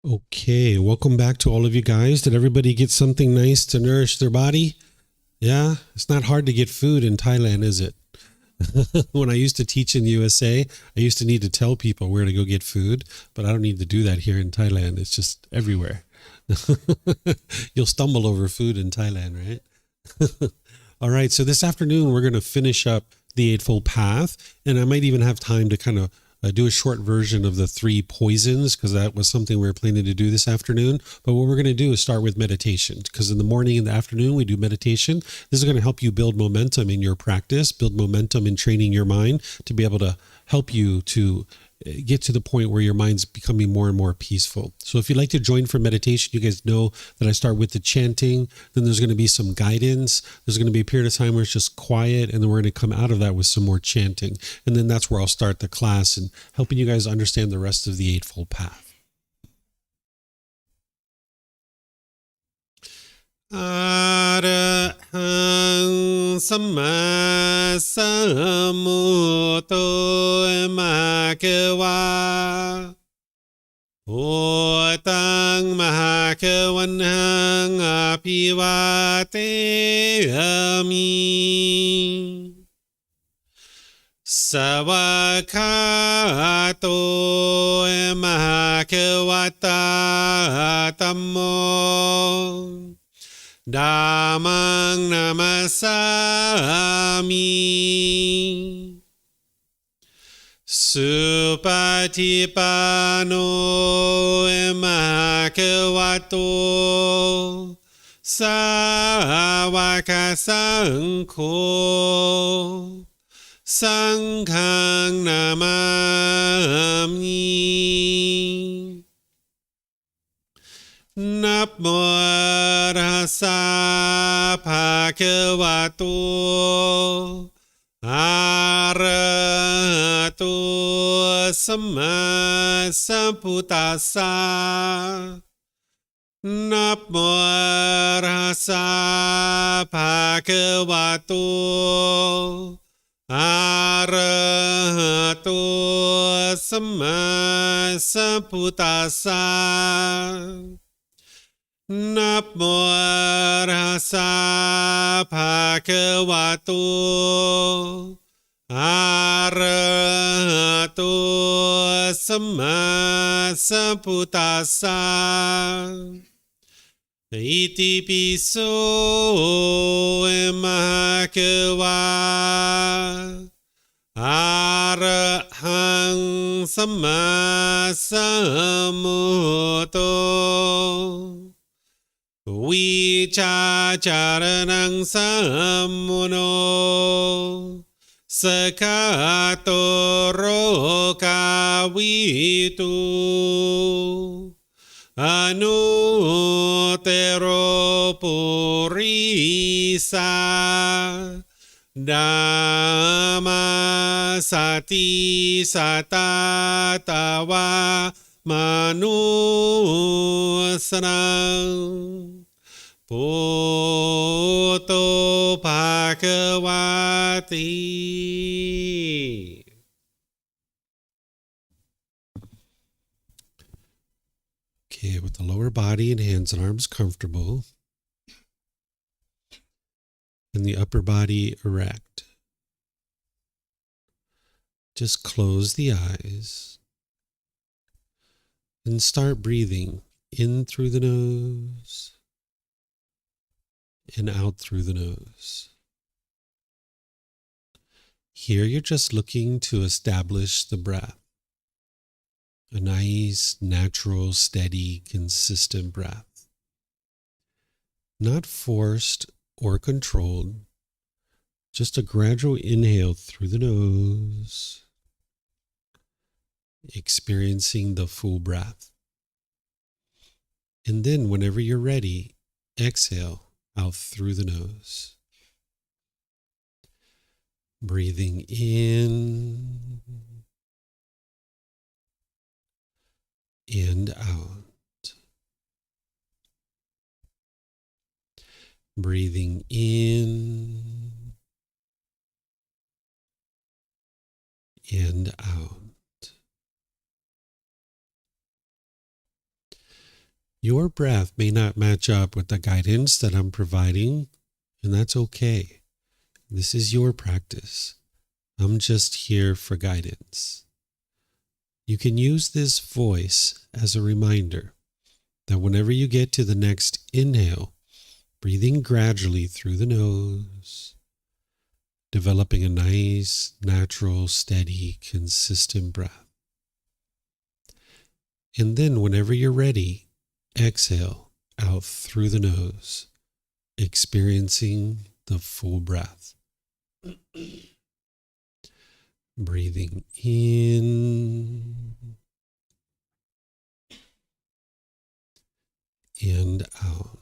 Okay, welcome back to all of you guys. Did everybody get something nice to nourish their body? Yeah, it's not hard to get food in Thailand, is it? When I used to teach in the USA, I used to need to tell people where to go get food, but I don't need to do that here in Thailand. It's just everywhere. You'll stumble over food in Thailand, right? All right, so this afternoon we're going to finish up the Eightfold Path, and I might even have time to kind of do a short version of the three poisons, because that was something we were planning to do this afternoon. But what we're going to do is start with meditation, because in the morning and the afternoon we do meditation. This is going to help you build momentum in your practice, build momentum in training your mind to be able to help you to get to the point where your mind's becoming more and more peaceful. So if you'd like to join for meditation, you guys know that I start with the chanting, then there's going to be some guidance, there's going to be a period of time where it's just quiet, and then we're going to come out of that with some more chanting. And then that's where I'll start the class and helping you guys understand the rest of the Eightfold Path. อะระหังสัมมาสัมพุทโธมะเกวาโอตังมหาเกวันหังอภิวาเทมิสวากขาโตมหาเกวัตตาธัมโมDhammang namasami Supatipano bhagavato Sāvaka Saṅkho Saṅghang namamiนับโมตัสสะภะคะวะโตอะระหะโตสัมมาสัมพุทธัสสะนับโมตัสสะภะคะวะโตอะระหะโตสัมมาสัมพุทธัสสะนับโมตัสสะภะคะวะโตอะระหะโตสัมมาสัมพุทธัสสะอิติปิโสมะเกวาอะระหังสัมมาสัมพุทโธวิชาจารนังสัมมุโนสกขาโตโรกาวิตุอนุเตโรปุริสาดัมมาสติสัตตาตาวามนุสนังพุทโธภควาติ Okay, with the lower body and hands and arms comfortable, and the upper body erect. Just close the eyes and start breathing in through the nose and out through the nose. Here you're just looking to establish the breath. A nice, natural, steady, consistent breath. Not forced or controlled, just a gradual inhale through the nose, experiencing the full breath. And then whenever you're ready, exhale out through the nose. Breathing in and out. Breathing in and out. Your breath may not match up with the guidance that I'm providing, and that's okay. This is your practice. I'm just here for guidance. You can use this voice as a reminder that whenever you get to the next inhale, breathing gradually through the nose, developing a nice, natural, steady, consistent breath. And then whenever you're ready, exhale out through the nose, experiencing the full breath. Breathing in and out.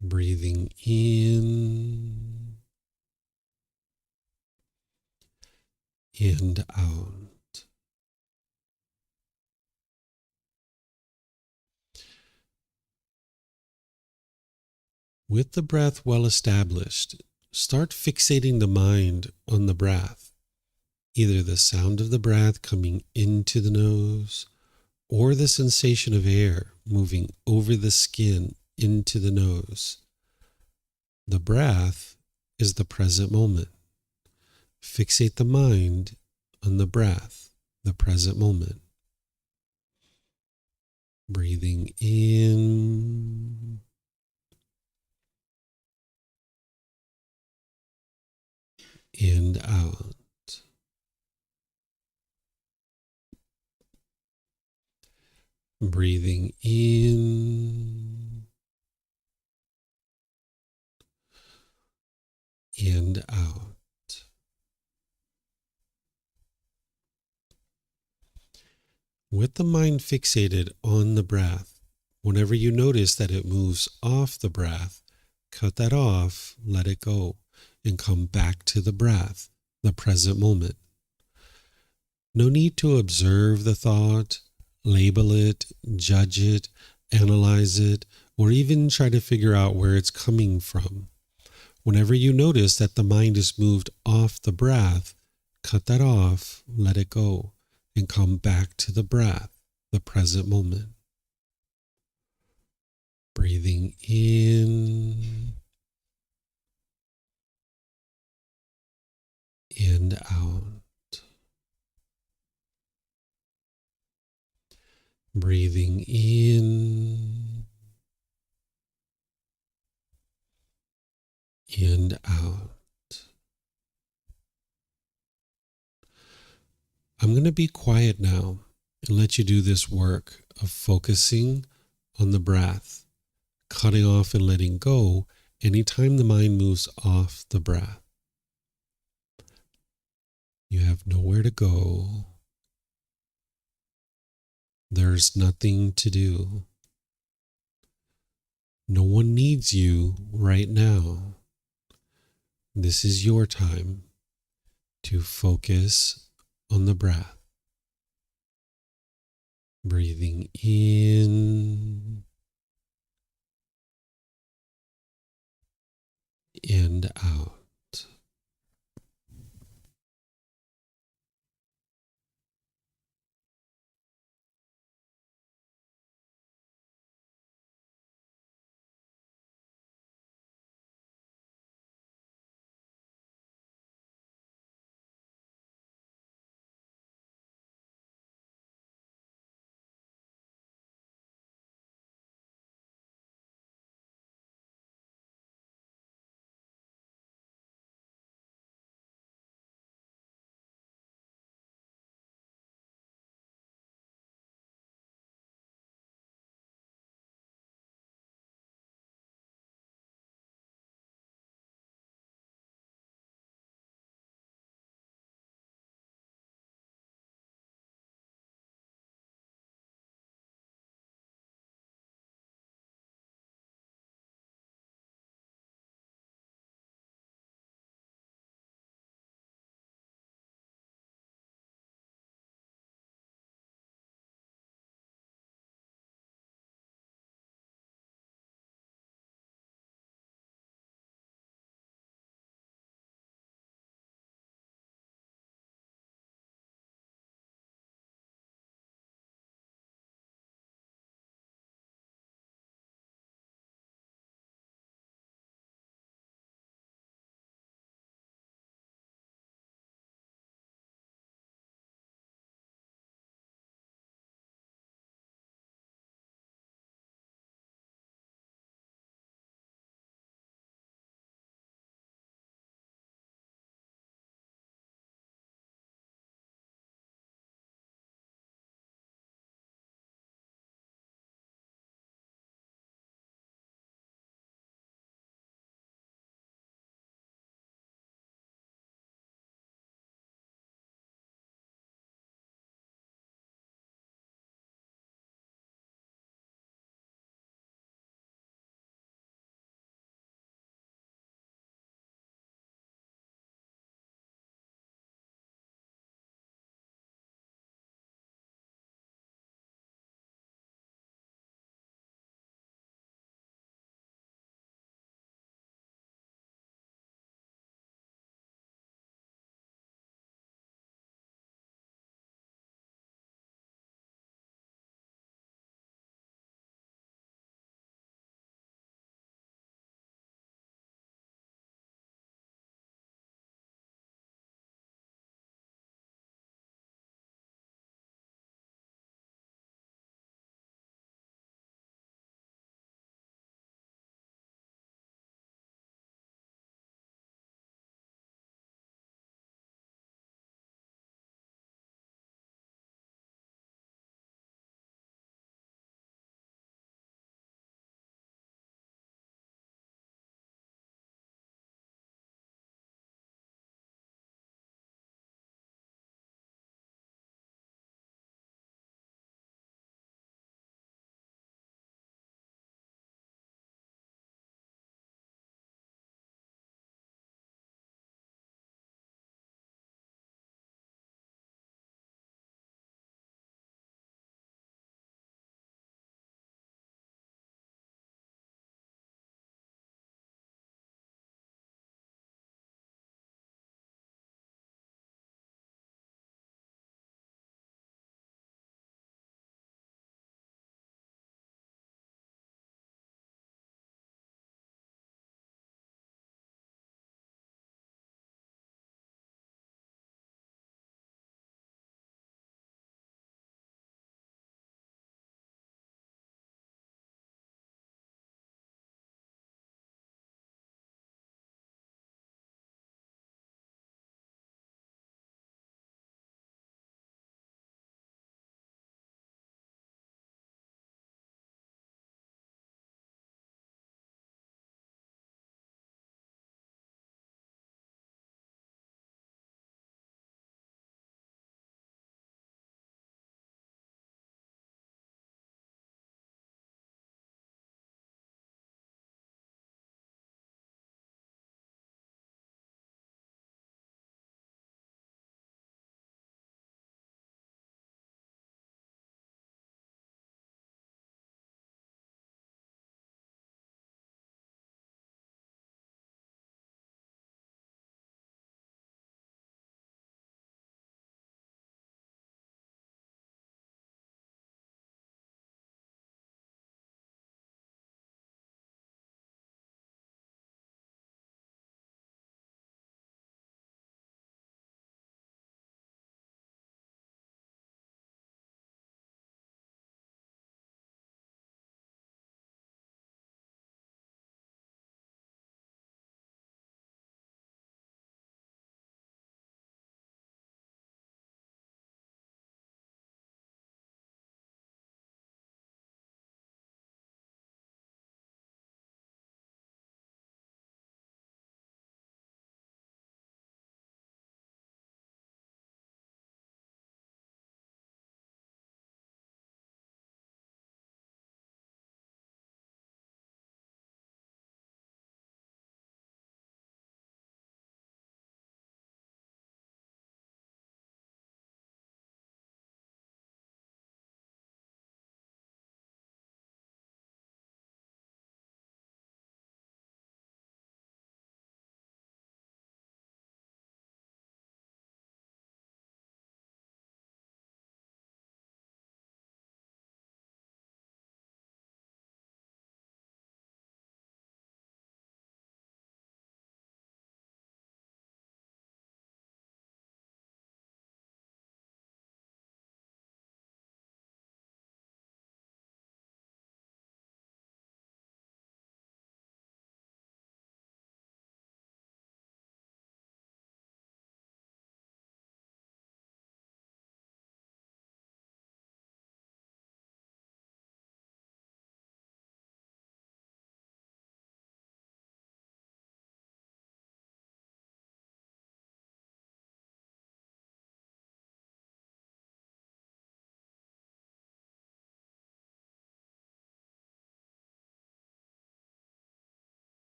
Breathing in and out. With the breath well established, start fixating the mind on the breath, either the sound of the breath coming into the nose or the sensation of air moving over the skin into the nose. The breath is the present moment. Fixate the mind on the breath, the present moment. Breathing in and out. Breathing in and out. With the mind fixated on the breath, whenever you notice that it moves off the breath, cut that off, let it go, and come back to the breath, the present moment. No need to observe the thought, label it, judge it, analyze it, or even try to figure out where it's coming from. Whenever you notice that the mind is moved off the breath, cut that off, let it go, and come back to the breath, the present moment. Breathing in and out. Breathing in and out. I'm going to be quiet now and let you do this work of focusing on the breath, cutting off and letting go anytime the mind moves off the breath. You have nowhere to go. There's nothing to do. No one needs you right now. This is your time to focus on the breath. Breathing in and out.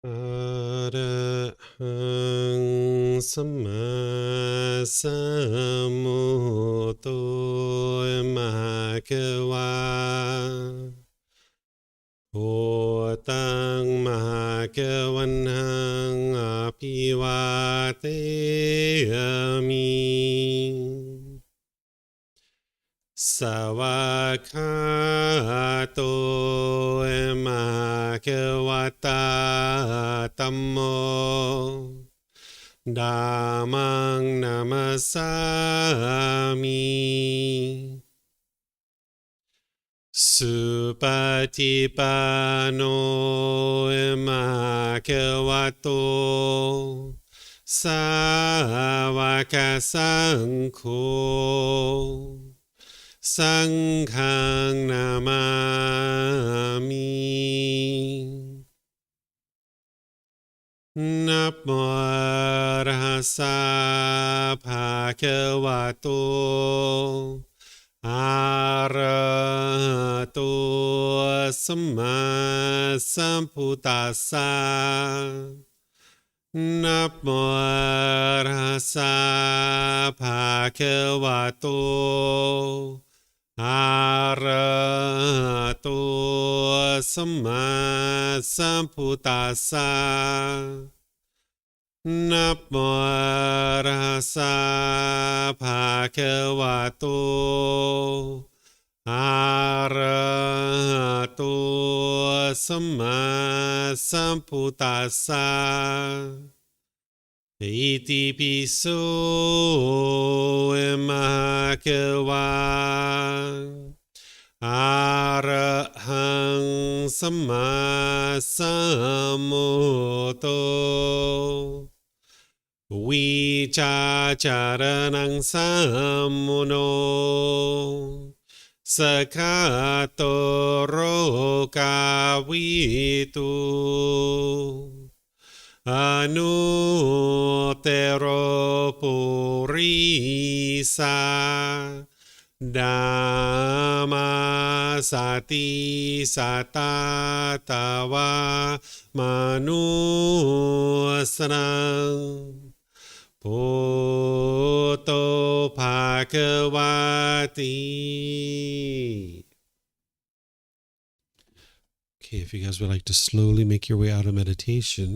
อะระหังสัมมาสัมพุทโธมหะกวาโอตังมหากวันหังอภิวาเทมิสวากขาโตมหากวตาธัมโมธัมมังนามัสสามิสุปฏิปันโนมหะวะโตสาวกสังโฆสังฆังนามามินะโมตัสสะภะคะวะโตอะระหะโตสัมมาสัมพุทธัสสะนะโมตัสสะภะคะวะโตอะระหะโตสัมมาสัมพุทธัสสะนะโมตัสสะภะคะวะโตอะระหะโตสัมมาสัมพุทธัสสะอิติปิโสมะคะวะอะระหังสัมมาสัมพุทโธวิชาจารนังสัมมุโนสกขาโตโรกาวิตุอนุเตโรปุริสาดามาสติสัตตาตาวามนุสนังพุทโธภควาติ Okay, if you guys would like to slowly make your way out of meditation.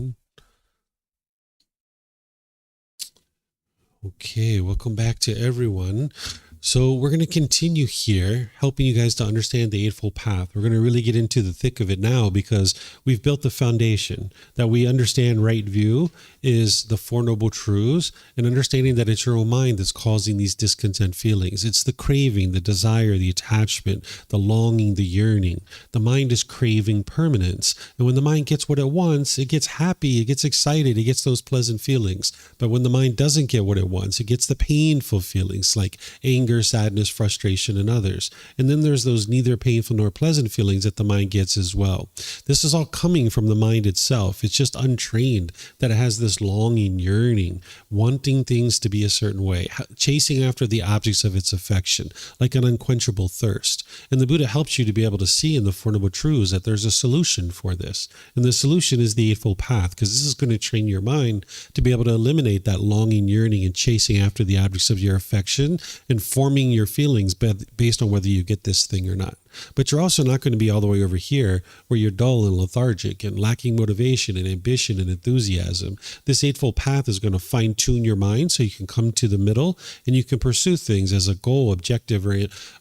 Okay, welcome back to everyone. So we're going to continue here, helping you guys to understand the Eightfold Path. We're going to really get into the thick of it now because we've built the foundation that we understand right view is the Four Noble Truths and understanding that it's your own mind that's causing these discontent feelings. It's the craving, the desire, the attachment, the longing, the yearning. The mind is craving permanence. And when the mind gets what it wants, it gets happy, it gets excited, it gets those pleasant feelings. But when the mind doesn't get what it wants, it gets the painful feelings like anger, sadness, frustration, and others. And then there's those neither painful nor pleasant feelings that the mind gets as well. This is all coming from the mind itself. It's just untrained that it has this longing, yearning, wanting things to be a certain way, chasing after the objects of its affection, like an unquenchable thirst. And the Buddha helps you to be able to see in the Four Noble Truths that there's a solution for this. And the solution is the Eightfold Path, because this is going to train your mind to be able to eliminate that longing, yearning, and chasing after the objects of your affection and forming your feelings based on whether you get this thing or not. But you're also not going to be all the way over here where you're dull and lethargic and lacking motivation and ambition and enthusiasm. This Eightfold Path is going to fine-tune your mind so you can come to the middle and you can pursue things as a goal, objective,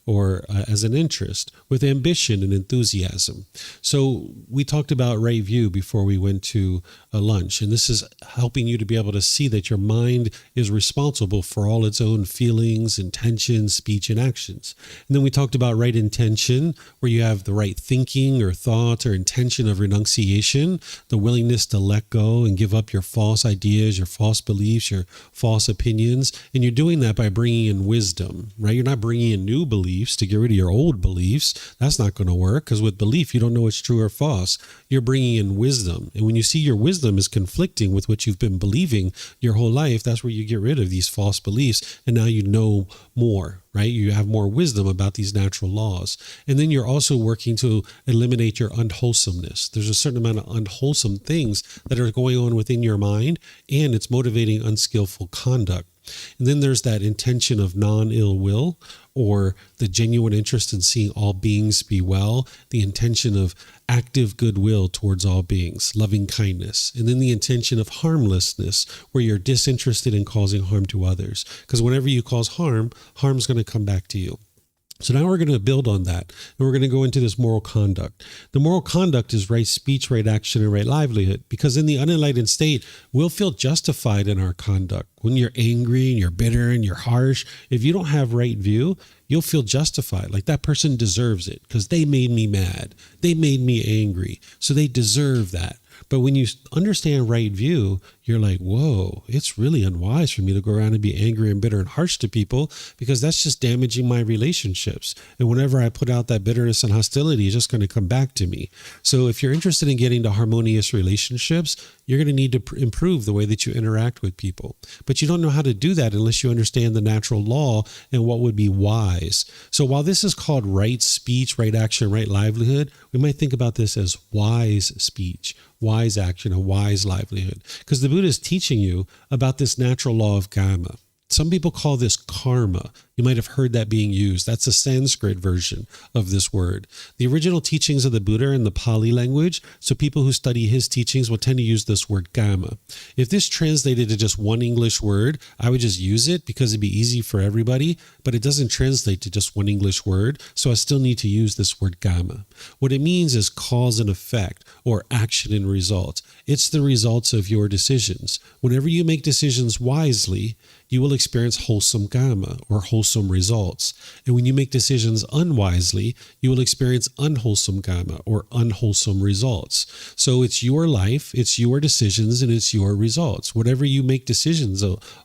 or as an interest with ambition and enthusiasm. So we talked about right view before we went to lunch, and this is helping you to be able to see that your mind is responsible for all its own feelings, intentions, speech, and actions. And then we talked about right intention, where you have the right thinking or thought or intention of renunciation, the willingness to let go and give up your false ideas, your false beliefs, your false opinions. And you're doing that by bringing in wisdom, right? You're not bringing in new beliefs to get rid of your old beliefs. That's not going to work, because with belief, you don't know what's true or false. You're bringing in wisdom. And when you see your wisdom is conflicting with what you've been believing your whole life, that's where you get rid of these false beliefs. And now you know more, right? You have more wisdom about these natural laws. And then you're also working to eliminate your unwholesomeness. There's a certain amount of unwholesome things that are going on within your mind, and it's motivating unskillful conduct. And then there's that intention of non-ill will, or the genuine interest in seeing all beings be well, the intention of active goodwill towards all beings, loving kindness, and then the intention of harmlessness, where you're disinterested in causing harm to others. Because whenever you cause harm, harm's going to come back to you. So now we're going to build on that, and we're going to go into this moral conduct. The moral conduct is right speech, right action, and right livelihood, because in the unenlightened state, we'll feel justified in our conduct. When you're angry and you're bitter and you're harsh, if you don't have right view, you'll feel justified. Like that person deserves it because they made me mad. They made me angry. So they deserve that. But when you understand right view, you're like, whoa, it's really unwise for me to go around and be angry and bitter and harsh to people, because that's just damaging my relationships. And whenever I put out that bitterness and hostility, it's just going to come back to me. So if you're interested in getting to harmonious relationships, you're going to need to improve the way that you interact with people. But you don't know how to do that unless you understand the natural law and what would be wise. So while this is called right speech, right action, right livelihood, we might think about this as wise speech, wise action, a wise livelihood. Because the Buddha is teaching you about this natural law of karma. Some people call this karma. You might have heard that being used. That's a Sanskrit version of this word. The original teachings of the Buddha are in the Pali language, so people who study his teachings will tend to use this word karma. If this translated to just one English word, I would just use it because it'd be easy for everybody, but it doesn't translate to just one English word, so I still need to use this word karma. What it means is cause and effect, or action and result. It's the results of your decisions. Whenever you make decisions wisely, you will experience wholesome karma, or wholesome results. And when you make decisions unwisely, you will experience unwholesome karma, or unwholesome results. So it's your life, it's your decisions, and it's your results. Whatever you make decisions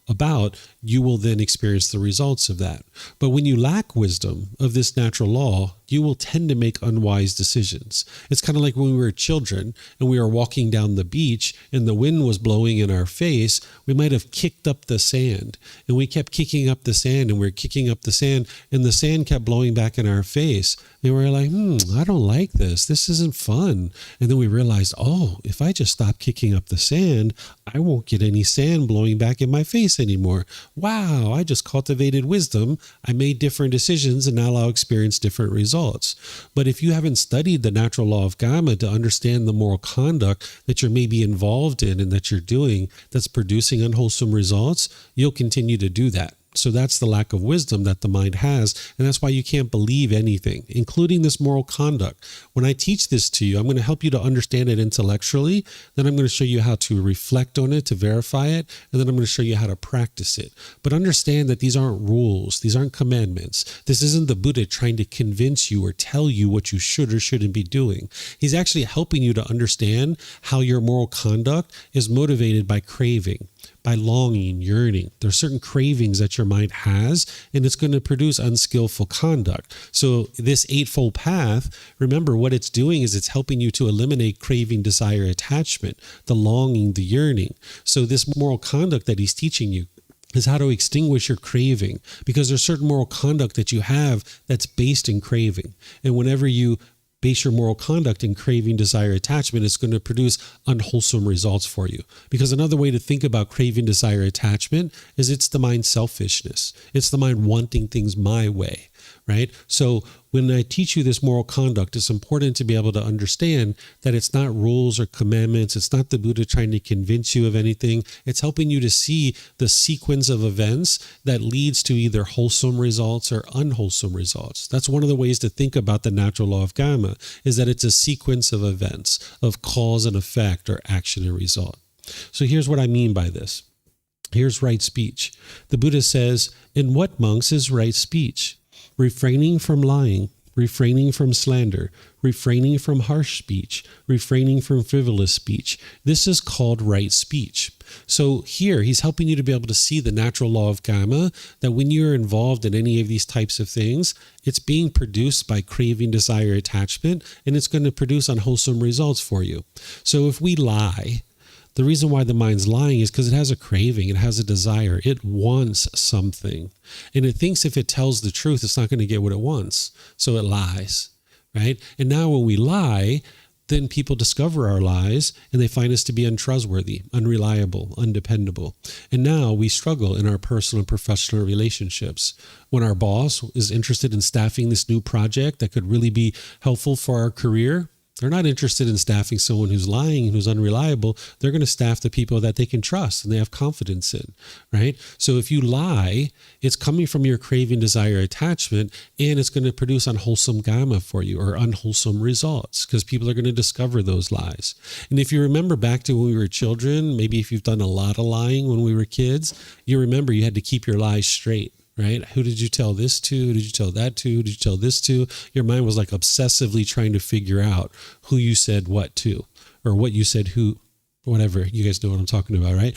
about, you will then experience the results of that. But when you lack wisdom of this natural law, you will tend to make unwise decisions. It's kind of like when we were children and we were walking down the beach and the wind was blowing in our face, we might have kicked up the sand, and we kept kicking up the sand, and we were kicking up the sand, and the sand kept blowing back in our face. And we were like, I don't like this. This isn't fun. And then we realized, oh, if I just stop kicking up the sand, I won't get any sand blowing back in my face anymore. Wow, I just cultivated wisdom. I made different decisions, and now I'll experience different results. But if you haven't studied the natural law of karma to understand the moral conduct that you're maybe involved in and that you're doing that's producing unwholesome results, you'll continue to do that. So that's the lack of wisdom that the mind has, and that's why you can't believe anything, including this moral conduct. When I teach this to you, I'm going to help you to understand it intellectually, then I'm going to show you how to reflect on it, to verify it, and then I'm going to show you how to practice it. But understand that these aren't rules, these aren't commandments. This isn't the Buddha trying to convince you or tell you what you should or shouldn't be doing. He's actually helping you to understand how your moral conduct is motivated by craving, by longing, yearning. There are certain cravings that your mind has, and it's going to produce unskillful conduct. So this eightfold path, remember what it's doing is it's helping you to eliminate craving, desire, attachment, the longing, the yearning. So this moral conduct that he's teaching you is how to extinguish your craving, because there's certain moral conduct that you have that's based in craving. And whenever you base your moral conduct in craving, desire, attachment, it's going to produce unwholesome results for you. Because another way to think about craving, desire, attachment is it's the mind's selfishness. It's the mind wanting things my way, right? So when I teach you this moral conduct, it's important to be able to understand that it's not rules or commandments. It's not the Buddha trying to convince you of anything. It's helping you to see the sequence of events that leads to either wholesome results or unwholesome results. That's one of the ways to think about the natural law of karma, is that it's a sequence of events, of cause and effect, or action and result. So here's what I mean by this. Here's right speech. The Buddha says, in what, monks, is right speech? Refraining from lying, refraining from slander, refraining from harsh speech, refraining from frivolous speech. This is called right speech. So here he's helping you to be able to see the natural law of karma, that when you're involved in any of these types of things, it's being produced by craving, desire, attachment, and it's going to produce unwholesome results for you. So if we lie, The reason why the mind's lying is because it has a craving. It has a desire. It wants something. And it thinks if it tells the truth, it's not going to get what it wants. So it lies, right? And now when we lie, then people discover our lies and they find us to be untrustworthy, unreliable, undependable. And now we struggle in our personal and professional relationships. When our boss is interested in staffing this new project that could really be helpful for our career, they're not interested in staffing someone who's lying, who's unreliable. They're going to staff the people that they can trust and they have confidence in, right? So if you lie, it's coming from your craving, desire, attachment, and it's going to produce unwholesome gamma for you or unwholesome results because people are going to discover those lies. And if you remember back to when we were children, maybe if you've done a lot of lying when we were kids, you remember you had to keep your lies straight. Right? Who did you tell this to? Who did you tell that to? Who did you tell this to? Your mind was like obsessively trying to figure out who you said what to, or what you said who, whatever. You guys know what I'm talking about, right?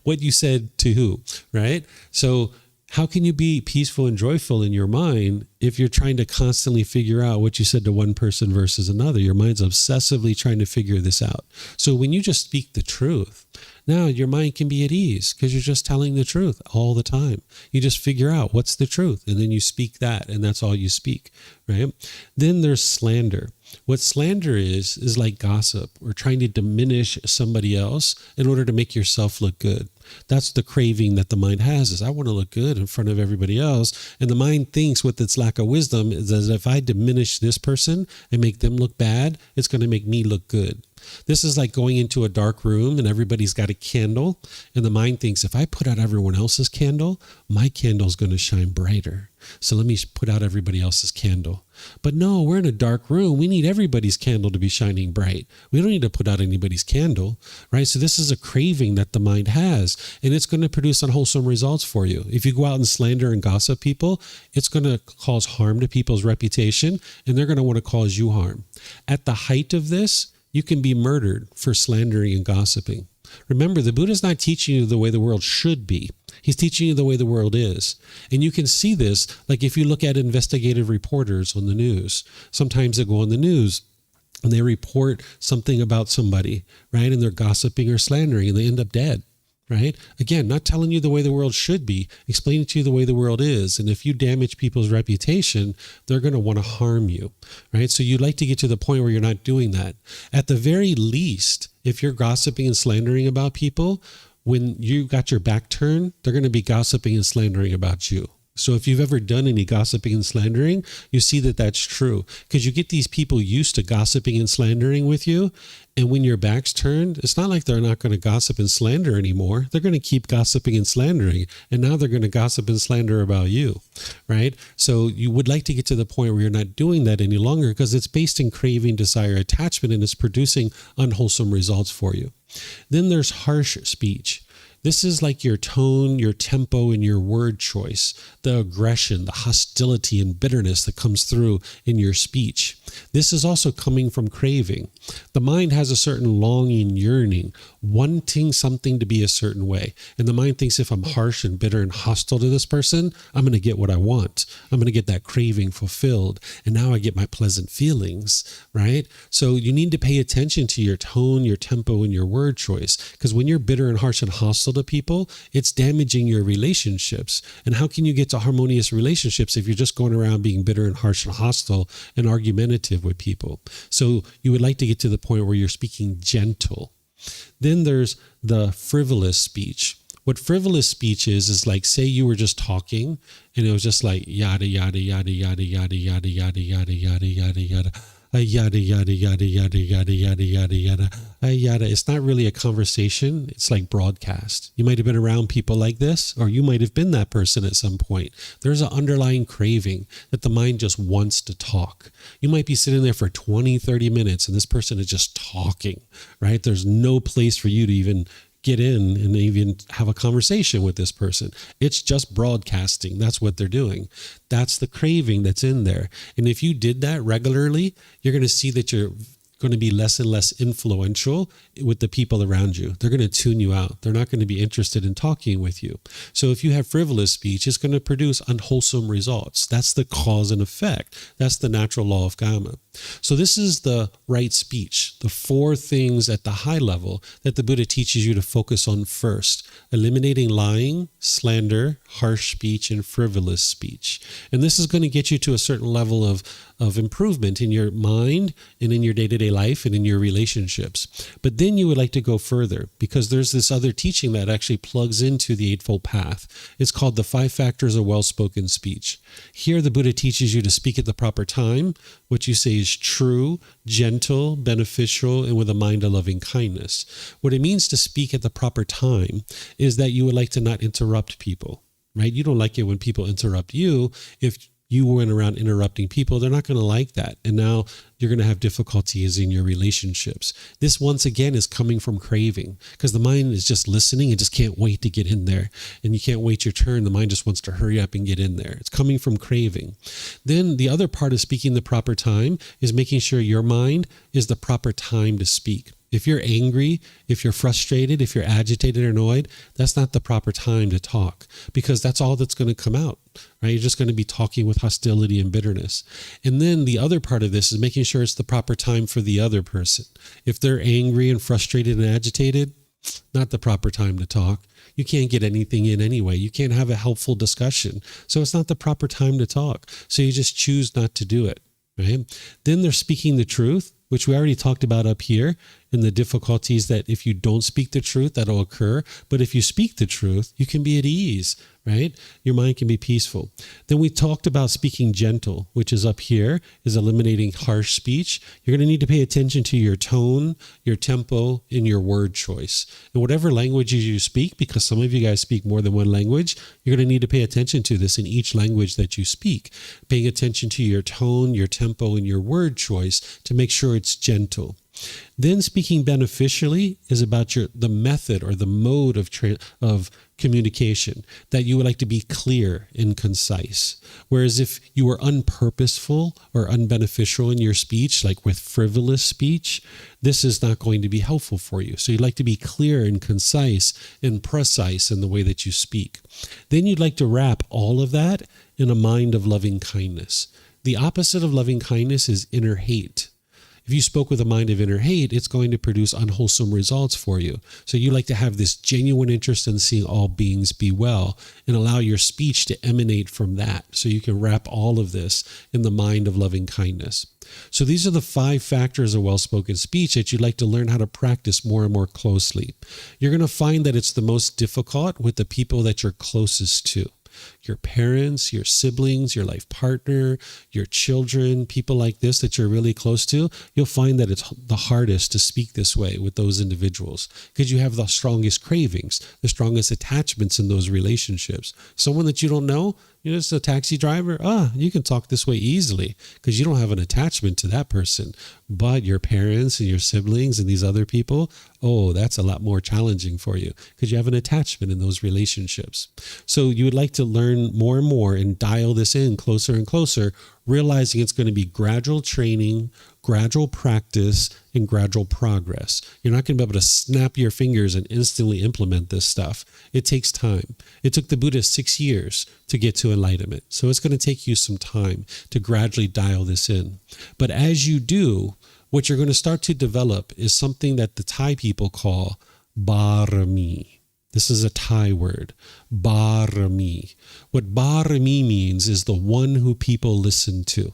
What you said to who, right? So how can you be peaceful and joyful in your mind if you're trying to constantly figure out what you said to one person versus another? Your mind's obsessively trying to figure this out. So when you just speak the truth, now your mind can be at ease because you're just telling the truth all the time. You just figure out what's the truth and then you speak that and that's all you speak, right? Then there's slander. What slander is like gossip or trying to diminish somebody else in order to make yourself look good. That's the craving that the mind has is I want to look good in front of everybody else. And the mind thinks with its lack of wisdom is that if I diminish this person and make them look bad, it's going to make me look good. This is like going into a dark room and everybody's got a candle and the mind thinks if I put out everyone else's candle, my candle's going to shine brighter. So let me put out everybody else's candle. But no, we're in a dark room. We need everybody's candle to be shining bright. We don't need to put out anybody's candle, right? So this is a craving that the mind has and it's going to produce unwholesome results for you. If you go out and slander and gossip people, it's going to cause harm to people's reputation and they're going to want to cause you harm. At the height of this, you can be murdered for slandering and gossiping. Remember, the Buddha's not teaching you the way the world should be. He's teaching you the way the world is. And you can see this, like if you look at investigative reporters on the news. Sometimes they go on the news and they report something about somebody, right? And they're gossiping or slandering and they end up dead. Right? Again, not telling you the way the world should be, explaining to you the way the world is. And if you damage people's reputation, they're going to want to harm you, right? So you'd like to get to the point where you're not doing that. At the very least, if you're gossiping and slandering about people, when you got your back turned, they're going to be gossiping and slandering about you. So if you've ever done any gossiping and slandering, you see that that's true because you get these people used to gossiping and slandering with you. And when your back's turned, it's not like they're not going to gossip and slander anymore. They're going to keep gossiping and slandering. And now they're going to gossip and slander about you, right? So you would like to get to the point where you're not doing that any longer because it's based in craving, desire, attachment, and it's producing unwholesome results for you. Then there's harsh speech. This is like your tone, your tempo, and your word choice, the aggression, the hostility and bitterness that comes through in your speech. This is also coming from craving. The mind has a certain longing, yearning, wanting something to be a certain way. And the mind thinks if I'm harsh and bitter and hostile to this person, I'm going to get what I want. I'm going to get that craving fulfilled. And now I get my pleasant feelings, right? So you need to pay attention to your tone, your tempo, and your word choice. Because when you're bitter and harsh and hostile to people, it's damaging your relationships. And how can you get to harmonious relationships if you're just going around being bitter and harsh and hostile and argumentative with people? So you would like to get to the point where you're speaking gentle. Then there's the frivolous speech. What frivolous speech is like, say you were just talking and it was just like yada, yada, yada, yada, yada, yada, yada, yada, yada, yada, yada. Yada, yada, yada, yada, yada, yada, yada, yada, yada. It's not really a conversation. It's like broadcast. You might have been around people like this, or you might have been that person at some point. There's an underlying craving that the mind just wants to talk. You might be sitting there for 20, 30 minutes, and this person is just talking, right? There's no place for you to even get in and even have a conversation with this person. It's just broadcasting. That's what they're doing. That's the craving that's in there. And if you did that regularly, you're going to see that you're going to be less and less influential with the people around you. They're going to tune you out. They're not going to be interested in talking with you. So if you have frivolous speech, it's going to produce unwholesome results. That's the cause and effect. That's the natural law of karma. So this is the right speech, the 4 things at the high level that the Buddha teaches you to focus on first: eliminating lying, slander, harsh speech, and frivolous speech. And this is going to get you to a certain level of improvement in your mind and in your day-to-day life and in your relationships. But then you would like to go further, because there's this other teaching that actually plugs into the Eightfold Path. It's called the 5 Factors of Well-Spoken Speech. Here the Buddha teaches you to speak at the proper time. What you say is true, gentle, beneficial, and with a mind of loving kindness. What it means to speak at the proper time is that you would like to not interrupt people, right? You don't like it when people interrupt you. If you went around interrupting people, they're not going to like that. And now you're going to have difficulties in your relationships. This, once again, is coming from craving, because the mind is just listening and just can't wait to get in there. And you can't wait your turn. The mind just wants to hurry up and get in there. It's coming from craving. Then the other part of speaking the proper time is making sure your mind is the proper time to speak. If you're angry, if you're frustrated, if you're agitated or annoyed, that's not the proper time to talk, because that's all that's going to come out, right? You're just going to be talking with hostility and bitterness. And then the other part of this is making sure it's the proper time for the other person. If they're angry and frustrated and agitated, not the proper time to talk. You can't get anything in anyway. You can't have a helpful discussion. So it's not the proper time to talk. So you just choose not to do it, right? Then they're speaking the truth, which we already talked about up here, and the difficulties that if you don't speak the truth, that'll occur. But if you speak the truth, you can be at ease, right? Your mind can be peaceful. Then we talked about speaking gentle, which is up here, is eliminating harsh speech. You're going to need to pay attention to your tone, your tempo, and your word choice. And whatever languages you speak, because some of you guys speak more than one language, you're going to need to pay attention to this in each language that you speak. Paying attention to your tone, your tempo, and your word choice to make sure it's gentle. Then speaking beneficially is about the method or the mode of communication, that you would like to be clear and concise. Whereas if you were unpurposeful or unbeneficial in your speech, like with frivolous speech, this is not going to be helpful for you. So you'd like to be clear and concise and precise in the way that you speak. Then you'd like to wrap all of that in a mind of loving kindness. The opposite of loving kindness is inner hate. If you spoke with a mind of inner hate, it's going to produce unwholesome results for you. So you like to have this genuine interest in seeing all beings be well and allow your speech to emanate from that. So you can wrap all of this in the mind of loving kindness. So these are the 5 factors of well-spoken speech that you'd like to learn how to practice more and more closely. You're going to find that it's the most difficult with the people that you're closest to. Your parents, your siblings, your life partner, your children, people like this that you're really close to, you'll find that it's the hardest to speak this way with those individuals, because you have the strongest cravings, the strongest attachments in those relationships. Someone that you don't know, you're just a taxi driver, you can talk this way easily because you don't have an attachment to that person. But your parents and your siblings and these other people, that's a lot more challenging for you because you have an attachment in those relationships. So you would like to learn more and more and dial this in closer and closer, realizing it's going to be gradual training, gradual practice, and gradual progress. You're not going to be able to snap your fingers and instantly implement this stuff. It takes time. It took the Buddha 6 years to get to enlightenment. So it's going to take you some time to gradually dial this in. But as you do, what you're going to start to develop is something that the Thai people call barami. This is a Thai word, barami. What barami means is the one who people listen to.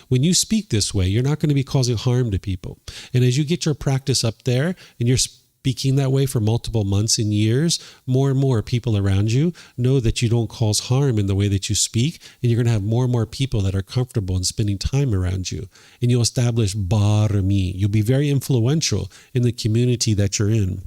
When you speak this way, you're not going to be causing harm to people. And as you get your practice up there and you're speaking that way for multiple months and years, more and more people around you know that you don't cause harm in the way that you speak, and you're going to have more and more people that are comfortable in spending time around you. And you'll establish barami. You'll be very influential in the community that you're in.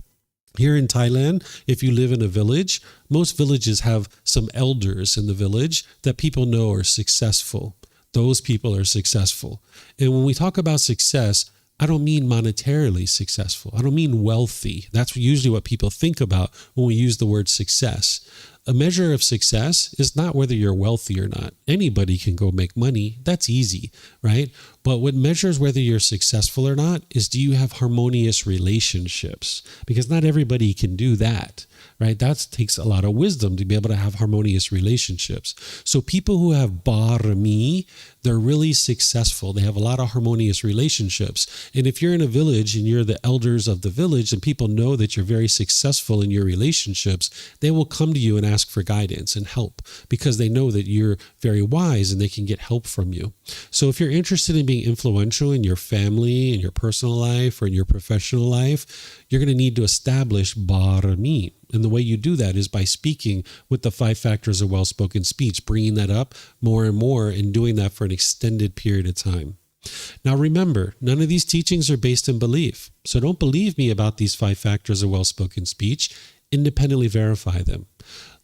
Here in Thailand, if you live in a village, most villages have some elders in the village that people know are successful. Those people are successful. And when we talk about success, I don't mean monetarily successful. I don't mean wealthy. That's usually what people think about when we use the word success. A measure of success is not whether you're wealthy or not. Anybody can go make money. That's easy, right? But what measures whether you're successful or not is, do you have harmonious relationships? Because not everybody can do that, right? That takes a lot of wisdom to be able to have harmonious relationships. So people who have barami, they're really successful. They have a lot of harmonious relationships. And if you're in a village and you're the elders of the village and people know that you're very successful in your relationships, they will come to you and ask for guidance and help because they know that you're very wise and they can get help from you. So if you're interested in being influential in your family, in your personal life, or in your professional life, you're going to need to establish barami. And the way you do that is by speaking with the 5 factors of well-spoken speech, bringing that up more and more and doing that for an extended period of time. Now remember, none of these teachings are based in belief. So don't believe me about these 5 factors of well-spoken speech. Independently verify them.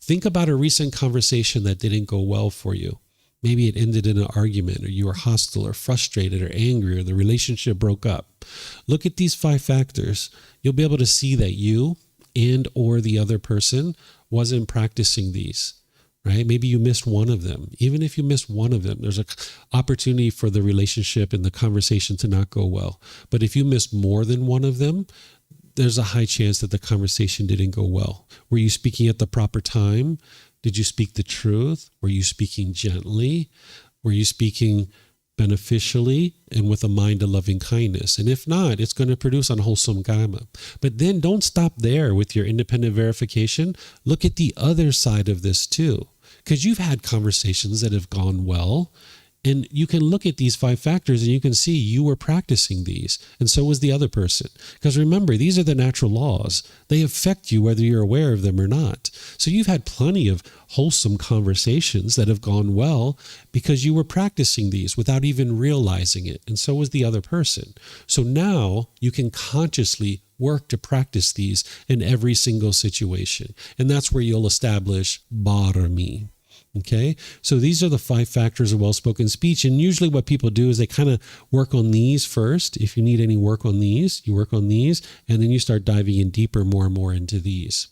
Think about a recent conversation that didn't go well for you. Maybe it ended in an argument, or you were hostile or frustrated or angry, or the relationship broke up. Look at these 5 factors. You'll be able to see that you and or the other person wasn't practicing these, right? Maybe you missed one of them. Even if you missed one of them, there's an opportunity for the relationship and the conversation to not go well. But if you missed more than one of them, there's a high chance that the conversation didn't go well. Were you speaking at the proper time? Did you speak the truth? Were you speaking gently? Were you speaking beneficially and with a mind of loving kindness? And if not, it's going to produce unwholesome karma. But then don't stop there with your independent verification. Look at the other side of this too, because you've had conversations that have gone well. And you can look at these 5 factors and you can see you were practicing these, and so was the other person. Because remember, these are the natural laws. They affect you whether you're aware of them or not. So you've had plenty of wholesome conversations that have gone well because you were practicing these without even realizing it, and so was the other person. So now you can consciously work to practice these in every single situation. And that's where you'll establish barami. Okay, so these are the 5 factors of well-spoken speech. And usually what people do is they kind of work on these first. If you need any work on these, you work on these, and then you start diving in deeper, more and more into these.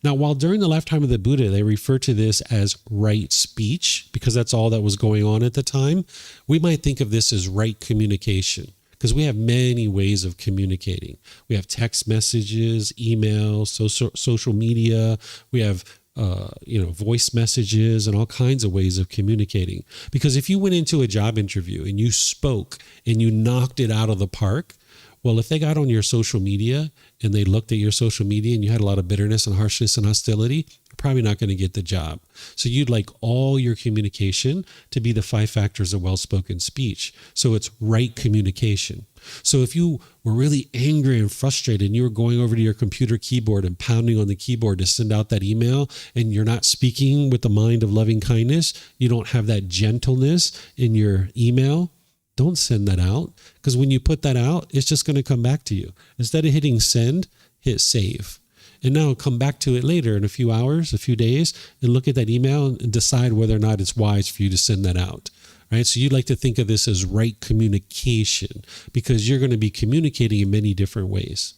Now, while during the lifetime of the Buddha, they refer to this as right speech, because that's all that was going on at the time, we might think of this as right communication. Because we have many ways of communicating. We have text messages, email, social media. We have voice messages and all kinds of ways of communicating. Because if you went into a job interview and you spoke and you knocked it out of the park, well, if they got on your social media and they looked at your social media and you had a lot of bitterness and harshness and hostility, you're probably not going to get the job. So you'd like all your communication to be the 5 factors of well-spoken speech. So it's right communication. So if you were really angry and frustrated and you were going over to your computer keyboard and pounding on the keyboard to send out that email, and you're not speaking with the mind of loving kindness, you don't have that gentleness in your email, don't send that out. Because when you put that out, it's just going to come back to you. Instead of hitting send, hit save. And now come back to it later in a few hours, a few days, and look at that email and decide whether or not it's wise for you to send that out. Right? So you'd like to think of this as right communication, because you're going to be communicating in many different ways.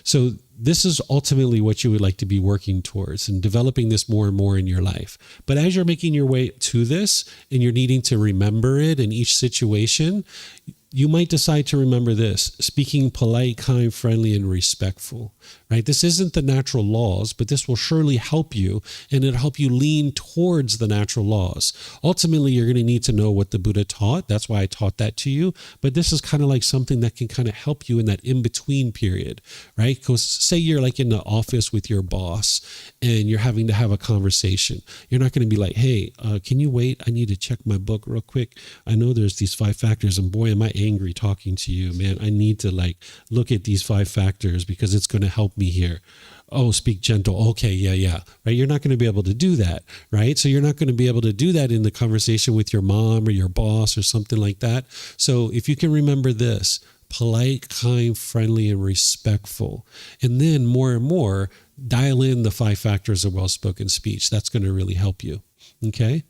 So this is ultimately what you would like to be working towards and developing this more and more in your life. But as you're making your way to this and you're needing to remember it in each situation, you might decide to remember this: speaking polite, kind, friendly, and respectful, right? This isn't the natural laws, but this will surely help you, and it'll help you lean towards the natural laws. Ultimately, you're going to need to know what the Buddha taught. That's why I taught that to you. But this is kind of like something that can kind of help you in that in-between period, right? Because say you're like in the office with your boss and you're having to have a conversation. You're not going to be like, hey, can you wait? I need to check my book real quick. I know there's these 5 factors, and boy, am I angry talking to you, man. I need to look at these 5 factors because it's going to help me here. Oh, speak gentle. Okay, yeah. Right? You're not going to be able to do that, right? So you're not going to be able to do that in the conversation with your mom or your boss or something like that. So if you can remember this: polite, kind, friendly, and respectful. And then more and more, dial in the 5 factors of well-spoken speech. That's going to really help you. Okay?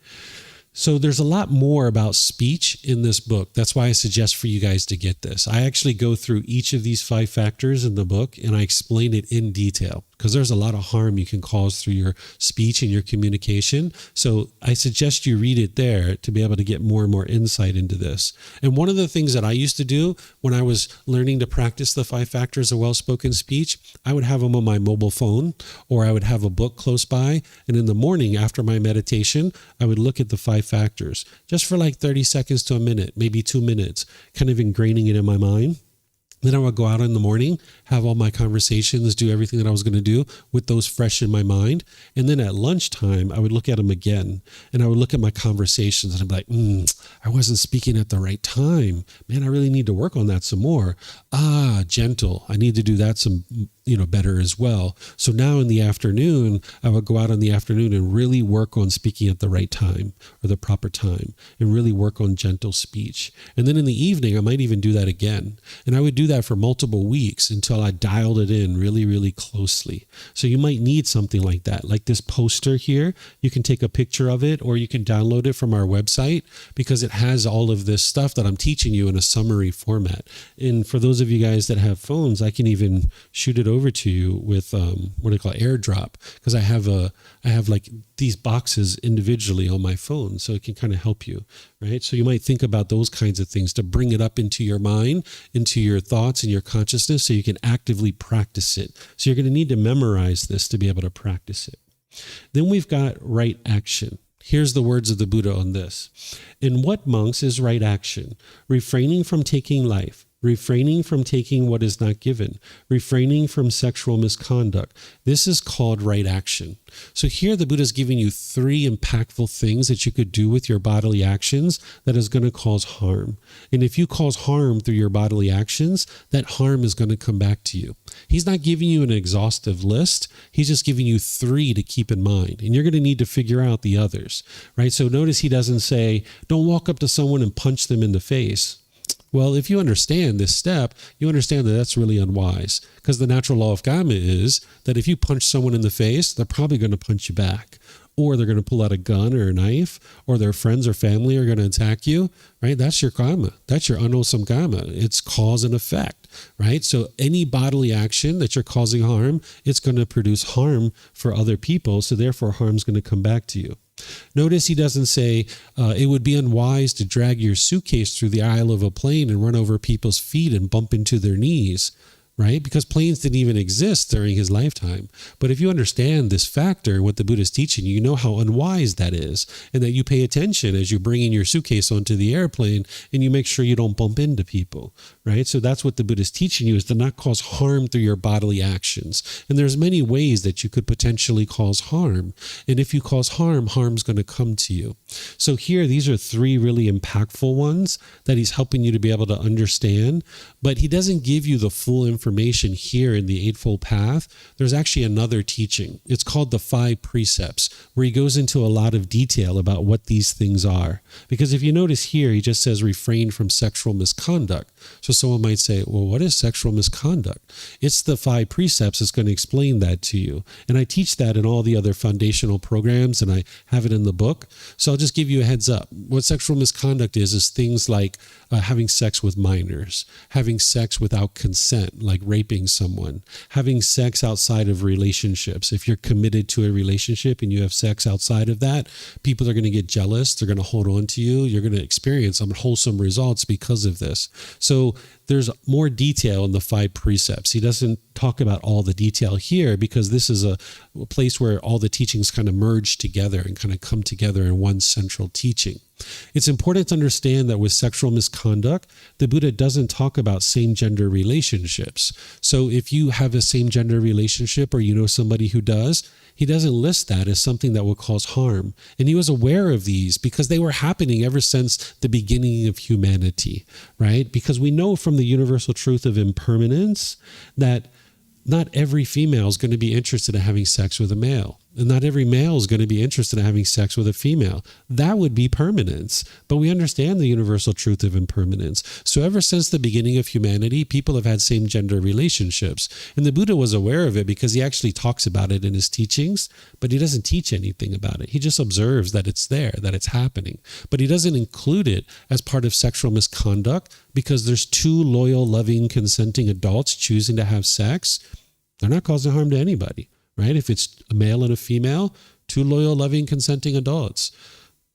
So there's a lot more about speech in this book. That's why I suggest for you guys to get this. I actually go through each of these 5 factors in the book and I explain it in detail. because there's a lot of harm you can cause through your speech and your communication. So I suggest you read it there to be able to get more and more insight into this. And one of the things that I used to do when I was learning to practice the 5 factors of well-spoken speech, I would have them on my mobile phone, or I would have a book close by. And in the morning after my meditation, I would look at the 5 factors just for like 30 seconds to a minute, maybe 2 minutes, kind of ingraining it in my mind. Then I would go out in the morning, have all my conversations, do everything that I was going to do with those fresh in my mind. And then at lunchtime, I would look at them again, and I would look at my conversations, and I'd be like, I wasn't speaking at the right time. Man, I really need to work on that some more. Gentle. I need to do that some, better as well. So now in the afternoon, I would go out in the afternoon and really work on speaking at the right time or the proper time, and really work on gentle speech. And then in the evening, I might even do that again. And I would do that for multiple weeks until I dialed it in really, really closely. So you might need something like that, like this poster here. You can take a picture of it, or you can download it from our website, because it has all of this stuff that I'm teaching you in a summary format. And for those of you guys that have phones, I can even shoot it over to you with AirDrop, because I have like these boxes individually on my phone, so it can kind of help you, right? So you might think about those kinds of things to bring it up into your mind, into your thoughts and your consciousness, so you can actively practice it. So you're going to need to memorize this to be able to practice it. Then we've got right action. Here's the words of the Buddha on this. In what, monks, is right action? Refraining from taking life, refraining from taking what is not given, refraining from sexual misconduct. This is called right action. So here the Buddha is giving you 3 impactful things that you could do with your bodily actions that is going to cause harm. And if you cause harm through your bodily actions, that harm is going to come back to you. He's not giving you an exhaustive list. He's just giving you 3 to keep in mind. And you're going to need to figure out the others, right? So notice he doesn't say, don't walk up to someone and punch them in the face. Well, if you understand this step, you understand that that's really unwise, because the natural law of karma is that if you punch someone in the face, they're probably going to punch you back, or they're going to pull out a gun or a knife, or their friends or family are going to attack you, right? That's your karma. That's your unwholesome karma. It's cause and effect, right? So any bodily action that you're causing harm, it's going to produce harm for other people. So therefore, harm's going to come back to you. Notice he doesn't say it would be unwise to drag your suitcase through the aisle of a plane and run over people's feet and bump into their knees, right? Because planes didn't even exist during his lifetime. But if you understand this factor and what the Buddha is teaching you, you know how unwise that is, and that you pay attention as you bring in your suitcase onto the airplane, and you make sure you don't bump into people, right? So that's what the Buddha is teaching you, is to not cause harm through your bodily actions. And there's many ways that you could potentially cause harm. And if you cause harm, harm's going to come to you. So here, these are 3 really impactful ones that he's helping you to be able to understand, but he doesn't give you the full information here in the Eightfold Path. There's actually another teaching. It's called the 5 Precepts, where he goes into a lot of detail about what these things are. Because if you notice here, he just says refrain from sexual misconduct. So someone might say, well, what is sexual misconduct? It's the 5 precepts that's going to explain that to you. And I teach that in all the other foundational programs, and I have it in the book. So I'll just give you a heads up. What sexual misconduct is things like having sex with minors, having sex without consent, like raping someone, having sex outside of relationships. If you're committed to a relationship and you have sex outside of that, people are going to get jealous. They're going to hold on to you. You're going to experience unwholesome results because of this. So there's more detail in the 5 precepts. He doesn't talk about all the detail here, because this is a place where all the teachings kind of merge together and kind of come together in one central teaching. It's important to understand that with sexual misconduct, the Buddha doesn't talk about same-gender relationships. So if you have a same-gender relationship, or you know somebody who does, he doesn't list that as something that will cause harm. And he was aware of these because they were happening ever since the beginning of humanity, right? Because we know from the universal truth of impermanence that not every female is going to be interested in having sex with a male. And not every male is going to be interested in having sex with a female. That would be permanence. But we understand the universal truth of impermanence. So ever since the beginning of humanity, people have had same-gender relationships. And the Buddha was aware of it because he actually talks about it in his teachings, but he doesn't teach anything about it. He just observes that it's there, that it's happening. But he doesn't include it as part of sexual misconduct because there's 2 loyal, loving, consenting adults choosing to have sex. They're not causing harm to anybody, right? If it's a male and a female, two loyal, loving, consenting adults.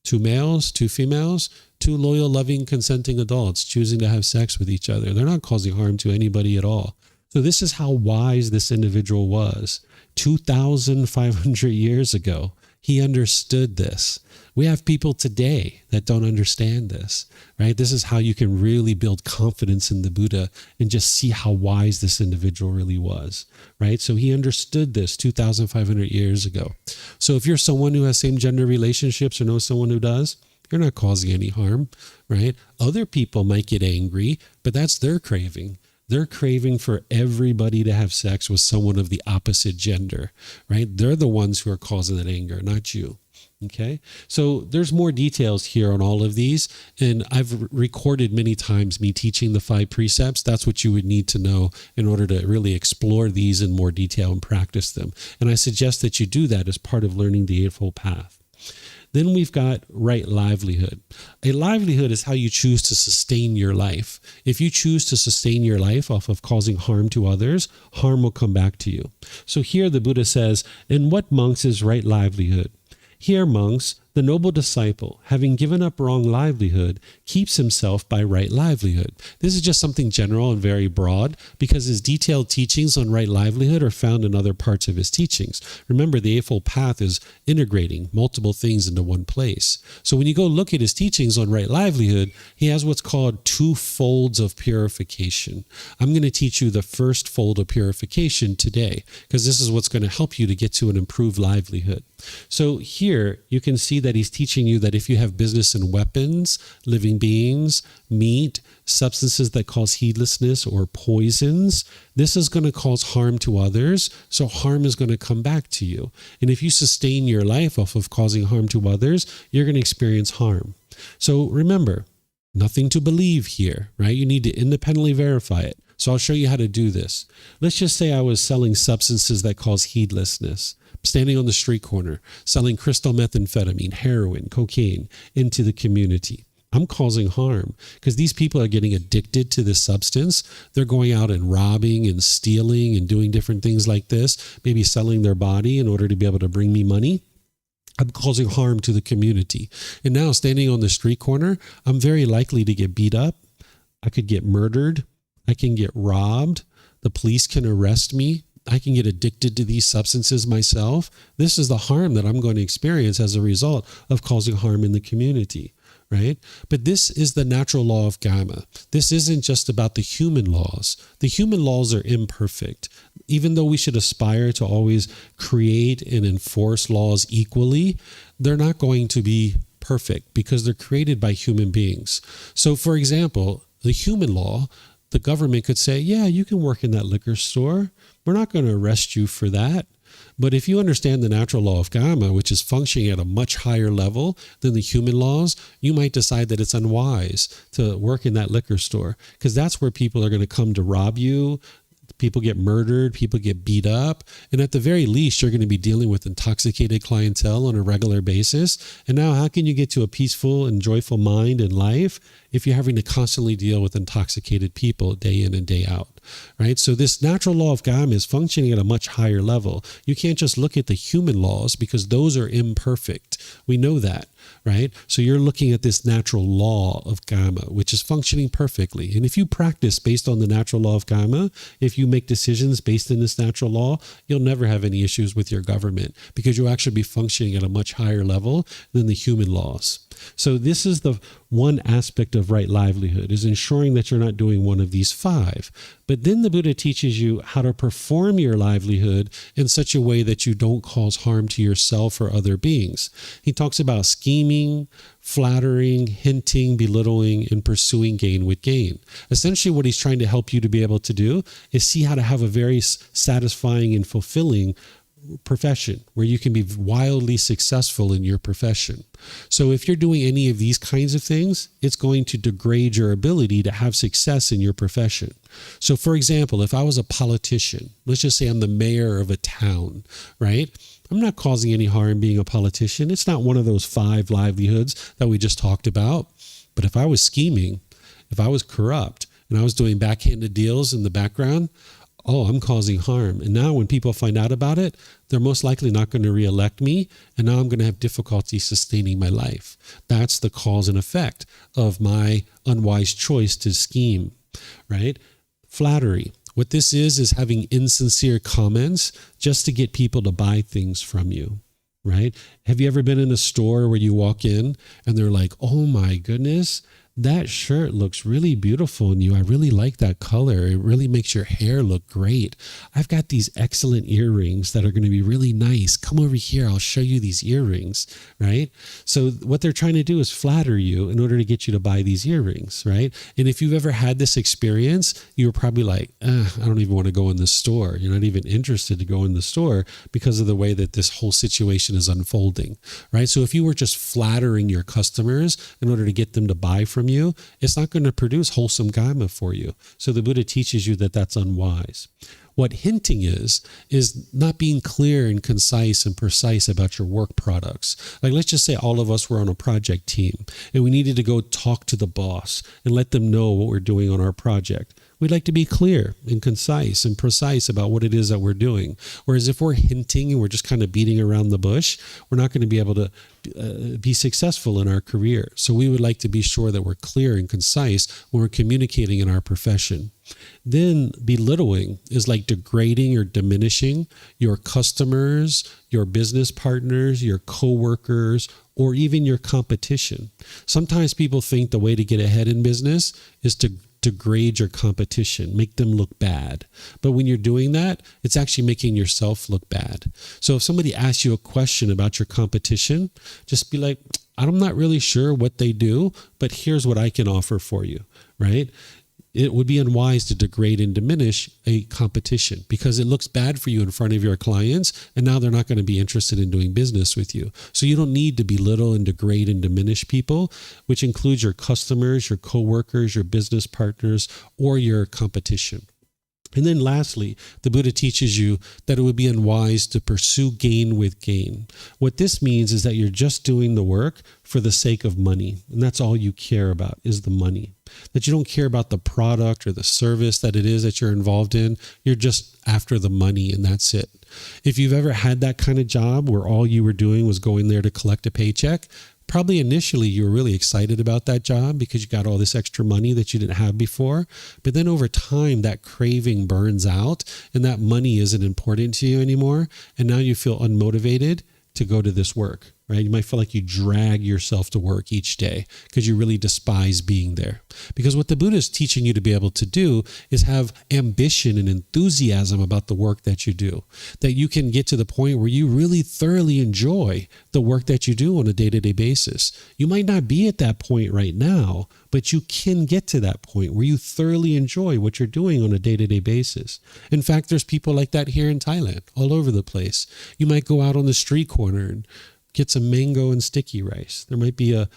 Two males, two females, two loyal, loving, consenting adults choosing to have sex with each other. They're not causing harm to anybody at all. So this is how wise this individual was. 2,500 years ago, he understood this. We have people today that don't understand this, right? This is how you can really build confidence in the Buddha and just see how wise this individual really was, right? So he understood this 2,500 years ago. So if you're someone who has same gender relationships or know someone who does, you're not causing any harm, right? Other people might get angry, but that's their craving. They're craving for everybody to have sex with someone of the opposite gender, right? They're the ones who are causing that anger, not you. Okay, so there's more details here on all of these, and I've recorded many times me teaching the 5 precepts. That's what you would need to know in order to really explore these in more detail and practice them. And I suggest that you do that as part of learning the Eightfold Path. Then we've got right livelihood. A livelihood is how you choose to sustain your life. If you choose to sustain your life off of causing harm to others, harm will come back to you. So here the Buddha says, "In what, monks, is right livelihood? Here, monks, the noble disciple, having given up wrong livelihood, keeps himself by right livelihood." This is just something general and very broad because his detailed teachings on right livelihood are found in other parts of his teachings. Remember, the Eightfold Path is integrating multiple things into one place. So when you go look at his teachings on right livelihood, he has what's called 2 folds of purification. I'm going to teach you the first fold of purification today because this is what's going to help you to get to an improved livelihood. So here you can see that he's teaching you that if you have business in weapons, living beings, meat, substances that cause heedlessness or poisons, this is going to cause harm to others. So harm is going to come back to you. And if you sustain your life off of causing harm to others, you're going to experience harm. So remember, nothing to believe here, right? You need to independently verify it. So I'll show you how to do this. Let's just say I was selling substances that cause heedlessness. Standing on the street corner, selling crystal methamphetamine, heroin, cocaine into the community. I'm causing harm because these people are getting addicted to this substance. They're going out and robbing and stealing and doing different things like this, maybe selling their body in order to be able to bring me money. I'm causing harm to the community. And now standing on the street corner, I'm very likely to get beat up. I could get murdered. I can get robbed. The police can arrest me. I can get addicted to these substances myself. This is the harm that I'm going to experience as a result of causing harm in the community, right? But this is the natural law of karma. This isn't just about the human laws. The human laws are imperfect. Even though we should aspire to always create and enforce laws equally, they're not going to be perfect because they're created by human beings. So for example, the human law, the government could say, yeah, you can work in that liquor store. We're not going to arrest you for that. But if you understand the natural law of karma, which is functioning at a much higher level than the human laws, you might decide that it's unwise to work in that liquor store because that's where people are going to come to rob you. People get murdered, people get beat up, and at the very least, you're going to be dealing with intoxicated clientele on a regular basis. And now how can you get to a peaceful and joyful mind in life if you're having to constantly deal with intoxicated people day in and day out, right? So this natural law of karma is functioning at a much higher level. You can't just look at the human laws because those are imperfect. We know that, right? So you're looking at this natural law of karma, which is functioning perfectly. And if you practice based on the natural law of karma, if you make decisions based in this natural law, you'll never have any issues with your government because you'll actually be functioning at a much higher level than the human laws. So this is the one aspect of right livelihood, is ensuring that you're not doing one of these 5. But then the Buddha teaches you how to perform your livelihood in such a way that you don't cause harm to yourself or other beings. He talks about scheming, flattering, hinting, belittling, and pursuing gain with gain. Essentially, what he's trying to help you to be able to do is see how to have a very satisfying and fulfilling profession where you can be wildly successful in your profession. So if you're doing any of these kinds of things, it's going to degrade your ability to have success in your profession. So for example, if I was a politician, let's just say I'm the mayor of a town, right? I'm not causing any harm being a politician. It's not one of those 5 livelihoods that we just talked about. But if I was scheming, if I was corrupt, and I was doing backhanded deals in the background, oh, I'm causing harm. And now when people find out about it, they're most likely not going to reelect me. And now I'm going to have difficulty sustaining my life. That's the cause and effect of my unwise choice to scheme, right? Flattery. What this is having insincere comments just to get people to buy things from you, right? Have you ever been in a store where you walk in and they're like, oh my goodness, that shirt looks really beautiful on you. I really like that color. It really makes your hair look great. I've got these excellent earrings that are going to be really nice. Come over here. I'll show you these earrings, right? So what they're trying to do is flatter you in order to get you to buy these earrings, right? And if you've ever had this experience, you were probably like, I don't even want to go in the store. You're not even interested to go in the store because of the way that this whole situation is unfolding, right? So if you were just flattering your customers in order to get them to buy from you, it's not going to produce wholesome karma for you. So the Buddha teaches you that that's unwise. What hinting is not being clear and concise and precise about your work products. Like, let's just say all of us were on a project team and we needed to go talk to the boss and let them know what we're doing on our project. We'd like to be clear and concise and precise about what it is that we're doing. Whereas if we're hinting and we're just kind of beating around the bush, we're not going to be able to be successful in our career. So we would like to be sure that we're clear and concise when we're communicating in our profession. Then belittling is like degrading or diminishing your customers, your business partners, your coworkers, or even your competition. Sometimes people think the way to get ahead in business is to degrade your competition, make them look bad. But when you're doing that, it's actually making yourself look bad. So if somebody asks you a question about your competition, just be like, I'm not really sure what they do, but here's what I can offer for you, right? It would be unwise to degrade and diminish a competition because it looks bad for you in front of your clients, and now they're not going to be interested in doing business with you. So you don't need to belittle and degrade and diminish people, which includes your customers, your coworkers, your business partners, or your competition. And then lastly, the Buddha teaches you that it would be unwise to pursue gain with gain. What this means is that you're just doing the work for the sake of money. And that's all you care about is the money. That you don't care about the product or the service that it is that you're involved in. You're just after the money and that's it. If you've ever had that kind of job where all you were doing was going there to collect a paycheck, probably initially you were really excited about that job because you got all this extra money that you didn't have before. But then over time, that craving burns out and that money isn't important to you anymore. And now you feel unmotivated to go to this work, right? You might feel like you drag yourself to work each day because you really despise being there. Because what the Buddha is teaching you to be able to do is have ambition and enthusiasm about the work that you do. That you can get to the point where you really thoroughly enjoy the work that you do on a day-to-day basis. You might not be at that point right now, but you can get to that point where you thoroughly enjoy what you're doing on a day-to-day basis. In fact, there's people like that here in Thailand, all over the place. You might go out on the street corner and get some mango and sticky rice. There might be a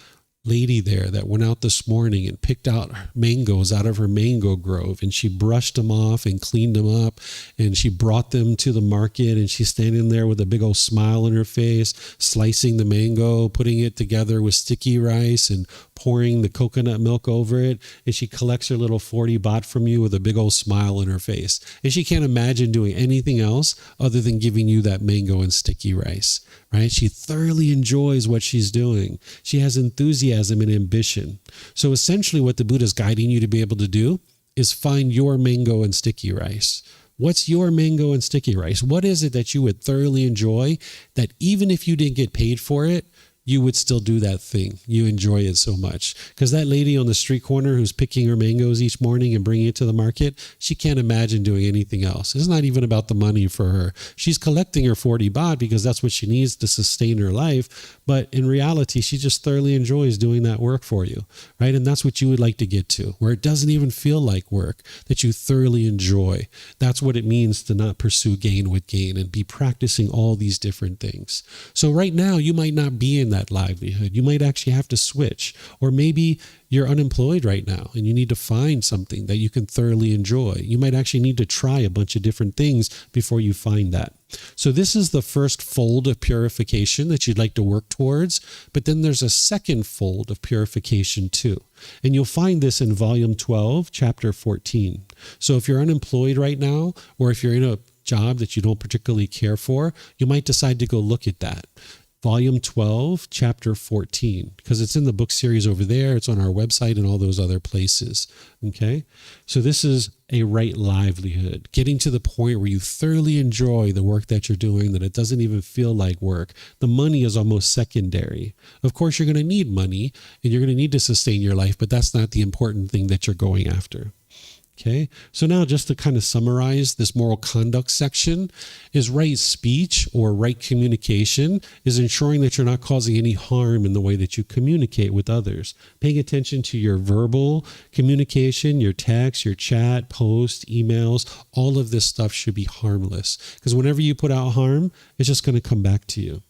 lady there that went out this morning and picked out mangoes out of her mango grove, and she brushed them off and cleaned them up, and she brought them to the market, and she's standing there with a big old smile on her face, slicing the mango, putting it together with sticky rice and pouring the coconut milk over it, and she collects her little 40 baht from you with a big old smile on her face. And she can't imagine doing anything else other than giving you that mango and sticky rice, right? She thoroughly enjoys what she's doing. She has enthusiasm and ambition. So essentially what the Buddha is guiding you to be able to do is find your mango and sticky rice. What's your mango and sticky rice? What is it that you would thoroughly enjoy that even if you didn't get paid for it, you would still do that thing? You enjoy it so much. Because that lady on the street corner who's picking her mangoes each morning and bringing it to the market, she can't imagine doing anything else. It's not even about the money for her. She's collecting her 40 baht because that's what she needs to sustain her life. But in reality, she just thoroughly enjoys doing that work for you, right? And that's what you would like to get to, where it doesn't even feel like work, that you thoroughly enjoy. That's what it means to not pursue gain with gain and be practicing all these different things. So right now, you might not be in that livelihood. You might actually have to switch, or maybe you're unemployed right now and you need to find something that you can thoroughly enjoy. You might actually need to try a bunch of different things before you find that. So this is the first fold of purification that you'd like to work towards, but then there's a second fold of purification too. And you'll find this in volume 12, chapter 14. So if you're unemployed right now, or if you're in a job that you don't particularly care for, you might decide to go look at that. Volume 12, Chapter 14, because it's in the book series over there. It's on our website and all those other places. Okay, so this is a right livelihood, getting to the point where you thoroughly enjoy the work that you're doing, that it doesn't even feel like work. The money is almost secondary. Of course, you're going to need money and you're going to need to sustain your life, but that's not the important thing that you're going after. Okay, so now just to kind of summarize this moral conduct section is right speech or right communication is ensuring that you're not causing any harm in the way that you communicate with others. Paying attention to your verbal communication, your text, your chat, post, emails, all of this stuff should be harmless, because whenever you put out harm, it's just going to come back to you.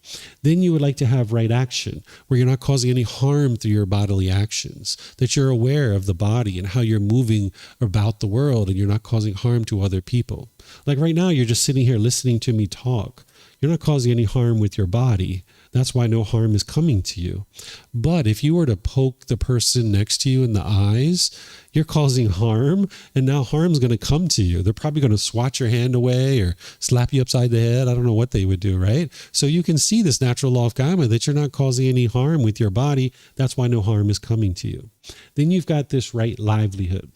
Then you would like to have right action, where you're not causing any harm through your bodily actions, that you're aware of the body and how you're moving about the world and you're not causing harm to other people. Like right now, you're just sitting here listening to me talk. You're not causing any harm with your body. That's why no harm is coming to you. But if you were to poke the person next to you in the eyes, you're causing harm, and now harm's going to come to you. They're probably going to swat your hand away or slap you upside the head. I don't know what they would do, right? So you can see this natural law of karma, that you're not causing any harm with your body. That's why no harm is coming to you. Then you've got this right livelihood,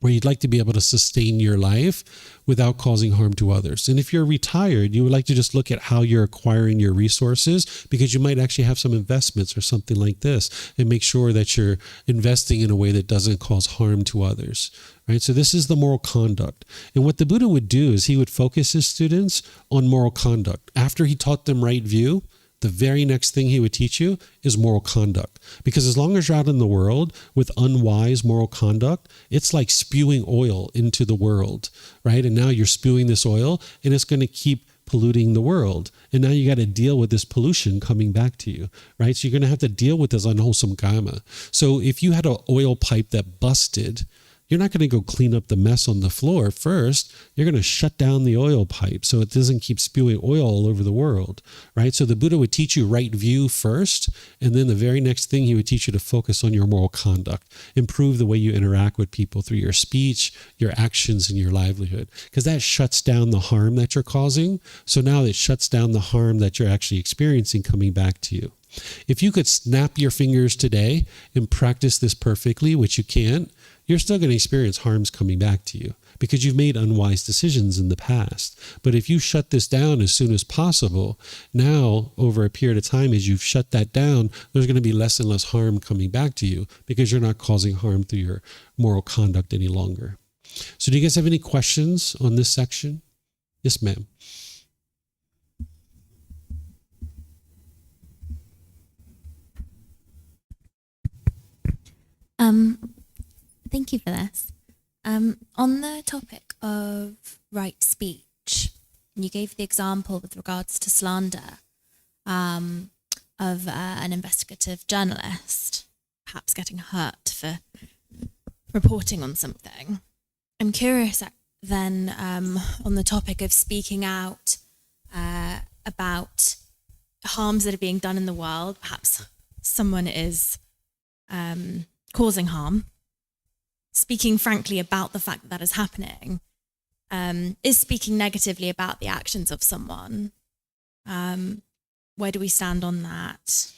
where you'd like to be able to sustain your life without causing harm to others. And if you're retired, you would like to just look at how you're acquiring your resources, because you might actually have some investments or something like this, and make sure that you're investing in a way that doesn't cause harm to others. Right? So this is the moral conduct. And what the Buddha would do is he would focus his students on moral conduct. After he taught them right view, the very next thing he would teach you is moral conduct. Because as long as you're out in the world with unwise moral conduct, it's like spewing oil into the world, right? And now you're spewing this oil and it's going to keep polluting the world. And now you got to deal with this pollution coming back to you, right? So you're going to have to deal with this unwholesome karma. So if you had an oil pipe that busted, you're not going to go clean up the mess on the floor first. You're going to shut down the oil pipe so it doesn't keep spewing oil all over the world, right? So the Buddha would teach you right view first, and then the very next thing he would teach you to focus on your moral conduct, improve the way you interact with people through your speech, your actions, and your livelihood, because that shuts down the harm that you're causing. So now it shuts down the harm that you're actually experiencing coming back to you. If you could snap your fingers today and practice this perfectly, which you can't, you're still going to experience harms coming back to you because you've made unwise decisions in the past. But if you shut this down as soon as possible, now over a period of time, as you've shut that down, there's going to be less and less harm coming back to you because you're not causing harm through your moral conduct any longer. So do you guys have any questions on this section? Yes, ma'am. Thank you for this. On the topic of right speech, you gave the example with regards to slander of an investigative journalist perhaps getting hurt for reporting on something. I'm curious then on the topic of speaking out about harms that are being done in the world. Perhaps someone is causing harm. Speaking frankly about the fact that that is happening is speaking negatively about the actions of someone. Where do we stand on that?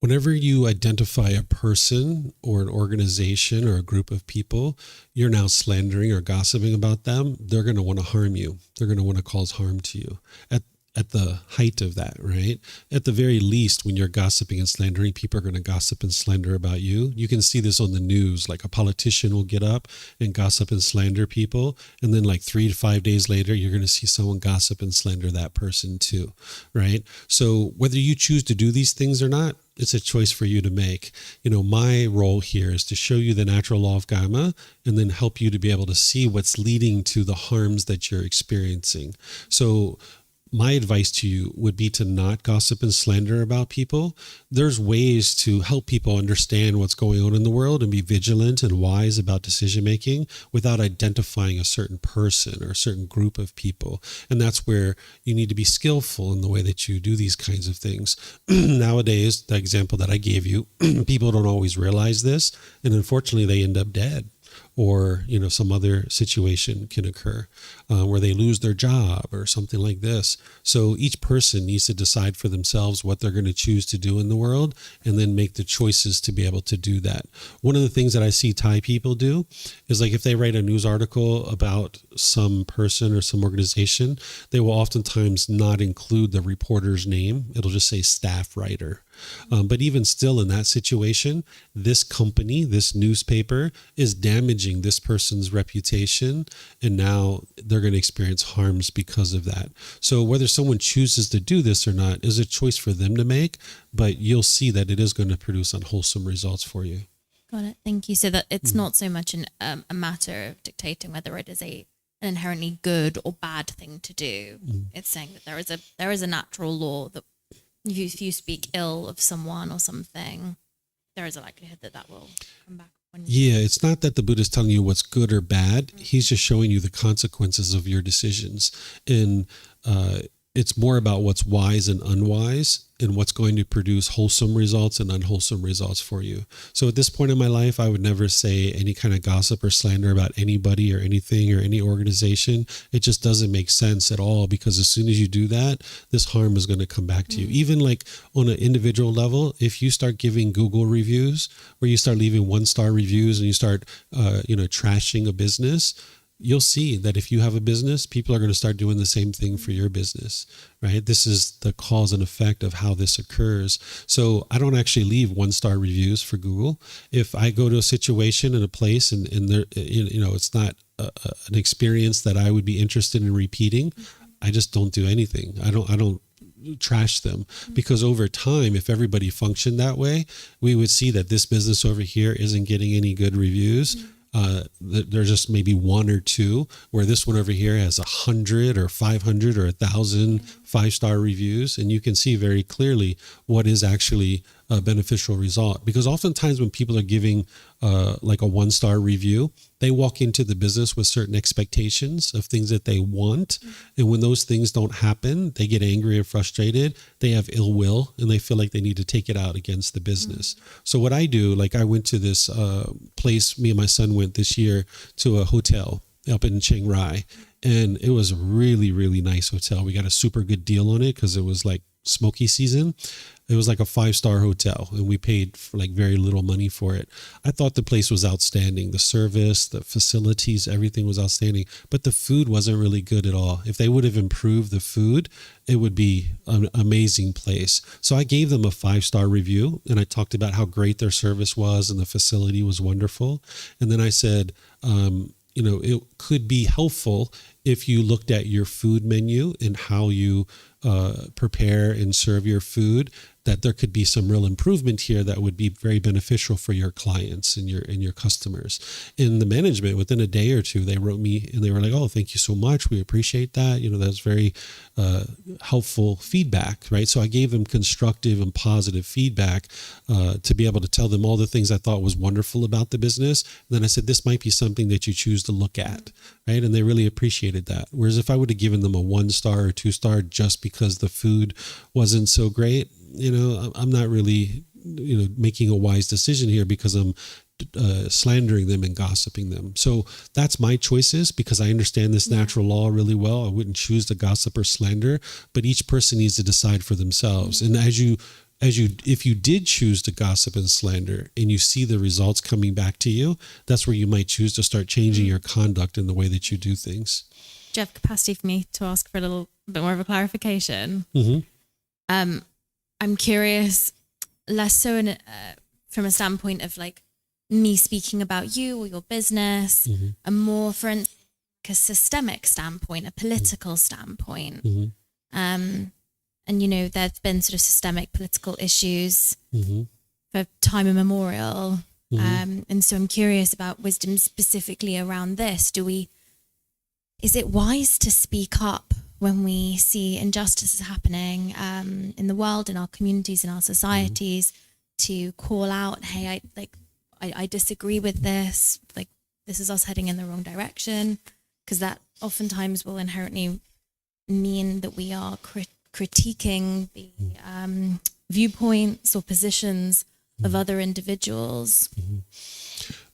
Whenever you identify a person or an organization or a group of people, you're now slandering or gossiping about them. They're going to want to harm you. They're going to want to cause harm to you. At the height of that, right? At the very least, when you're gossiping and slandering, people are going to gossip and slander about you. You can see this on the news, like a politician will get up and gossip and slander people. And then like 3 to 5 days later, you're going to see someone gossip and slander that person too, right? So whether you choose to do these things or not, it's a choice for you to make. You know, my role here is to show you the natural law of karma and then help you to be able to see what's leading to the harms that you're experiencing. So my advice to you would be to not gossip and slander about people. There's ways to help people understand what's going on in the world and be vigilant and wise about decision making without identifying a certain person or a certain group of people. And that's where you need to be skillful in the way that you do these kinds of things. Nowadays, the example that I gave you, people don't always realize this, and unfortunately they end up dead. or, some other situation can occur where they lose their job or something like this. So each person needs to decide for themselves what they're going to choose to do in the world and then make the choices to be able to do that. One of the things that I see Thai people do is, like, if they write a news article about some person or some organization, they will oftentimes not include the reporter's name. It'll just say staff writer. But even still, in that situation, this company, this newspaper is damaging this person's reputation, and now they're going to experience harms because of that. So whether someone chooses to do this or not is a choice for them to make, but you'll see that it is going to produce unwholesome results for you. Got it. Thank you. So that it's not so much a matter of dictating whether it is an inherently good or bad thing to do. It's saying that there is a natural law that if you speak ill of someone or something, there is a likelihood that will come back on you. Yeah, it's not that the Buddha is telling you what's good or bad. He's just showing you the consequences of your decisions. And it's more about what's wise and unwise and what's going to produce wholesome results and unwholesome results for you. So at this point in my life, I would never say any kind of gossip or slander about anybody or anything or any organization. It just doesn't make sense at all, because as soon as you do that, this harm is going to come back to you. Even like on an individual level, if you start giving Google reviews, where you start leaving 1-star reviews and you start, trashing a business, you'll see that if you have a business, people are going to start doing the same thing for your business, right? This is the cause and effect of how this occurs. So I don't actually leave 1-star reviews for Google. If I go to a situation in a place and there, it's not an experience that I would be interested in repeating, I just don't do anything. I don't trash them, because over time, if everybody functioned that way, we would see that this business over here isn't getting any good reviews. There's just maybe 1 or 2, where this one over here has 100 or 500 or 1,000 5-star reviews, and you can see very clearly what is actually a beneficial result. Because oftentimes when people are giving like a 1-star review, they walk into the business with certain expectations of things that they want, and when those things don't happen, they get angry or frustrated. They have ill will, and they feel like they need to take it out against the business. So what I do, like, I went to this place, me and my son went this year to a hotel up in Chiang Rai, and it was a really, really nice hotel. We got a super good deal on it because it was like smoky season. It was like a 5-star hotel, and we paid for like very little money for it. I thought the place was outstanding. The service, the facilities, everything was outstanding, but the food wasn't really good at all. If they would have improved the food, it would be an amazing place. So I gave them a 5-star review, and I talked about how great their service was and the facility was wonderful. And then I said, it could be helpful if you looked at your food menu and how you prepare and serve your food, that there could be some real improvement here that would be very beneficial for your clients and your customers. In the management, within a day or two, they wrote me and they were like, "Oh, thank you so much. We appreciate that. That's very helpful feedback," right? So I gave them constructive and positive feedback to be able to tell them all the things I thought was wonderful about the business. And then I said, this might be something that you choose to look at, right? And they really appreciated that. Whereas if I would have given them a 1-star or 2-star just because the food wasn't so great, I'm not really, making a wise decision here, because I'm slandering them and gossiping them. So that's my choices, because I understand this natural law really well. I wouldn't choose to gossip or slander, but each person needs to decide for themselves. And if you did choose to gossip and slander and you see the results coming back to you, that's where you might choose to start changing your conduct in the way that you do things. Do you have capacity for me to ask for a little bit more of a clarification? I'm curious, less so from a standpoint of like me speaking about you or your business, and more from a systemic standpoint, a political standpoint. And, there's been sort of systemic political issues for time immemorial. And so I'm curious about wisdom specifically around this. Is it wise to speak up when we see injustices happening in the world, in our communities, in our societies, to call out, hey, I disagree with this, like this is us heading in the wrong direction? Because that oftentimes will inherently mean that we are critiquing the viewpoints or positions of other individuals.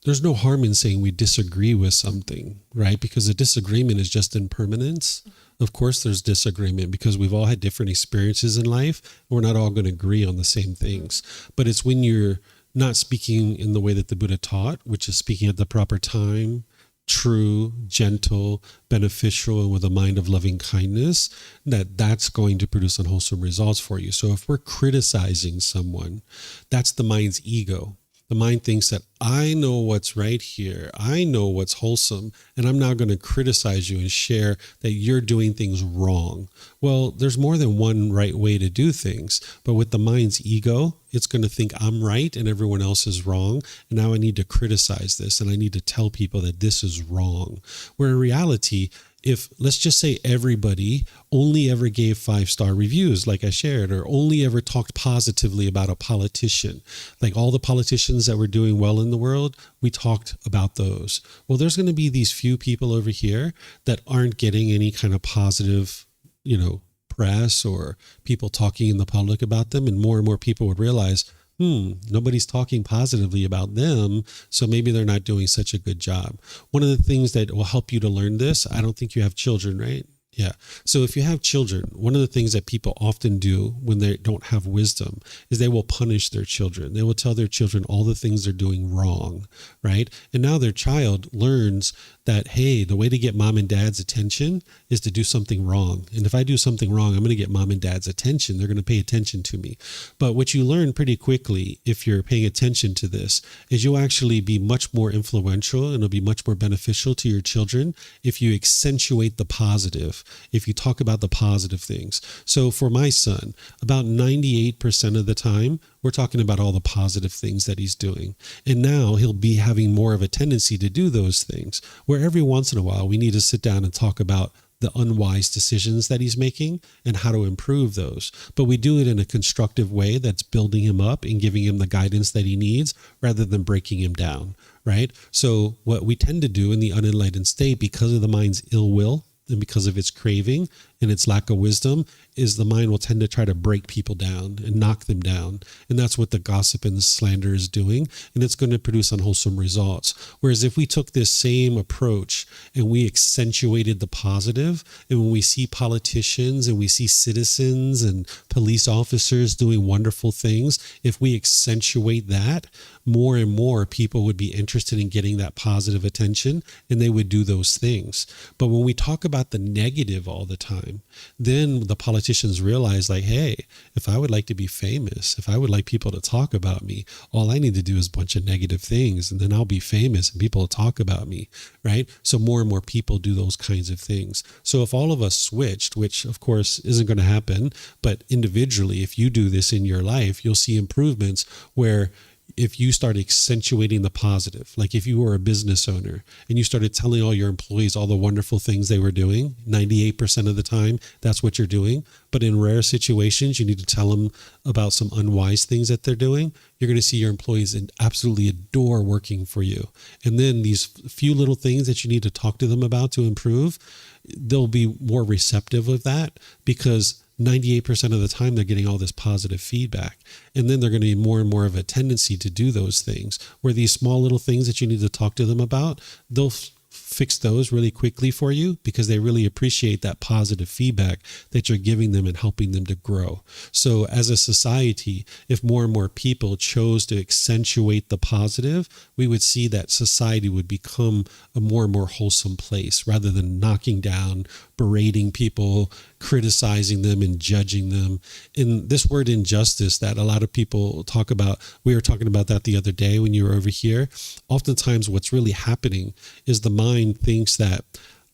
there's no harm in saying we disagree with something, right? Because a disagreement is just impermanence. Of course, there's disagreement because we've all had different experiences in life. We're not all going to agree on the same things. But it's when you're not speaking in the way that the Buddha taught, which is speaking at the proper time, true, gentle, beneficial, and with a mind of loving kindness, that's going to produce unwholesome results for you. So if we're criticizing someone, that's the mind's ego. The mind thinks that I know what's right here. I know what's wholesome, and I'm now going to criticize you and share that you're doing things wrong. Well, there's more than one right way to do things, but with the mind's ego, it's going to think I'm right and everyone else is wrong, and now I need to criticize this, and I need to tell people that this is wrong. Where in reality, if, let's just say, everybody only ever gave 5-star reviews like I shared, or only ever talked positively about a politician, like all the politicians that were doing well in the world, we talked about those. Well, there's going to be these few people over here that aren't getting any kind of positive, press or people talking in the public about them. And more people would realize, nobody's talking positively about them, so maybe they're not doing such a good job. One of the things that will help you to learn this, I don't think you have children, right? Yeah. So if you have children, one of the things that people often do when they don't have wisdom is they will punish their children. They will tell their children all the things they're doing wrong, right? And now their child learns that, hey, the way to get mom and dad's attention is to do something wrong. And if I do something wrong, I'm going to get mom and dad's attention. They're going to pay attention to me. But what you learn pretty quickly, if you're paying attention to this, is you'll actually be much more influential and it'll be much more beneficial to your children if you accentuate the positive, if you talk about the positive things. So for my son, about 98% of the time, we're talking about all the positive things that he's doing. And now he'll be having more of a tendency to do those things, where every once in a while we need to sit down and talk about the unwise decisions that he's making and how to improve those. But we do it in a constructive way that's building him up and giving him the guidance that he needs rather than breaking him down, right? So what we tend to do in the unenlightened state, because of the mind's ill will and because of its craving and its lack of wisdom, is the mind will tend to try to break people down and knock them down. And that's what the gossip and the slander is doing. And it's going to produce unwholesome results. Whereas if we took this same approach and we accentuated the positive, and when we see politicians and we see citizens and police officers doing wonderful things, if we accentuate that, more and more people would be interested in getting that positive attention and they would do those things. But when we talk about the negative all the time, then the politicians realize, like, hey, if I would like to be famous, if I would like people to talk about me, all I need to do is a bunch of negative things and then I'll be famous and people will talk about me, right? So more and more people do those kinds of things. So if all of us switched, which of course isn't going to happen, but individually, if you do this in your life, you'll see improvements where if you start accentuating the positive, like if you were a business owner and you started telling all your employees all the wonderful things they were doing, 98% of the time, that's what you're doing. But in rare situations, you need to tell them about some unwise things that they're doing. You're going to see your employees absolutely adore working for you. And then these few little things that you need to talk to them about to improve, they'll be more receptive of that because 98% of the time they're getting all this positive feedback. And then they're going to be more and more of a tendency to do those things where these small little things that you need to talk to them about, they'll fix those really quickly for you because they really appreciate that positive feedback that you're giving them and helping them to grow. So as a society, if more and more people chose to accentuate the positive, we would see that society would become a more and more wholesome place rather than knocking down, berating people, criticizing them and judging them. And this word injustice that a lot of people talk about, we were talking about that the other day when you were over here. Oftentimes what's really happening is the mind thinks that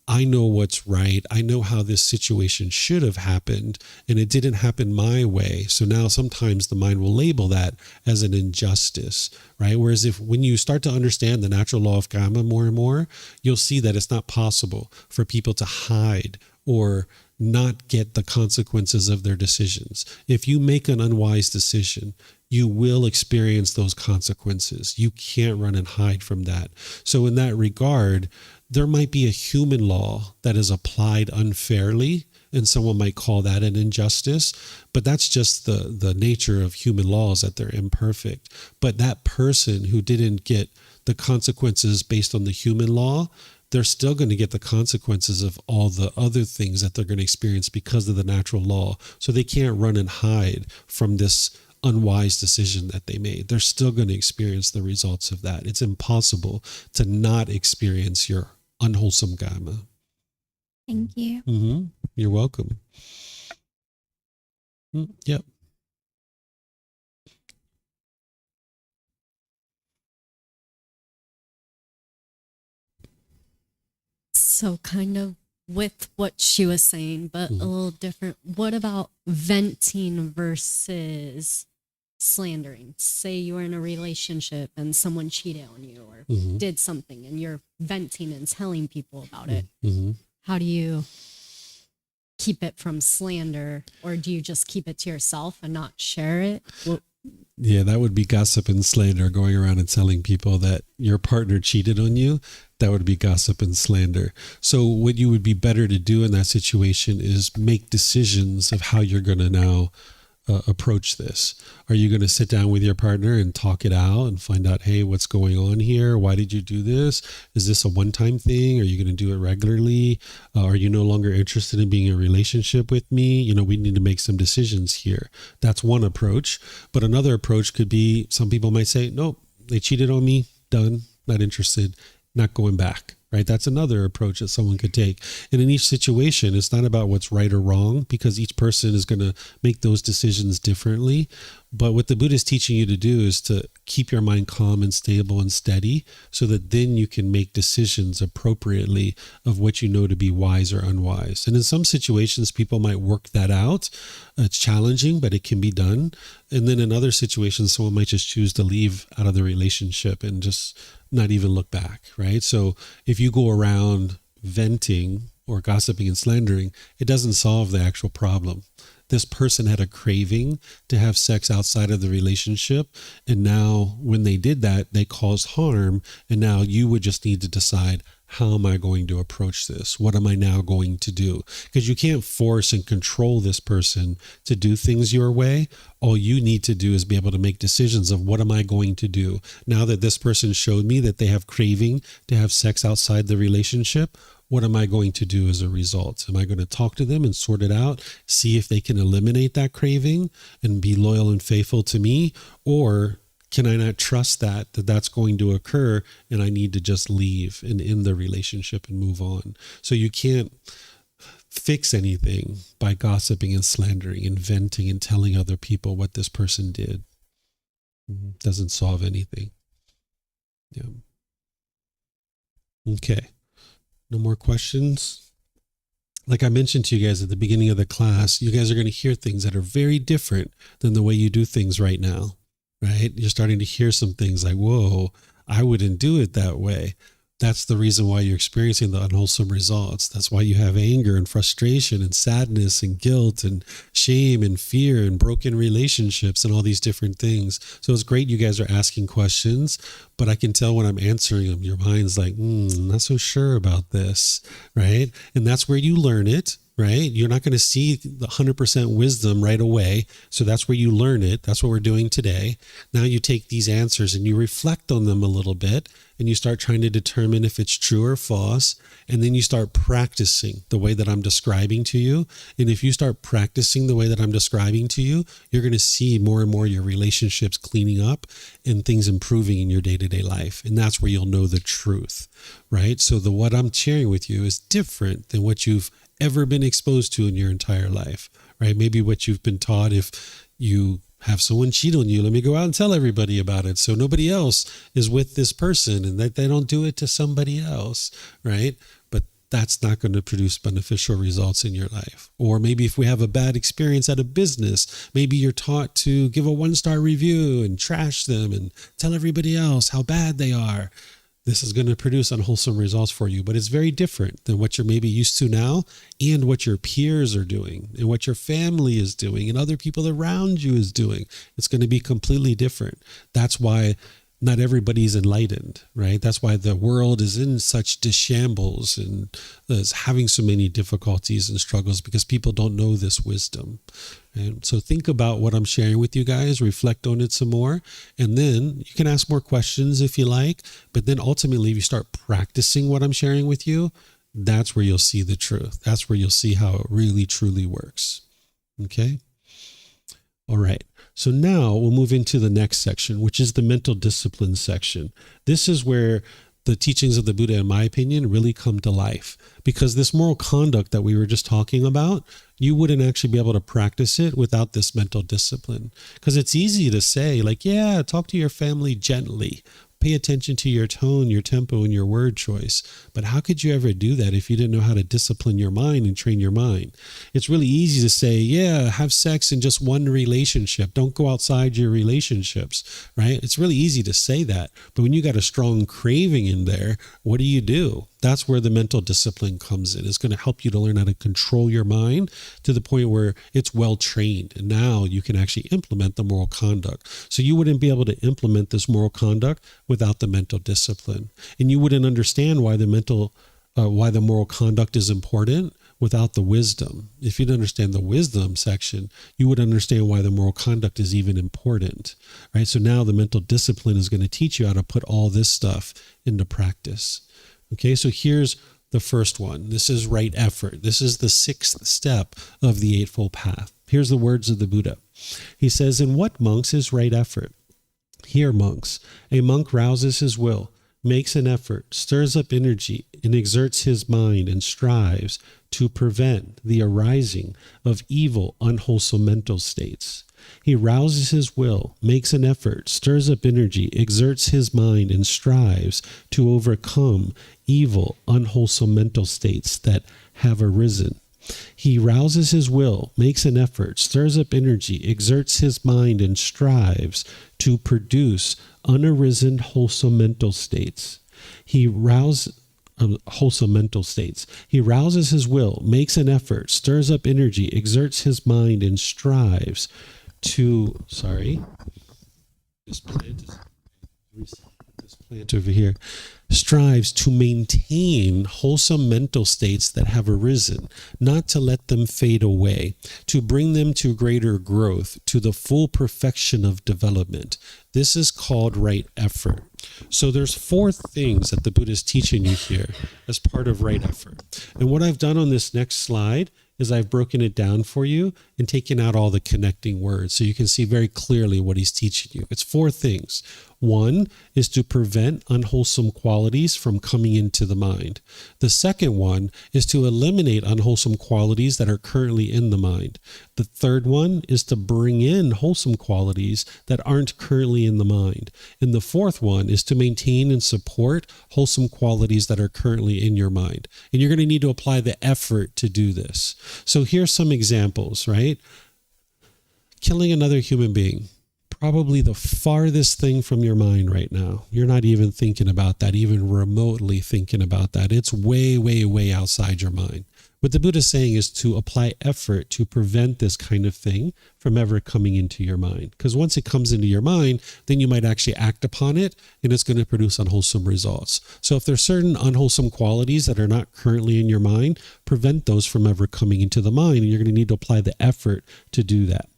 I know what's right. I know how this situation should have happened and it didn't happen my way. So now sometimes the mind will label that as an injustice, right? Whereas when you start to understand the natural law of karma more and more, you'll see that it's not possible for people to hide or not get the consequences of their decisions. If you make an unwise decision, you will experience those consequences. You can't run and hide from that. So in that regard, there might be a human law that is applied unfairly, and someone might call that an injustice, but that's just the nature of human laws, that they're imperfect. But that person who didn't get the consequences based on the human law, they're still going to get the consequences of all the other things that they're going to experience because of the natural law. So they can't run and hide from this unwise decision that they made. They're still going to experience the results of that. It's impossible to not experience your unwholesome karma. Thank you. Mm-hmm. You're welcome. Yep. So kind of with what she was saying, but a little different. What about venting versus slandering? Say you were in a relationship and someone cheated on you or did something and you're venting and telling people about it. How do you keep it from slander, or do you just keep it to yourself and not share it? Yeah, that would be gossip and slander, going around and telling people that your partner cheated on you. That would be gossip and slander. So what you would be better to do in that situation is make decisions of how you're going to now approach this. Are you going to sit down with your partner and talk it out and find out, hey, what's going on here? Why did you do this? Is this a one-time thing? Are you going to do it regularly? Are you no longer interested in being in a relationship with me? You know, we need to make some decisions here. That's one approach. But another approach could be, some people might say, nope, they cheated on me, done, not interested, not going back. Right? That's another approach that someone could take. And in each situation, it's not about what's right or wrong, because each person is going to make those decisions differently. But what the Buddha is teaching you to do is to keep your mind calm and stable and steady, so that then you can make decisions appropriately of what you know to be wise or unwise. And in some situations, people might work that out. It's challenging, but it can be done. And then in other situations, someone might just choose to leave out of the relationship and just not even look back, right? So if you go around venting or gossiping and slandering, it doesn't solve the actual problem. This person had a craving to have sex outside of the relationship, and now when they did that, they caused harm, and now you would just need to decide, how am I going to approach this? What am I now going to do? Because you can't force and control this person to do things your way. All you need to do is be able to make decisions of, what am I going to do? Now that this person showed me that they have craving to have sex outside the relationship, what am I going to do as a result? Am I going to talk to them and sort it out, see if they can eliminate that craving and be loyal and faithful to me? Or can I not trust that that's going to occur, and I need to just leave and end the relationship and move on? So you can't fix anything by gossiping and slandering and venting and telling other people what this person did. It doesn't solve anything. Yeah. Okay. No more questions? Like I mentioned to you guys at the beginning of the class, you guys are going to hear things that are very different than the way you do things right now. Right? You're starting to hear some things like, whoa, I wouldn't do it that way. That's the reason why you're experiencing the unwholesome results. That's why you have anger and frustration and sadness and guilt and shame and fear and broken relationships and all these different things. So it's great you guys are asking questions, but I can tell when I'm answering them, your mind's like, not so sure about this, right? And that's where you learn it. Right? You're not going to see the 100% wisdom right away. So that's where you learn it. That's what we're doing today. Now you take these answers and you reflect on them a little bit, and you start trying to determine if it's true or false. And then you start practicing the way that I'm describing to you. And if you start practicing the way that I'm describing to you, you're going to see more and more your relationships cleaning up and things improving in your day-to-day life. And that's where you'll know the truth, right? So what I'm sharing with you is different than what you've ever been exposed to in your entire life, right? Maybe what you've been taught, if you have someone cheat on you, let me go out and tell everybody about it so nobody else is with this person and that they don't do it to somebody else, right? But that's not going to produce beneficial results in your life. Or maybe if we have a bad experience at a business, maybe you're taught to give a 1-star review and trash them and tell everybody else how bad they are. This is going to produce unwholesome results for you, but it's very different than what you're maybe used to now, and what your peers are doing and what your family is doing and other people around you is doing. It's going to be completely different. That's why not everybody's enlightened, right? That's why the world is in such shambles and is having so many difficulties and struggles, because people don't know this wisdom. And so think about what I'm sharing with you guys, reflect on it some more, and then you can ask more questions if you like, but then ultimately if you start practicing what I'm sharing with you, that's where you'll see the truth. That's where you'll see how it really truly works. Okay? All right. So now we'll move into the next section, which is the mental discipline section. This is where the teachings of the Buddha, in my opinion, really come to life, because this moral conduct that we were just talking about, you wouldn't actually be able to practice it without this mental discipline. Because it's easy to say, like, yeah, talk to your family gently. Pay attention to your tone, your tempo, and your word choice. But how could you ever do that if you didn't know how to discipline your mind and train your mind? It's really easy to say, yeah, have sex in just one relationship. Don't go outside your relationships, right? It's really easy to say that. But when you got a strong craving in there, what do? That's where the mental discipline comes in. It's going to help you to learn how to control your mind to the point where it's well trained. And now you can actually implement the moral conduct. So you wouldn't be able to implement this moral conduct without the mental discipline. And you wouldn't understand why why the moral conduct is important without the wisdom. If you'd understand the wisdom section, you would understand why the moral conduct is even important, right? So now the mental discipline is going to teach you how to put all this stuff into practice. Okay, so here's the first one. This is right effort. This is the sixth step of the Eightfold Path. Here's the words of the Buddha. He says, "In what, monks, is right effort? Here, monks, a monk rouses his will, makes an effort, stirs up energy, and exerts his mind and strives to prevent the arising of evil, unwholesome mental states. He rouses his will, makes an effort, stirs up energy, exerts his mind, and strives to overcome evil, unwholesome mental states that have arisen. He rouses his will, makes an effort, stirs up energy, exerts his mind, and strives to produce unarisen wholesome mental states. Wholesome mental states. He rouses his will, makes an effort, stirs up energy, exerts his mind, and strives to, this plant over here, strives to maintain wholesome mental states that have arisen, not to let them fade away, to bring them to greater growth, to the full perfection of development. This is called right effort. So there's 4 things that the Buddha is teaching you here as part of right effort. And what I've done on this next slide is I've broken it down for you and taken out all the connecting words so you can see very clearly what he's teaching you. It's 4 things. 1 is to prevent unwholesome qualities from coming into the mind. The second one is to eliminate unwholesome qualities that are currently in the mind. The third one is to bring in wholesome qualities that aren't currently in the mind. And the fourth one is to maintain and support wholesome qualities that are currently in your mind. And you're going to need to apply the effort to do this. So here's some examples, right? Killing another human being. Probably the farthest thing from your mind right now. You're not even thinking about that, even remotely thinking about that. It's way, way, way outside your mind. What the Buddha is saying is to apply effort to prevent this kind of thing from ever coming into your mind. Because once it comes into your mind, then you might actually act upon it, and it's going to produce unwholesome results. So if there's certain unwholesome qualities that are not currently in your mind, prevent those from ever coming into the mind, and you're going to need to apply the effort to do that.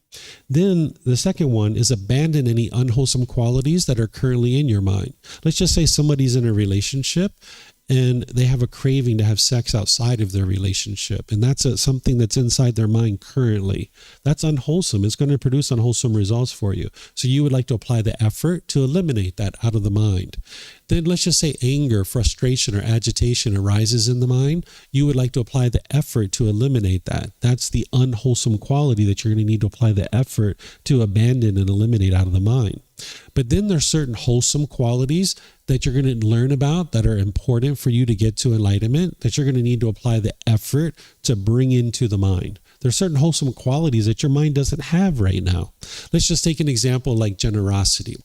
Then the second one is abandon any unwholesome qualities that are currently in your mind. Let's just say somebody's in a relationship and they have a craving to have sex outside of their relationship. And that's something that's inside their mind currently. That's unwholesome. It's going to produce unwholesome results for you. So you would like to apply the effort to eliminate that out of the mind. Then let's just say anger, frustration, or agitation arises in the mind. You would like to apply the effort to eliminate that. That's the unwholesome quality that you're going to need to apply the effort to abandon and eliminate out of the mind. But then there's certain wholesome qualities that you're going to learn about that are important for you to get to enlightenment, that you're going to need to apply the effort to bring into the mind. There's certain wholesome qualities that your mind doesn't have right now. Let's just take an example like generosity.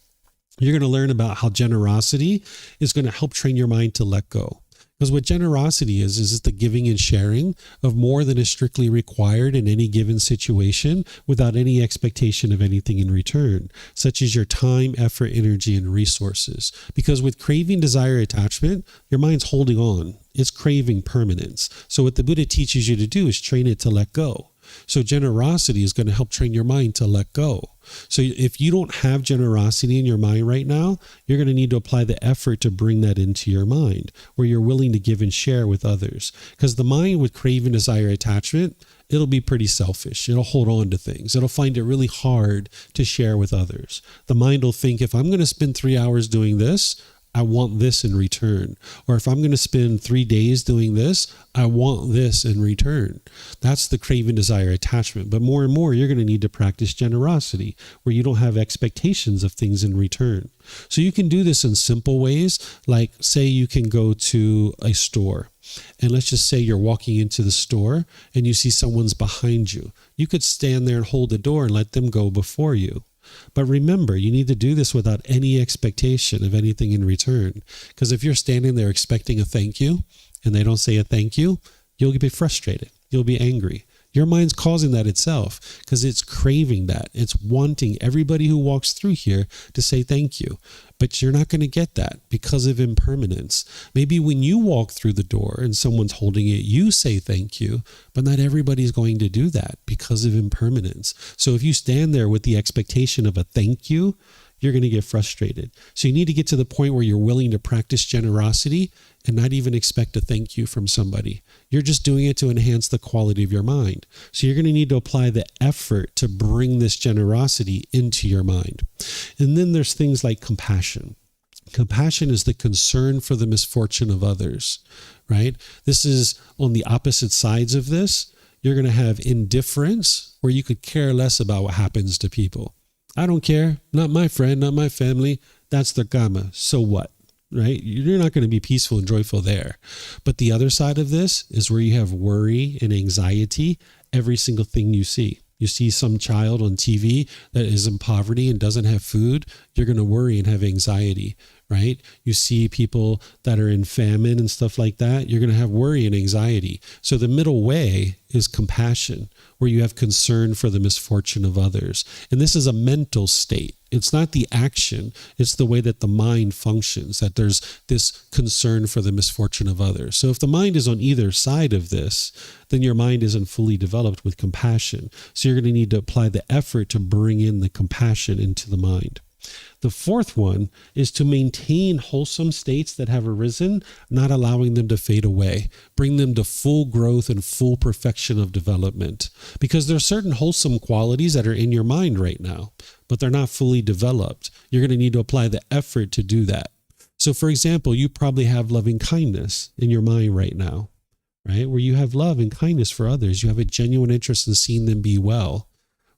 You're going to learn about how generosity is going to help train your mind to let go. Because what generosity is the giving and sharing of more than is strictly required in any given situation without any expectation of anything in return, such as your time, effort, energy, and resources. Because with craving, desire, attachment, your mind's holding on. It's craving permanence. So what the Buddha teaches you to do is train it to let go. So generosity is going to help train your mind to let go. So if you don't have generosity in your mind right now, you're going to need to apply the effort to bring that into your mind, where you're willing to give and share with others. Because the mind with craving, desire, attachment, it'll be pretty selfish. It'll hold on to things. It'll find it really hard to share with others. The mind will think, if I'm going to spend 3 hours doing this, I want this in return. Or if I'm going to spend 3 days doing this, I want this in return. That's the craving, desire, attachment. But more and more, you're going to need to practice generosity, where you don't have expectations of things in return. So you can do this in simple ways, like say you can go to a store. And let's just say you're walking into the store and you see someone's behind you. You could stand there and hold the door and let them go before you. But remember, you need to do this without any expectation of anything in return. Because if you're standing there expecting a thank you and they don't say a thank you, you'll be frustrated. You'll be angry. Your mind's causing that itself because it's craving that. It's wanting everybody who walks through here to say thank you. But you're not going to get that because of impermanence. Maybe when you walk through the door and someone's holding it, you say thank you, but not everybody's going to do that because of impermanence. So if you stand there with the expectation of a thank you, you're going to get frustrated. So you need to get to the point where you're willing to practice generosity and not even expect a thank you from somebody. You're just doing it to enhance the quality of your mind. So you're going to need to apply the effort to bring this generosity into your mind. And then there's things like compassion. Compassion is the concern for the misfortune of others, right? This is on the opposite sides of this. You're going to have indifference, where you could care less about what happens to people. I don't care. Not my friend, not my family. That's their karma. So what? Right? You're not going to be peaceful and joyful there. But the other side of this is where you have worry and anxiety every single thing you see. You see some child on TV that is in poverty and doesn't have food, you're going to worry and have anxiety, right? You see people that are in famine and stuff like that, you're going to have worry and anxiety. So the middle way is compassion, where you have concern for the misfortune of others. And this is a mental state. It's not the action. It's the way that the mind functions, that there's this concern for the misfortune of others. So if the mind is on either side of this, then your mind isn't fully developed with compassion. So you're going to need to apply the effort to bring in the compassion into the mind. The fourth one is to maintain wholesome states that have arisen, not allowing them to fade away. Bring them to full growth and full perfection of development. Because there are certain wholesome qualities that are in your mind right now, but they're not fully developed. You're going to need to apply the effort to do that. So for example, you probably have loving kindness in your mind right now, right? Where you have love and kindness for others. You have a genuine interest in seeing them be well,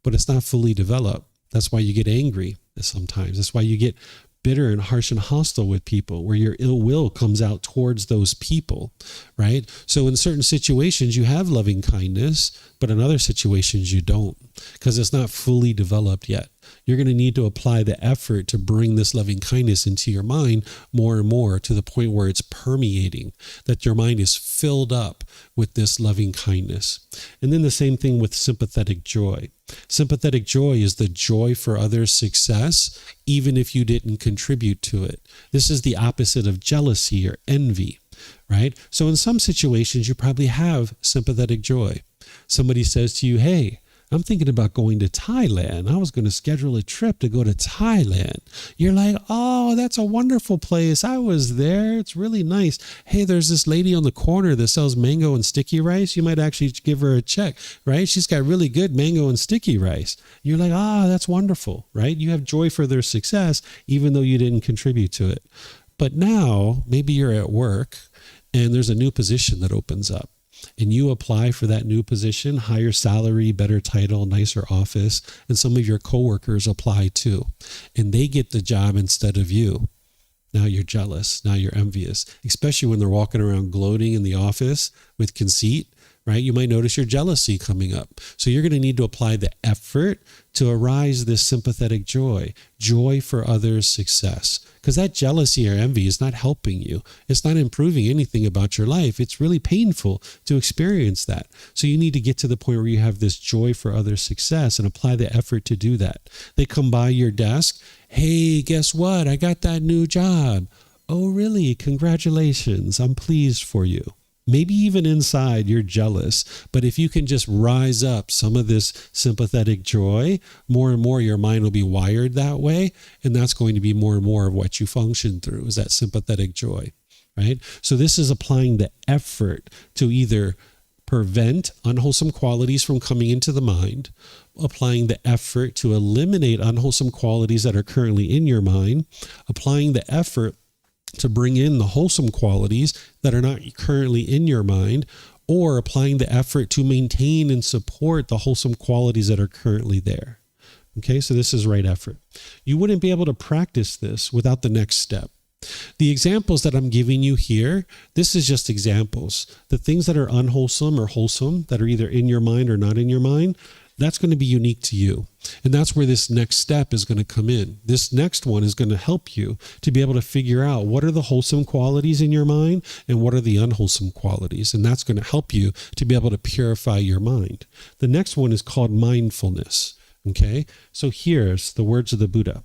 but it's not fully developed. That's why you get angry sometimes. That's why you get bitter and harsh and hostile with people, where your ill will comes out towards those people, right? So in certain situations, you have loving kindness, but in other situations, you don't, because it's not fully developed yet. You're going to need to apply the effort to bring this loving kindness into your mind more and more, to the point where it's permeating, that your mind is filled up with this loving kindness. And then the same thing with sympathetic joy. Sympathetic joy is the joy for others' success, even if you didn't contribute to it. This is the opposite of jealousy or envy, right? So in some situations, you probably have sympathetic joy. Somebody says to you, hey, I'm thinking about going to Thailand. I was going to schedule a trip to go to Thailand. You're like, oh, that's a wonderful place. I was there. It's really nice. Hey, there's this lady on the corner that sells mango and sticky rice. You might actually give her a check, right? She's got really good mango and sticky rice. You're like, that's wonderful, right? You have joy for their success, even though you didn't contribute to it. But now maybe you're at work and there's a new position that opens up. And you apply for that new position, higher salary, better title, nicer office, and some of your coworkers apply too. And they get the job instead of you. Now you're jealous. Now you're envious, especially when they're walking around gloating in the office with conceit, right? You might notice your jealousy coming up. So you're going to need to apply the effort to arise this sympathetic joy, joy for others' success. Because that jealousy or envy is not helping you. It's not improving anything about your life. It's really painful to experience that. So you need to get to the point where you have this joy for others' success and apply the effort to do that. They come by your desk. Hey, guess what? I got that new job. Oh, really? Congratulations. I'm pleased for you. Maybe even inside you're jealous, but if you can just rise up some of this sympathetic joy, more and more your mind will be wired that way, and that's going to be more and more of what you function through, is that sympathetic joy, right? So this is applying the effort to either prevent unwholesome qualities from coming into the mind, applying the effort to eliminate unwholesome qualities that are currently in your mind, applying the effort to bring in the wholesome qualities that are not currently in your mind, or applying the effort to maintain and support the wholesome qualities that are currently there. Okay, so this is right effort. You wouldn't be able to practice this without the next step. The examples that I'm giving you here, this is just examples. The things that are unwholesome or wholesome, that are either in your mind or not in your mind, that's going to be unique to you. And that's where this next step is going to come in. This next one is going to help you to be able to figure out what are the wholesome qualities in your mind and what are the unwholesome qualities. And that's going to help you to be able to purify your mind. The next one is called mindfulness. Okay, so here's the words of the Buddha.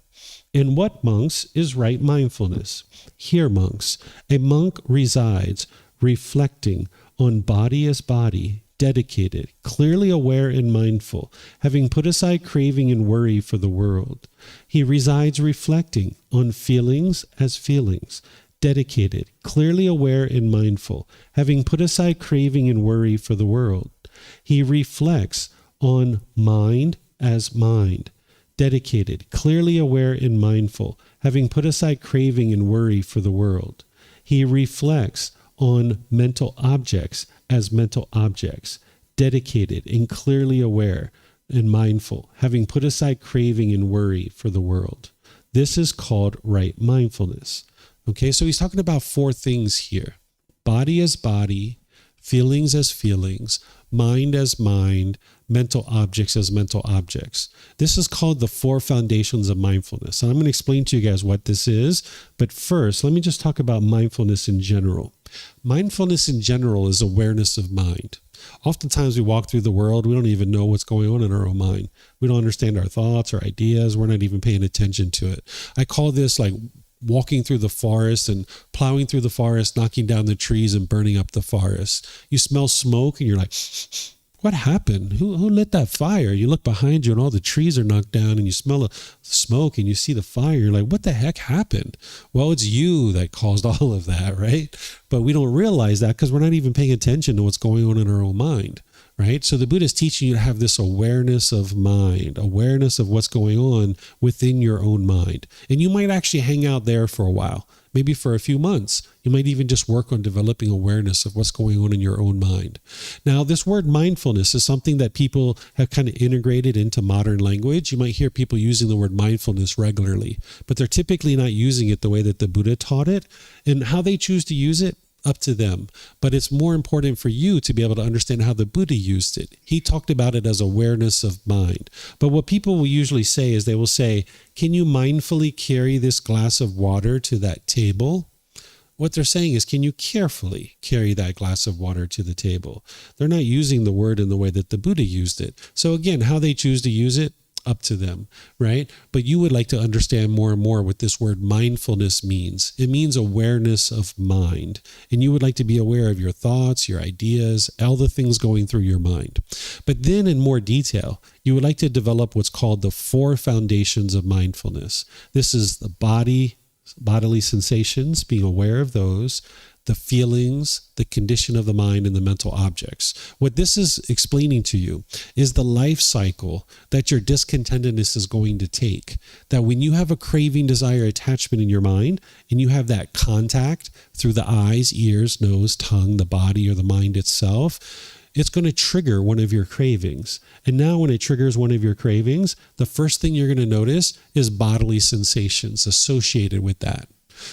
In what, monks, is right mindfulness? Here, monks, a monk resides, reflecting on body as body, dedicated, clearly aware and mindful, having put aside craving and worry for the world. He resides reflecting on feelings as feelings, dedicated, clearly aware and mindful, having put aside craving and worry for the world. He reflects on mind as mind, dedicated, clearly aware and mindful, having put aside craving and worry for the world. He reflects on mental objects as mental objects, dedicated and clearly aware and mindful, having put aside craving and worry for the world. This is called right mindfulness. Okay, so he's talking about four things here. Body as body, feelings as feelings, mind as mind, mental objects as mental objects. This is called the four foundations of mindfulness. And I'm going to explain to you guys what this is. But first, let me just talk about mindfulness in general. Mindfulness in general is awareness of mind. Oftentimes we walk through the world, we don't even know what's going on in our own mind. We don't understand our thoughts or ideas. We're not even paying attention to it. I call this like walking through the forest and plowing through the forest, knocking down the trees and burning up the forest. You smell smoke and you're like, what happened? Who lit that fire? You look behind you and all the trees are knocked down and you smell the smoke and you see the fire. You're like, what the heck happened? Well, it's you that caused all of that, right? But we don't realize that because we're not even paying attention to what's going on in our own mind, right? So the Buddha is teaching you to have this awareness of mind, awareness of what's going on within your own mind. And you might actually hang out there for a while. Maybe for a few months. You might even just work on developing awareness of what's going on in your own mind. Now, this word mindfulness is something that people have kind of integrated into modern language. You might hear people using the word mindfulness regularly, but they're typically not using it the way that the Buddha taught it. And how they choose to use it, up to them. But it's more important for you to be able to understand how the Buddha used it. He talked about it as awareness of mind. But what people will usually say is they will say, can you mindfully carry this glass of water to that table? What they're saying is, can you carefully carry that glass of water to the table? They're not using the word in the way that the Buddha used it. So again, how they choose to use it, up to them, right? But you would like to understand more and more what this word mindfulness means. It means awareness of mind. And you would like to be aware of your thoughts, your ideas, all the things going through your mind. But then in more detail, you would like to develop what's called the four foundations of mindfulness. This is the bodily sensations, being aware of those, the feelings, the condition of the mind, and the mental objects. What this is explaining to you is the life cycle that your discontentedness is going to take. That when you have a craving, desire, attachment in your mind, and you have that contact through the eyes, ears, nose, tongue, the body, or the mind itself, it's going to trigger one of your cravings. And now when it triggers one of your cravings, the first thing you're going to notice is bodily sensations associated with that.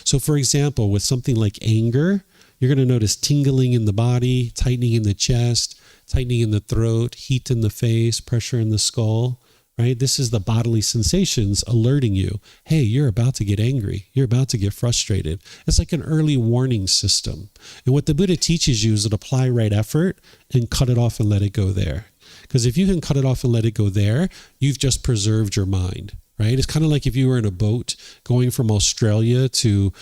So for example, with something like anger, you're going to notice tingling in the body, tightening in the chest, tightening in the throat, heat in the face, pressure in the skull, right? This is the bodily sensations alerting you, hey, you're about to get angry. You're about to get frustrated. It's like an early warning system. And what the Buddha teaches you is to apply right effort and cut it off and let it go there. Because if you can cut it off and let it go there, you've just preserved your mind, right? It's kind of like if you were in a boat going from Australia to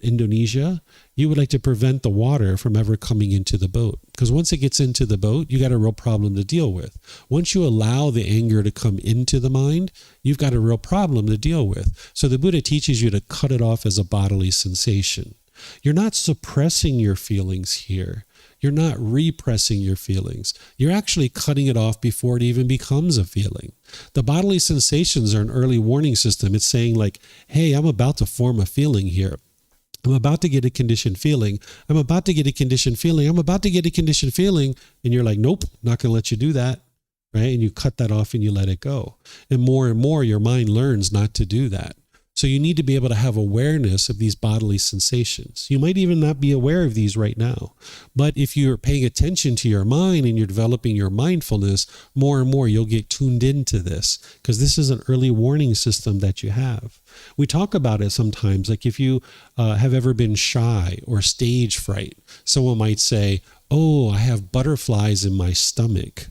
Indonesia, you would like to prevent the water from ever coming into the boat. Because once it gets into the boat, you got a real problem to deal with. Once you allow the anger to come into the mind, you've got a real problem to deal with. So the Buddha teaches you to cut it off as a bodily sensation. You're not suppressing your feelings here. You're not repressing your feelings. You're actually cutting it off before it even becomes a feeling. The bodily sensations are an early warning system. It's saying like, hey, I'm about to form a feeling here. I'm about to get a conditioned feeling. I'm about to get a conditioned feeling. I'm about to get a conditioned feeling. And you're like, nope, not going to let you do that. Right? And you cut that off and you let it go. And more, your mind learns not to do that. So you need to be able to have awareness of these bodily sensations. You might even not be aware of these right now. But if you're paying attention to your mind and you're developing your mindfulness, more and more you'll get tuned into this, because this is an early warning system that you have. We talk about it sometimes, like if you have ever been shy or stage fright, someone might say, oh, I have butterflies in my stomach.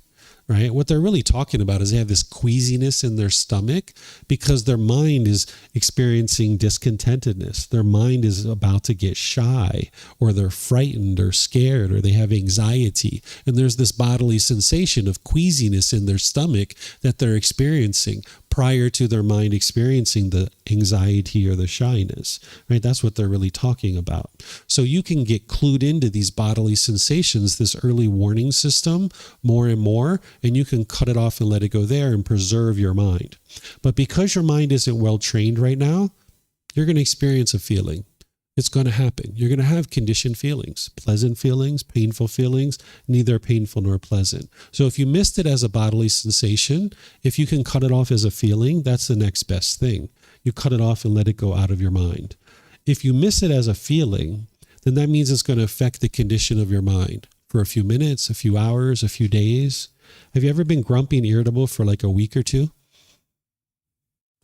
Right? What they're really talking about is they have this queasiness in their stomach because their mind is experiencing discontentedness. Their mind is about to get shy, or they're frightened or scared, or they have anxiety. And there's this bodily sensation of queasiness in their stomach that they're experiencing prior to their mind experiencing the anxiety or the shyness, right? That's what they're really talking about. So you can get clued into these bodily sensations, this early warning system, more and more, and you can cut it off and let it go there and preserve your mind. But because your mind isn't well trained right now, you're going to experience a feeling. It's going to happen. You're going to have conditioned feelings, pleasant feelings, painful feelings, neither painful nor pleasant. So if you missed it as a bodily sensation, if you can cut it off as a feeling, that's the next best thing. You cut it off and let it go out of your mind. If you miss it as a feeling, then that means it's going to affect the condition of your mind for a few minutes, a few hours, a few days. Have you ever been grumpy and irritable for like a week or two?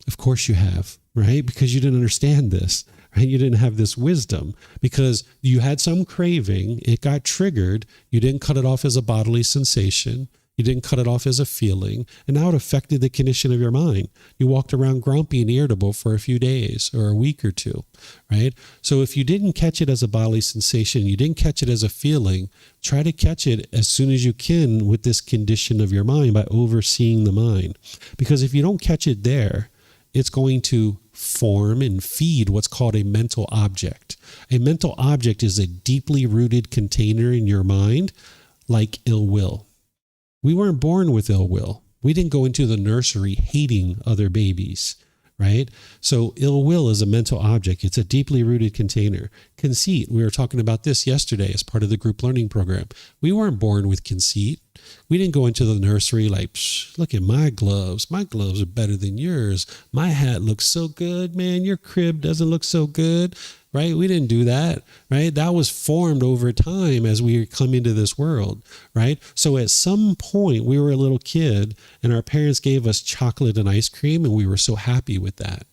Of course you have, right? Because you didn't understand this. Right? You didn't have this wisdom because you had some craving. It got triggered. You didn't cut it off as a bodily sensation. You didn't cut it off as a feeling. And now it affected the condition of your mind. You walked around grumpy and irritable for a few days or a week or two, right? So if you didn't catch it as a bodily sensation, you didn't catch it as a feeling, try to catch it as soon as you can with this condition of your mind by overseeing the mind. Because if you don't catch it there, it's going to form and feed what's called a mental object. A mental object is a deeply rooted container in your mind, like ill will. We weren't born with ill will. We didn't go into the nursery hating other babies, right? So ill will is a mental object. It's a deeply rooted container. Conceit, we were talking about this yesterday as part of the group learning program. We weren't born with conceit. We didn't go into the nursery like, look at my gloves. My gloves are better than yours. My hat looks so good, man. Your crib doesn't look so good, right? We didn't do that, right? That was formed over time as we come into this world, right? So at some point we were a little kid and our parents gave us chocolate and ice cream and we were so happy with that.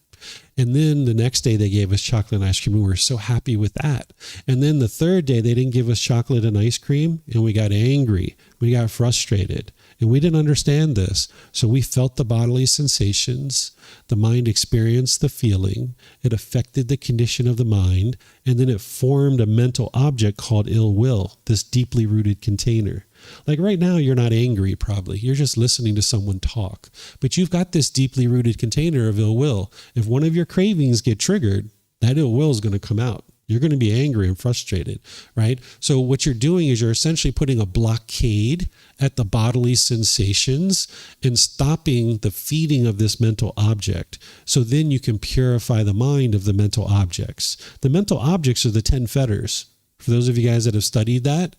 And then the next day they gave us chocolate and ice cream and we were so happy with that. And then the third day they didn't give us chocolate and ice cream and we got angry. We got frustrated and we didn't understand this. So we felt the bodily sensations. The mind experienced the feeling. It affected the condition of the mind. And then it formed a mental object called ill will, this deeply rooted container. Like right now, you're not angry probably. You're just listening to someone talk. But you've got this deeply rooted container of ill will. If one of your cravings get triggered, that ill will is going to come out. You're going to be angry and frustrated, right? So what you're doing is you're essentially putting a blockade at the bodily sensations and stopping the feeding of this mental object. So then you can purify the mind of the mental objects. The mental objects are the 10 fetters. For those of you guys that have studied that,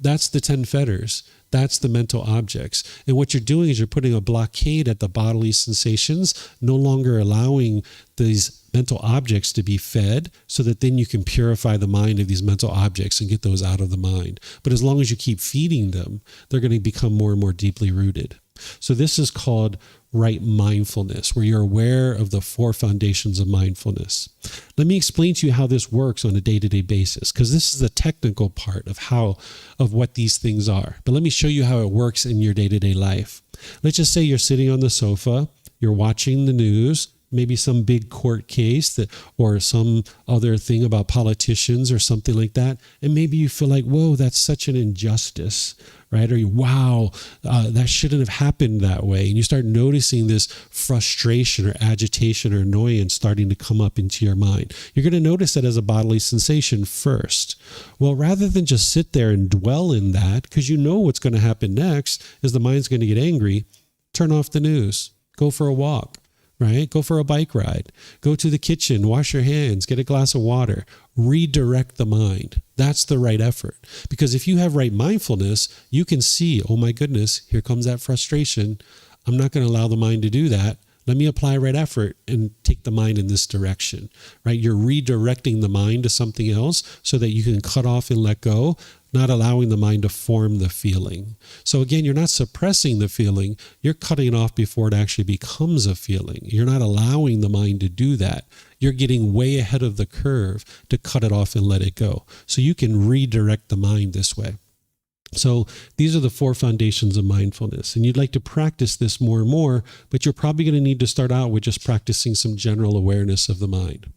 that's the 10 fetters. That's the mental objects. And what you're doing is you're putting a blockade at the bodily sensations, no longer allowing these mental objects to be fed, so that then you can purify the mind of these mental objects and get those out of the mind. But as long as you keep feeding them, they're going to become more and more deeply rooted. So this is called right mindfulness, where you're aware of the 4 foundations of mindfulness. Let me explain to you how this works on a day-to-day basis, because this is the technical part of what these things are. But let me show you how it works in your day-to-day life. Let's just say you're sitting on the sofa, you're watching the news, maybe some big court case or some other thing about politicians or something like that. And maybe you feel like, whoa, that's such an injustice, right? Or wow, that shouldn't have happened that way. And you start noticing this frustration or agitation or annoyance starting to come up into your mind. You're going to notice that as a bodily sensation first. Well, rather than just sit there and dwell in that, because you know what's going to happen next is the mind's going to get angry, turn off the news, go for a walk. Right? Go for a bike ride. Go to the kitchen, wash your hands, get a glass of water, redirect the mind. That's the right effort. Because if you have right mindfulness, you can see, oh my goodness, here comes that frustration. I'm not going to allow the mind to do that. Let me apply right effort and take the mind in this direction, right? You're redirecting the mind to something else so that you can cut off and let go, not allowing the mind to form the feeling. So again, you're not suppressing the feeling, you're cutting it off before it actually becomes a feeling. You're not allowing the mind to do that. You're getting way ahead of the curve to cut it off and let it go. So you can redirect the mind this way. So these are the 4 foundations of mindfulness. And you'd like to practice this more and more, but you're probably going to need to start out with just practicing some general awareness of the mind.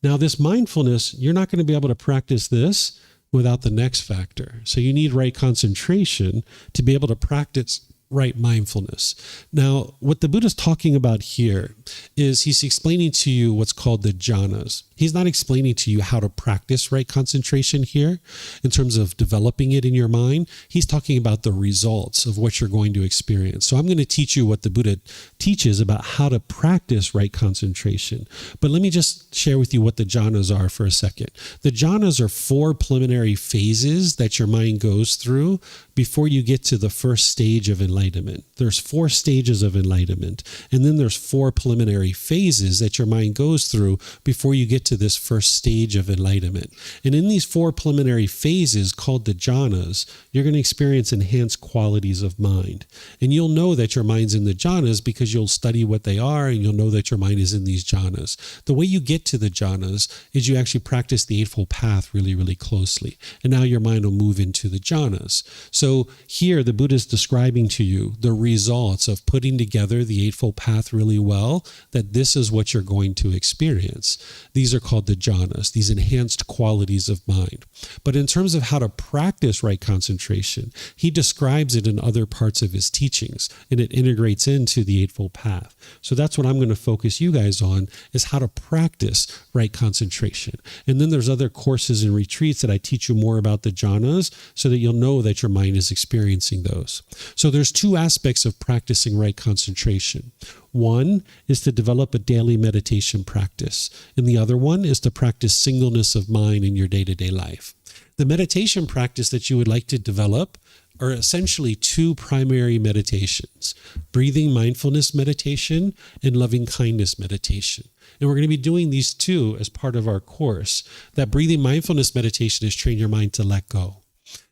Now, this mindfulness, you're not going to be able to practice this without the next factor. So you need right concentration to be able to practice right mindfulness. Now, what the Buddha's talking about here is he's explaining to you what's called the jhanas. He's not explaining to you how to practice right concentration here in terms of developing it in your mind. He's talking about the results of what you're going to experience. So I'm going to teach you what the Buddha teaches about how to practice right concentration. But let me just share with you what the jhanas are for a second. The jhanas are 4 preliminary phases that your mind goes through before you get to the first stage of enlightenment. There's 4 stages of enlightenment, and then there's 4 preliminary phases that your mind goes through before you get to this first stage of enlightenment. And in these 4 preliminary phases called the jhanas, you're going to experience enhanced qualities of mind. And you'll know that your mind's in the jhanas because you'll study what they are, and you'll know that your mind is in these jhanas. The way you get to the jhanas is you actually practice the Eightfold Path really, really closely. And now your mind will move into the jhanas. So here the Buddha is describing to you the results of putting together the Eightfold Path really well, that this is what you're going to experience. These are called the jhanas, these enhanced qualities of mind. But in terms of how to practice right concentration, he describes it in other parts of his teachings, and it integrates into the Eightfold Path. So that's what I'm going to focus you guys on, is how to practice right concentration. And then there's other courses and retreats that I teach you more about the jhanas so that you'll know that your mind is experiencing those. So there's 2 aspects of practicing right concentration. One is to develop a daily meditation practice, and the other one is to practice singleness of mind in your day-to-day life. The meditation practice that you would like to develop are essentially 2 primary meditations: breathing mindfulness meditation and loving kindness meditation. And we're going to be doing these 2 as part of our course. That breathing mindfulness meditation is train your mind to let go.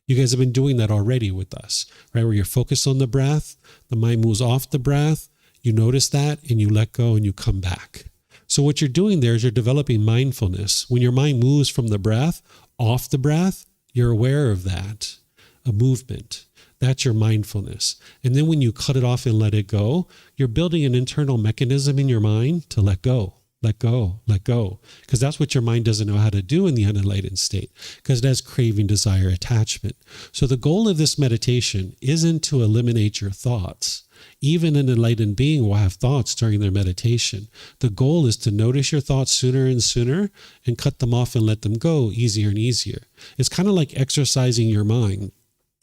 You guys have been doing that already with us, right? Where you're focused on the breath, the mind moves off the breath, you notice that, and you let go and you come back. So what you're doing there is you're developing mindfulness. When your mind moves from the breath, off the breath, you're aware of that, a movement. That's your mindfulness. And then when you cut it off and let it go, you're building an internal mechanism in your mind to let go. Let go, let go. Because that's what your mind doesn't know how to do in the unenlightened state, because it has craving, desire, attachment. So the goal of this meditation isn't to eliminate your thoughts. Even an enlightened being will have thoughts during their meditation. The goal is to notice your thoughts sooner and sooner and cut them off and let them go easier and easier. It's kind of like exercising your mind,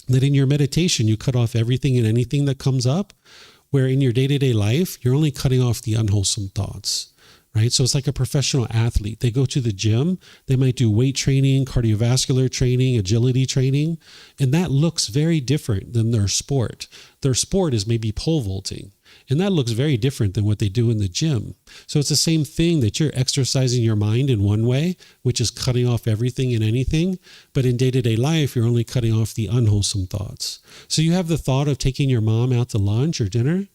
that in your meditation you cut off everything and anything that comes up, where in your day-to-day life you're only cutting off the unwholesome thoughts. right? So it's like a professional athlete. They go to the gym, they might do weight training, cardiovascular training, agility training, and that looks very different than their sport. Their sport is maybe pole vaulting, and that looks very different than what they do in the gym. So it's the same thing that you're exercising your mind in one way, which is cutting off everything and anything. But in day-to-day life, you're only cutting off the unwholesome thoughts. So you have the thought of taking your mom out to lunch or dinner.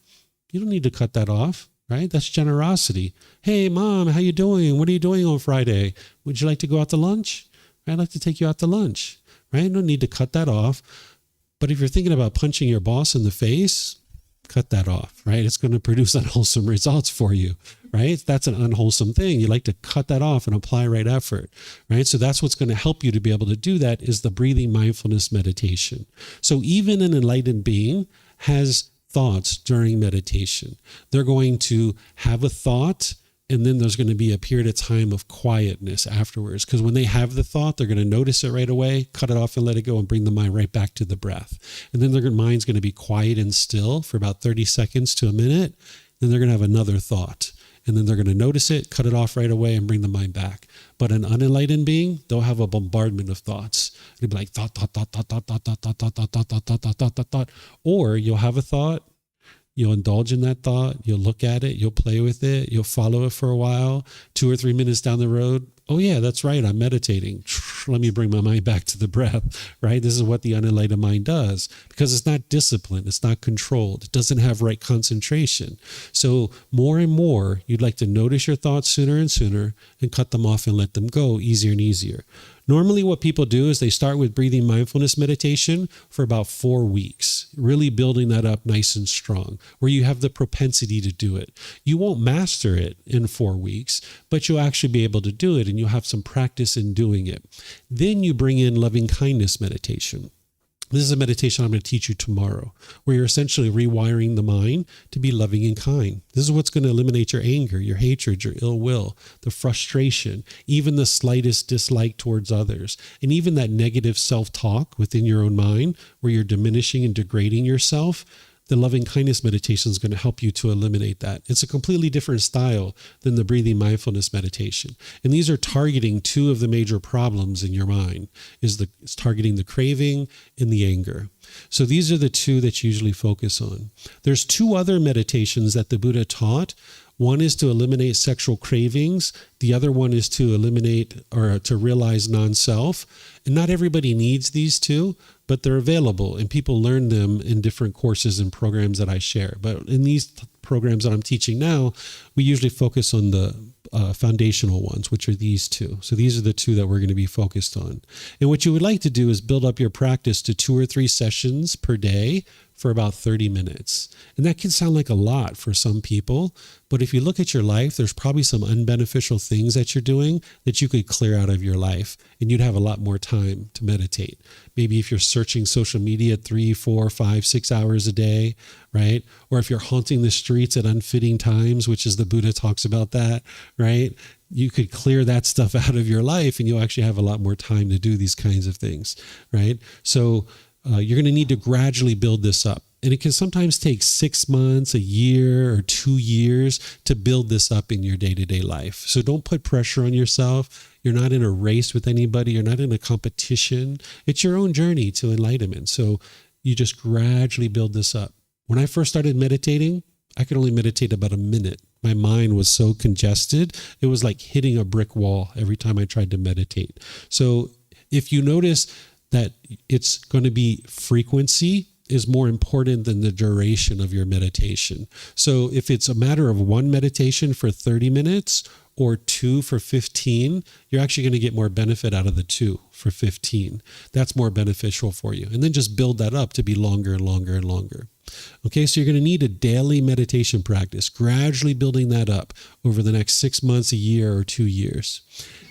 You don't need to cut that off, right? That's generosity. Hey, Mom, how you doing? What are you doing on Friday? Would you like to go out to lunch? I'd like to take you out to lunch, right? No need to cut that off. But if you're thinking about punching your boss in the face, cut that off, right? It's going to produce unwholesome results for you, right? That's an unwholesome thing. You like to cut that off and apply right effort, right? So that's what's going to help you to be able to do that is the breathing mindfulness meditation. So even an enlightened being has thoughts during meditation. They're going to have a thought, and then there's going to be a period of time of quietness afterwards. Because when they have the thought, they're going to notice it right away, cut it off and let it go and bring the mind right back to the breath. And then their mind's going to be quiet and still for about 30 seconds to a minute. Then they're going to have another thought. And then they're going to notice it, cut it off right away and bring the mind back. But an unenlightened being, they'll have a bombardment of thoughts. It'll be like thought, thought, thought, thought, thought, thought, thought, thought, thought, thought, thought, thought, thought, thought, thought, thought, thought. Or you'll have a thought, you'll indulge in that thought, you'll look at it, you'll play with it, you'll follow it for a while, 2 or 3 minutes down the road. Oh yeah, that's right, I'm meditating. Let me bring my mind back to the breath, right? This is what the unenlightened mind does because it's not disciplined, it's not controlled, it doesn't have right concentration. So more and more, you'd like to notice your thoughts sooner and sooner and cut them off and let them go easier and easier. Normally what people do is they start with breathing mindfulness meditation for about 4 weeks, really building that up nice and strong, where you have the propensity to do it. You won't master it in 4 weeks, but you'll actually be able to do it and you'll have some practice in doing it. Then you bring in loving kindness meditation. This is a meditation I'm going to teach you tomorrow, where you're essentially rewiring the mind to be loving and kind. This is what's going to eliminate your anger, your hatred, your ill will, the frustration, even the slightest dislike towards others, and even that negative self-talk within your own mind where you're diminishing and degrading yourself. The loving kindness meditation is going to help you to eliminate that. It's a completely different style than the breathing mindfulness meditation. And these are targeting 2 of the major problems in your mind. It's targeting the craving and the anger. So these are the 2 that you usually focus on. There's 2 other meditations that the Buddha taught. One is to eliminate sexual cravings. The other one is to eliminate or to realize non-self. And not everybody needs these 2, but they're available and people learn them in different courses and programs that I share. But in these programs that I'm teaching now, we usually focus on the foundational ones, which are these 2. So these are the 2 that we're going to be focused on. And what you would like to do is build up your practice to 2 or 3 sessions per day for about 30 minutes. And that can sound like a lot for some people, but if you look at your life, there's probably some unbeneficial things that you're doing that you could clear out of your life and you'd have a lot more time to meditate. Maybe if you're searching social media 3, 4, 5, 6 hours a day, right? Or if you're haunting the streets at unfitting times, which is the Buddha talks about that, right? You could clear that stuff out of your life and you'll actually have a lot more time to do these kinds of things, right? So you're going to need to gradually build this up. And it can sometimes take 6 months, a year, or 2 years to build this up in your day-to-day life. So don't put pressure on yourself. You're not in a race with anybody. You're not in a competition. It's your own journey to enlightenment. So you just gradually build this up. When I first started meditating, I could only meditate about a minute. My mind was so congested. It was like hitting a brick wall every time I tried to meditate. So if you notice that it's going to be frequency is more important than the duration of your meditation. So if it's a matter of 1 meditation for 30 minutes or 2 for 15, you're actually going to get more benefit out of the 2 for 15. That's more beneficial for you. And then just build that up to be longer and longer and longer. Okay, so you're going to need a daily meditation practice, gradually building that up over the next 6 months, a year, or 2 years.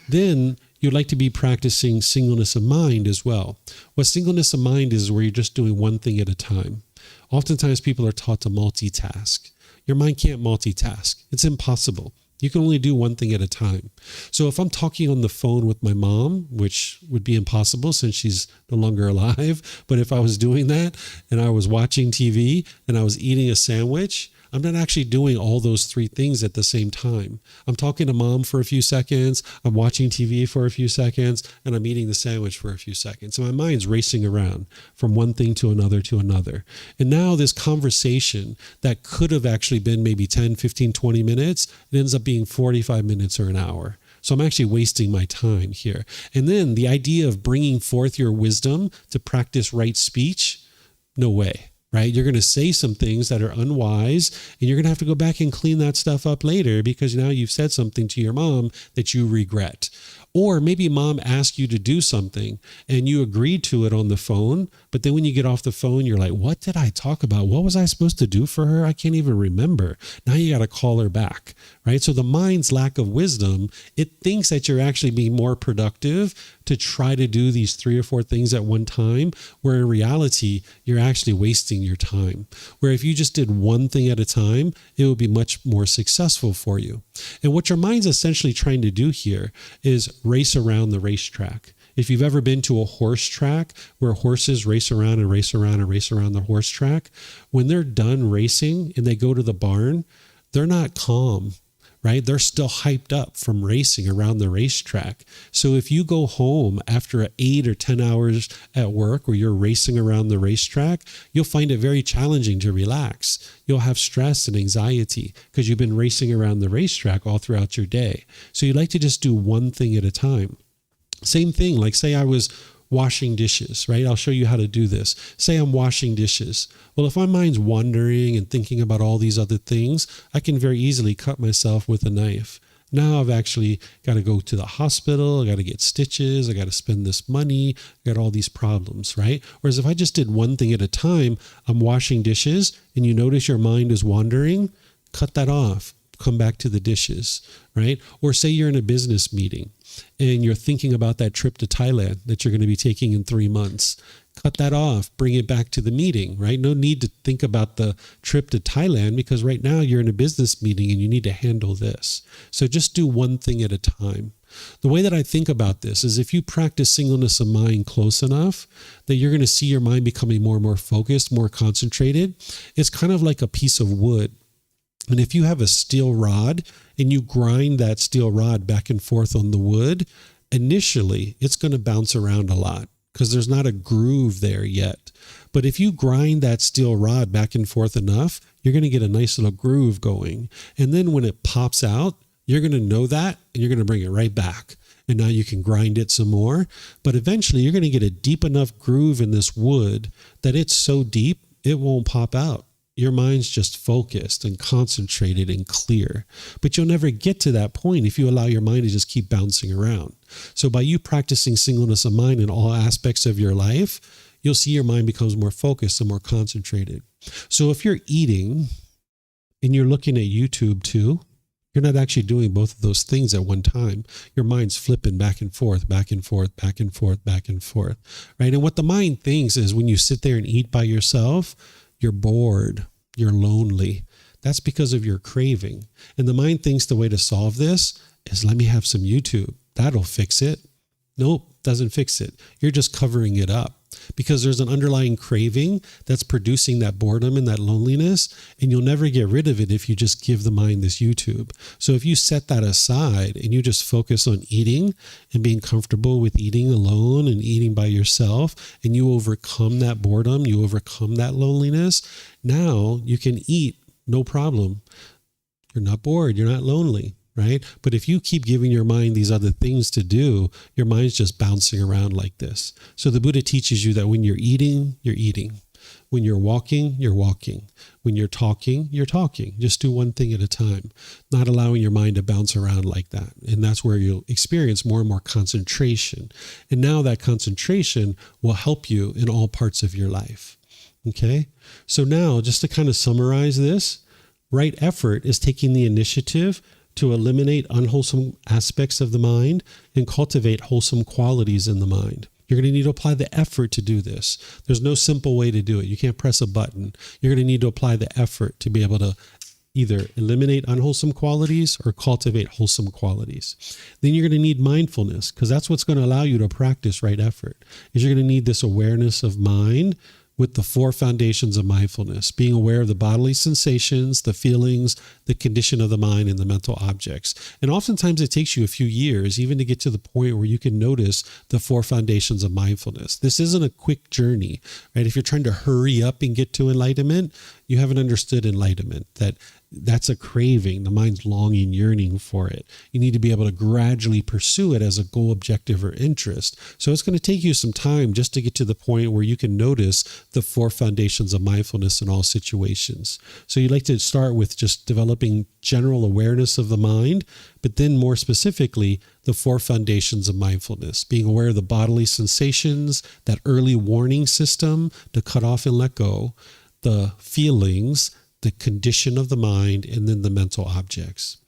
Then you'd like to be practicing singleness of mind as well. What singleness of mind is where you're just doing one thing at a time. Oftentimes people are taught to multitask. Your mind can't multitask. It's impossible. You can only do one thing at a time. So if I'm talking on the phone with my mom, which would be impossible since she's no longer alive, but if I was doing that and I was watching TV and I was eating a sandwich, I'm not actually doing all those three things at the same time. I'm talking to mom for a few seconds, I'm watching TV for a few seconds, and I'm eating the sandwich for a few seconds. So my mind's racing around from one thing to another to another. And now this conversation that could have actually been maybe 10, 15, 20 minutes, it ends up being 45 minutes or an hour. So I'm actually wasting my time here. And then the idea of bringing forth your wisdom to practice right speech, no way, right? You're going to say some things that are unwise, and you're going to have to go back and clean that stuff up later because now you've said something to your mom that you regret. Or maybe mom asked you to do something and you agreed to it on the phone, but then when you get off the phone, you're like, what did I talk about? What was I supposed to do for her? I can't even remember. Now you got to call her back, right? So the mind's lack of wisdom, it thinks that you're actually being more productive to try to do these 3 or 4 things at one time, where in reality, you're actually wasting your time. Where if you just did one thing at a time, it would be much more successful for you. And what your mind's essentially trying to do here is race around the racetrack. If you've ever been to a horse track where horses race around and race around and race around the horse track, when they're done racing and they go to the barn, they're not calm, right? They're still hyped up from racing around the racetrack. So if you go home after 8 or 10 hours at work where you're racing around the racetrack, you'll find it very challenging to relax. You'll have stress and anxiety because you've been racing around the racetrack all throughout your day. So you'd like to just do one thing at a time. Same thing, like say I was washing dishes, right? I'll show you how to do this. Say I'm washing dishes. Well, if my mind's wandering and thinking about all these other things, I can very easily cut myself with a knife. Now I've actually got to go to the hospital. I got to get stitches. I got to spend this money. I got all these problems, right? Whereas if I just did one thing at a time, I'm washing dishes and you notice your mind is wandering, cut that off. Come back to the dishes, right? Or say you're in a business meeting and you're thinking about that trip to Thailand that you're going to be taking in 3 months. Cut that off, bring it back to the meeting, right? No need to think about the trip to Thailand because right now you're in a business meeting and you need to handle this. So just do one thing at a time. The way that I think about this is if you practice singleness of mind close enough that you're going to see your mind becoming more and more focused, more concentrated. It's kind of like a piece of wood. And if you have a steel rod and you grind that steel rod back and forth on the wood, initially it's going to bounce around a lot because there's not a groove there yet. But if you grind that steel rod back and forth enough, you're going to get a nice little groove going. And then when it pops out, you're going to know that and you're going to bring it right back. And now you can grind it some more. But eventually you're going to get a deep enough groove in this wood that it's so deep, it won't pop out. Your mind's just focused and concentrated and clear. But you'll never get to that point if you allow your mind to just keep bouncing around. So by you practicing singleness of mind in all aspects of your life, you'll see your mind becomes more focused and more concentrated. So if you're eating and you're looking at YouTube too, you're not actually doing both of those things at one time. Your mind's flipping back and forth, back and forth, back and forth, back and forth, right? And what the mind thinks is when you sit there and eat by yourself, you're bored, you're lonely. That's because of your craving. And the mind thinks the way to solve this is let me have some YouTube. That'll fix it. Nope, doesn't fix it. You're just covering it up because there's an underlying craving that's producing that boredom and that loneliness, and you'll never get rid of it if you just give the mind this YouTube. So if you set that aside and you just focus on eating and being comfortable with eating alone and eating by yourself, and you overcome that boredom, you overcome that loneliness, now you can eat no problem. You're not bored, you're not lonely. Right? But if you keep giving your mind these other things to do, your mind's just bouncing around like this. So the Buddha teaches you that when you're eating, you're eating. When you're walking, you're walking. When you're talking, you're talking. Just do one thing at a time, not allowing your mind to bounce around like that. And that's where you'll experience more and more concentration. And now that concentration will help you in all parts of your life. Okay? So now, just to kind of summarize this, right effort is taking the initiative to eliminate unwholesome aspects of the mind and cultivate wholesome qualities in the mind. You're going to need to apply the effort to do this. There's no simple way to do it. You can't press a button. You're going to need to apply the effort to be able to either eliminate unwholesome qualities or cultivate wholesome qualities. Then you're going to need mindfulness because that's what's going to allow you to practice right effort. Is you're going to need this awareness of mind with the 4 foundations of mindfulness, being aware of the bodily sensations, the feelings, the condition of the mind, and the mental objects. And oftentimes it takes you a few years even to get to the point where you can notice the 4 foundations of mindfulness. This isn't a quick journey, right? If you're trying to hurry up and get to enlightenment, you haven't understood enlightenment, that's a craving, the mind's longing, yearning for it. You need to be able to gradually pursue it as a goal, objective, or interest. So it's going to take you some time just to get to the point where you can notice the 4 foundations of mindfulness in all situations. So you'd like to start with just developing general awareness of the mind, but then more specifically, the 4 foundations of mindfulness, being aware of the bodily sensations, that early warning system to cut off and let go, the feelings, the condition of the mind, and then the mental objects.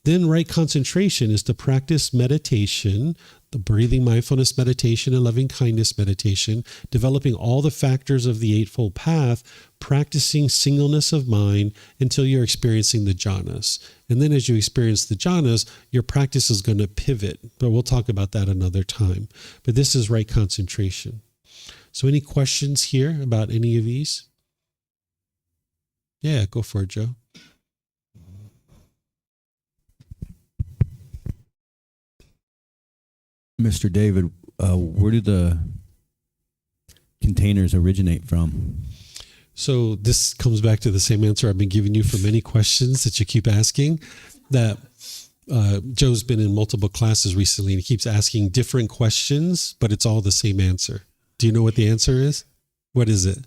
Then right concentration is to practice meditation, the breathing mindfulness meditation and loving kindness meditation, developing all the factors of the Eightfold Path, practicing singleness of mind until you're experiencing the jhanas. And then as you experience the jhanas, your practice is going to pivot, but we'll talk about that another time. But this is right concentration. So any questions here about any of these? Yeah, go for it, Joe. Mr. David, where do the containers originate from? So this comes back to the same answer I've been giving you for many questions that you keep asking, that Joe's been in multiple classes recently and he keeps asking different questions, but it's all the same answer. Do you know what the answer is? What is it?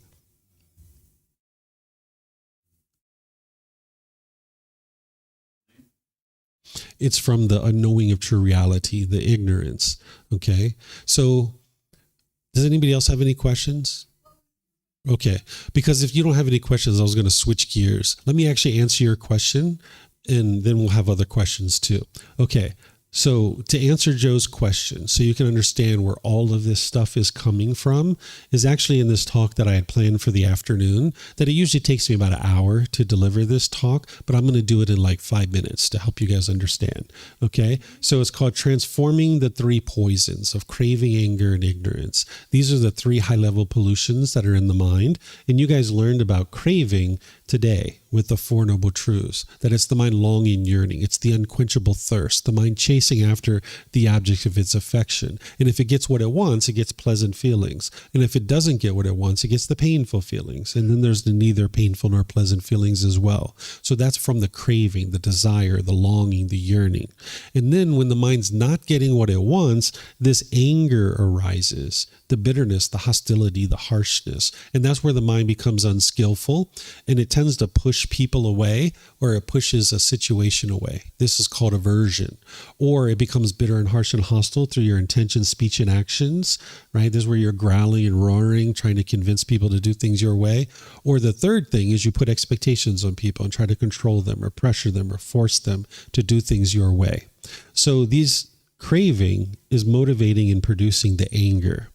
It's from the unknowing of true reality, the ignorance. Okay. So does anybody else have any questions? Okay. Because if you don't have any questions, I was going to switch gears. Let me actually answer your question and then we'll have other questions too. Okay. So to answer Joe's question, so you can understand where all of this stuff is coming from, is actually in this talk that I had planned for the afternoon, that it usually takes me about an hour to deliver this talk, but I'm going to do it in like 5 minutes to help you guys understand. Okay. So it's called Transforming the 3 Poisons of Craving, Anger, and Ignorance. These are the 3 high-level pollutions that are in the mind. And you guys learned about craving today with the 4 Noble Truths, that it's the mind longing, yearning. It's the unquenchable thirst, the mind chasing after the object of its affection. And if it gets what it wants, it gets pleasant feelings. And if it doesn't get what it wants, it gets the painful feelings. And then there's the neither painful nor pleasant feelings as well. So that's from the craving, the desire, the longing, the yearning. And then when the mind's not getting what it wants, this anger arises, the bitterness, the hostility, the harshness. And that's where the mind becomes unskillful and it tends to push people away, or it pushes a situation away. This is called aversion. Or it becomes bitter and harsh and hostile through your intention, speech, and actions, right? This is where you're growling and roaring, trying to convince people to do things your way. Or the third thing is you put expectations on people and try to control them or pressure them or force them to do things your way. So these craving is motivating and producing the anger.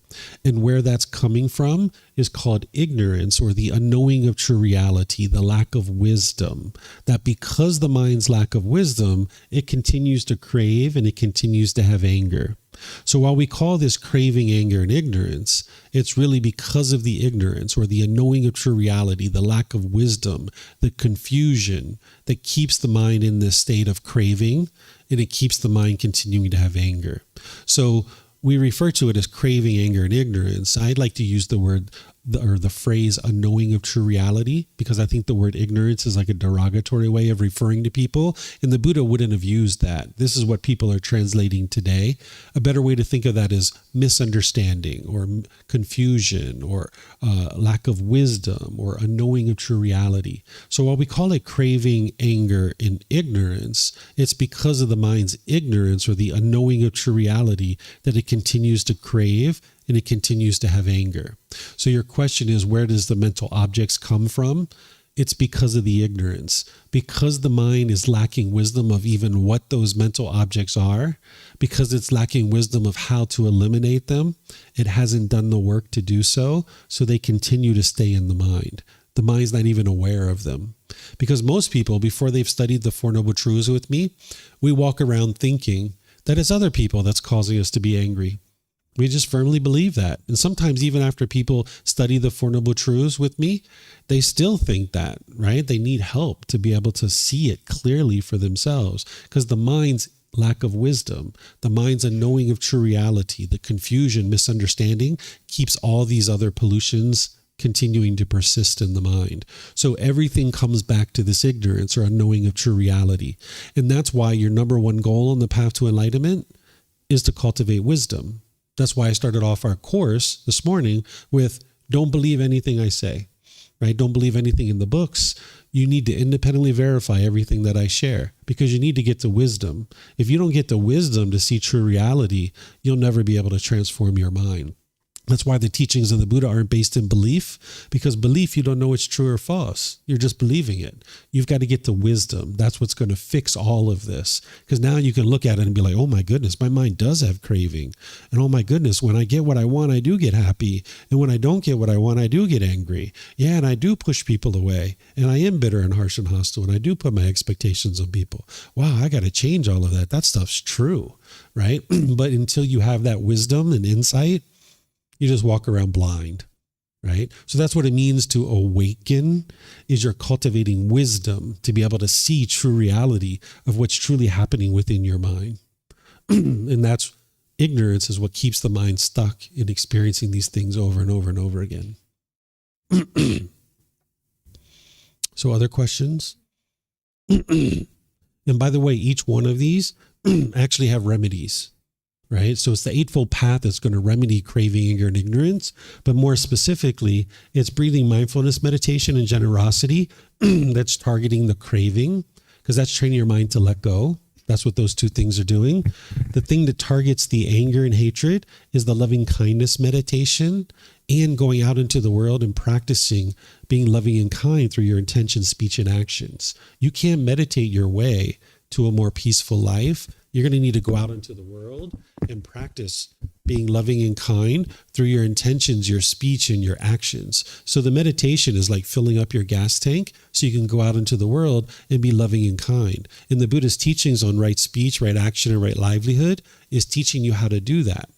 And where that's coming from is called ignorance, or the unknowing of true reality, the lack of wisdom. That because the mind's lack of wisdom, it continues to crave and it continues to have anger. So while we call this craving, anger, and ignorance, it's really because of the ignorance or the unknowing of true reality, the lack of wisdom, the confusion that keeps the mind in this state of craving, and it keeps the mind continuing to have anger. So we refer to it as craving, anger, and ignorance. I'd like to use the word or the phrase unknowing of true reality, because I think the word ignorance is like a derogatory way of referring to people, and the Buddha wouldn't have used that. This is what people are translating today. A better way to think of that is misunderstanding or confusion or lack of wisdom or unknowing of true reality. So while we call it craving, anger, and ignorance, it's because of the mind's ignorance or the unknowing of true reality that it continues to crave and it continues to have anger. So your question is, where does the mental objects come from? It's because of the ignorance. Because the mind is lacking wisdom of even what those mental objects are, because it's lacking wisdom of how to eliminate them, it hasn't done the work to do so, so they continue to stay in the mind. The mind's not even aware of them. Because most people, before they've studied the 4 Noble Truths with me, we walk around thinking that it's other people that's causing us to be angry. We just firmly believe that. And sometimes even after people study the Four Noble Truths with me, they still think that, right? They need help to be able to see it clearly for themselves, because the mind's lack of wisdom, the mind's unknowing of true reality, the confusion, misunderstanding keeps all these other pollutions continuing to persist in the mind. So everything comes back to this ignorance or unknowing of true reality. And that's why your number one goal on the path to enlightenment is to cultivate wisdom. That's why I started off our course this morning with don't believe anything I say, right? Don't believe anything in the books. You need to independently verify everything that I share, because you need to get to wisdom. If you don't get the wisdom to see true reality, you'll never be able to transform your mind. That's why the teachings of the Buddha aren't based in belief, because belief, you don't know it's true or false. You're just believing it. You've got to get to wisdom. That's what's going to fix all of this. Because now you can look at it and be like, oh my goodness, my mind does have craving. And oh my goodness, when I get what I want, I do get happy. And when I don't get what I want, I do get angry. Yeah, and I do push people away. And I am bitter and harsh and hostile. And I do put my expectations on people. Wow, I got to change all of that. That stuff's true, right? But until you have that wisdom and insight, you just walk around blind, right? So that's what it means to awaken, is you're cultivating wisdom to be able to see true reality of what's truly happening within your mind. And that's ignorance is what keeps the mind stuck in experiencing these things over and over and over again. So other questions? And by the way, each one of these actually have remedies. Right? So it's the Eightfold Path that's going to remedy craving, anger, and ignorance. But more specifically, it's breathing mindfulness meditation and generosity that's targeting the craving, because that's training your mind to let go. That's what those two things are doing. The thing that targets the anger and hatred is the loving kindness meditation, and going out into the world and practicing being loving and kind through your intention, speech, and actions. You can't meditate your way to a more peaceful life. You're going to need to go out into the world and practice being loving and kind through your intentions, your speech, and your actions. So the meditation is like filling up your gas tank so you can go out into the world and be loving and kind. In the Buddhist teachings on right speech, right action, and right livelihood is teaching you how to do that.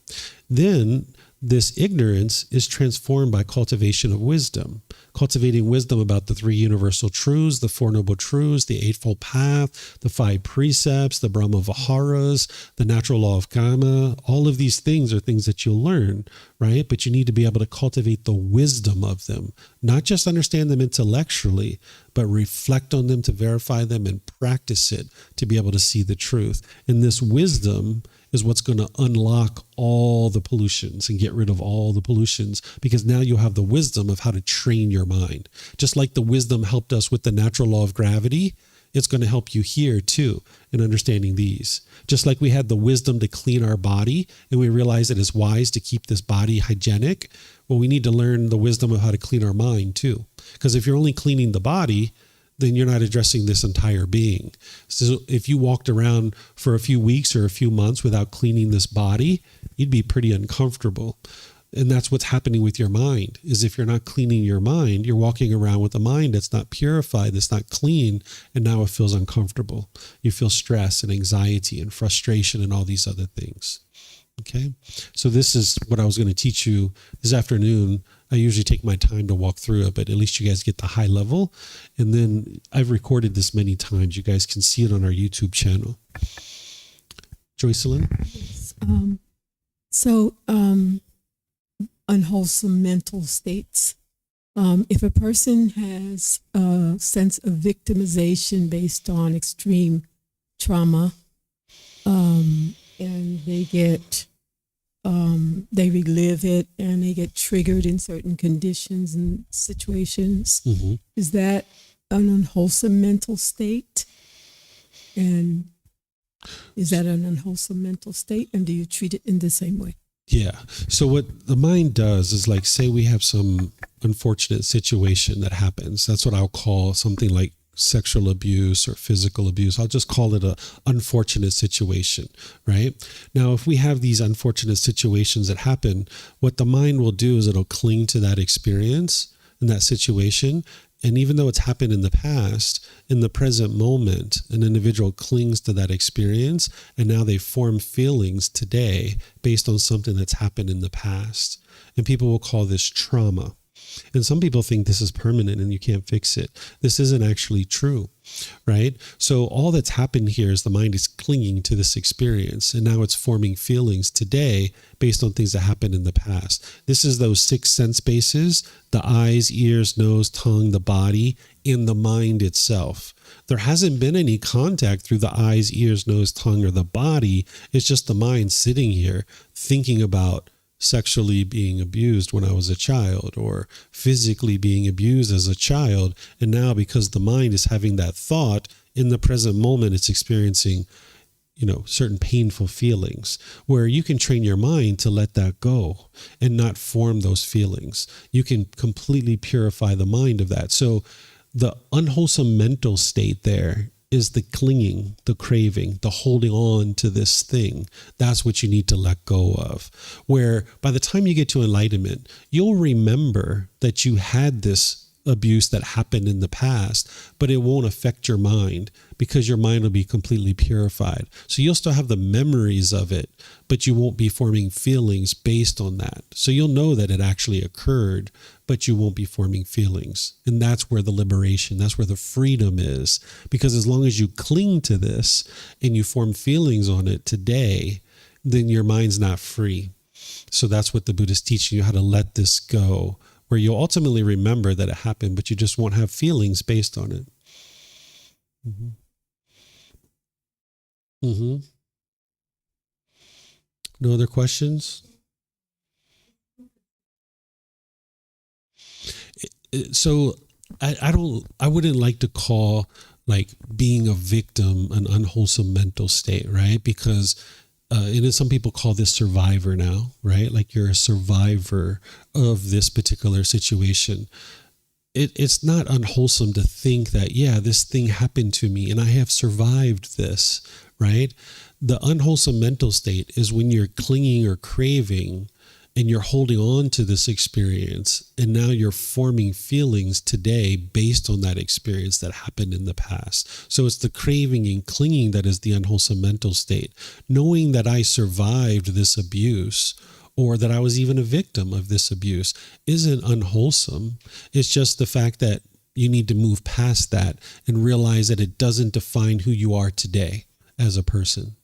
Then this ignorance is transformed by cultivation of wisdom, cultivating wisdom about the three universal truths, the Four Noble Truths, the Eightfold Path, the five precepts, the Brahma Viharas, the natural law of karma. All of these things are things that you'll learn, right? But you need to be able to cultivate the wisdom of them, not just understand them intellectually, but reflect on them to verify them and practice it to be able to see the truth. And this wisdom is what's going to unlock all the pollutions and get rid of all the pollutions, because now you have the wisdom of how to train your mind. Just like the wisdom helped us with the natural law of gravity, it's going to help you here too in understanding these. Just like we had the wisdom to clean our body and we realize it is wise to keep this body hygienic, well, we need to learn the wisdom of how to clean our mind too. Because if you're only cleaning the body, then you're not addressing this entire being. So if you walked around for a few weeks or a few months without cleaning this body, you'd be pretty uncomfortable. And that's what's happening with your mind, is if you're not cleaning your mind, you're walking around with a mind that's not purified, that's not clean, and now it feels uncomfortable. You feel stress and anxiety and frustration and all these other things. Okay? So this is what I was going to teach you this afternoon. I usually take my time to walk through it, but at least you guys get the high level. And then I've recorded this many times. You guys can see it on our YouTube channel. Joycelyn? Yes. Unwholesome mental states. If a person has a sense of victimization based on extreme trauma, and they relive it and they get triggered in certain conditions and situations. Mm-hmm. Is that an unwholesome mental state? And is that an unwholesome mental state? And do you treat it in the same way? Yeah. So what the mind does is, like, say we have some unfortunate situation that happens. That's what I'll call something like sexual abuse or physical abuse. I'll just call it a unfortunate situation, right? Now, if we have these unfortunate situations that happen, what the mind will do is it'll cling to that experience and that situation And even though it's happened in the past, in the present moment, an individual clings to that experience, and now they form feelings today based on something that's happened in the past. And people will call this trauma. And some people think this is permanent and you can't fix it. This isn't actually true, right? So all that's happened here is the mind is clinging to this experience, and now it's forming feelings today based on things that happened in the past. This is those 6 sense bases: the eyes, ears, nose, tongue, the body, in the mind itself. There hasn't been any contact through the eyes, ears, nose, tongue, or the body. It's just the mind sitting here thinking about sexually being abused when I was a child, or physically being abused as a child. And now, because the mind is having that thought, in the present moment, it's experiencing, certain painful feelings, where you can train your mind to let that go and not form those feelings. You can completely purify the mind of that. So the unwholesome mental state there is the clinging, the craving, the holding on to this thing. That's what you need to let go of. Where by the time you get to enlightenment, you'll remember that you had this abuse that happened in the past, but it won't affect your mind because your mind will be completely purified. So you'll still have the memories of it, but you won't be forming feelings based on that. So you'll know that it actually occurred, but you won't be forming feelings. And that's where the liberation, that's where the freedom is. Because as long as you cling to this and you form feelings on it today, then your mind's not free. So that's what the Buddha is teaching you, how to let this go, where you'll ultimately remember that it happened, but you just won't have feelings based on it. Mm-hmm. Mm-hmm. No other questions? So I wouldn't like to call like being a victim an unwholesome mental state, right? Because some people call this survivor now, right? Like you're a survivor of this particular situation. It's not unwholesome to think that, yeah, this thing happened to me and I have survived this, right? The unwholesome mental state is when you're clinging or craving and you're holding on to this experience, and now you're forming feelings today based on that experience that happened in the past. So it's the craving and clinging that is the unwholesome mental state. Knowing that I survived this abuse, or that I was even a victim of this abuse, isn't unwholesome. It's just the fact that you need to move past that and realize that it doesn't define who you are today as a person.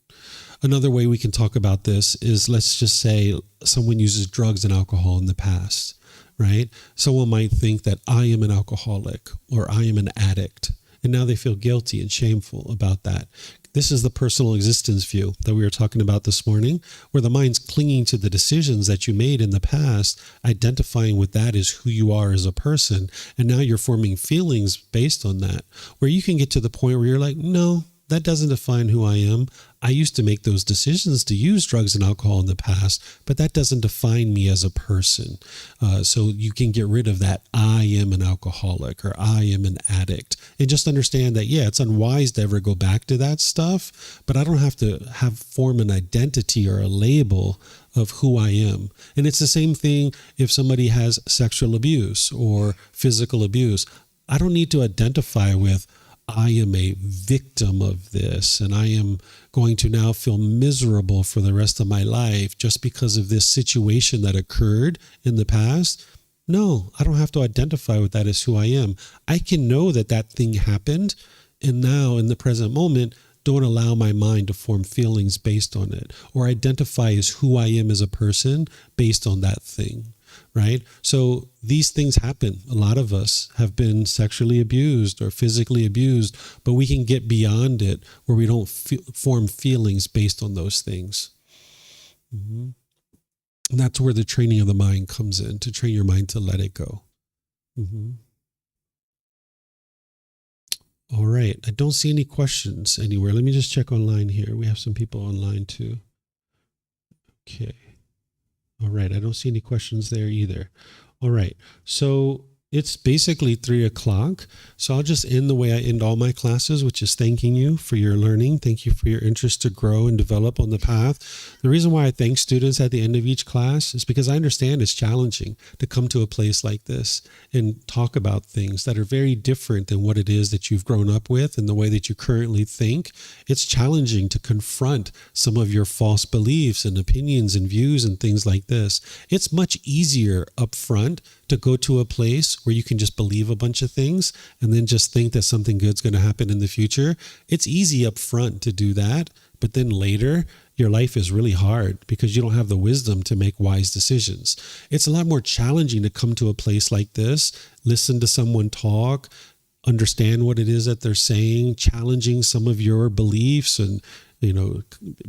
Another way we can talk about this is, let's just say someone uses drugs and alcohol in the past, right? Someone might think that I am an alcoholic or I am an addict, and now they feel guilty and shameful about that. This is the personal existence view that we were talking about this morning, where the mind's clinging to the decisions that you made in the past, identifying with that as who you are as a person, and now you're forming feelings based on that, where you can get to the point where you're like, no, that doesn't define who I am. I used to make those decisions to use drugs and alcohol in the past, but that doesn't define me as a person. So you can get rid of that I am an alcoholic or I am an addict, and just understand that, yeah, it's unwise to ever go back to that stuff, but I don't have to form an identity or a label of who I am. And it's the same thing if somebody has sexual abuse or physical abuse. I don't need to identify with, I am a victim of this, and I am going to now feel miserable for the rest of my life just because of this situation that occurred in the past. No, I don't have to identify with that as who I am. I can know that that thing happened, and now in the present moment, don't allow my mind to form feelings based on it, or identify as who I am as a person based on that thing. Right? So these things happen. A lot of us have been sexually abused or physically abused, but we can get beyond it where we don't form feelings based on those things. Mm-hmm. And that's where the training of the mind comes in, to train your mind to let it go. Mm-hmm. All right. I don't see any questions anywhere. Let me just check online here. We have some people online too. Okay. All right. I don't see any questions there either. All right. So It's basically 3:00. So I'll just end the way I end all my classes, which is thanking you for your learning. Thank you for your interest to grow and develop on the path. The reason why I thank students at the end of each class is because I understand it's challenging to come to a place like this and talk about things that are very different than what it is that you've grown up with and the way that you currently think. It's challenging to confront some of your false beliefs and opinions and views and things like this. It's much easier up front to go to a place where you can just believe a bunch of things and then just think that something good's going to happen in the future. It's easy up front to do that, but then later your life is really hard because you don't have the wisdom to make wise decisions. It's a lot more challenging to come to a place like this, listen to someone talk, understand what it is that they're saying, challenging some of your beliefs and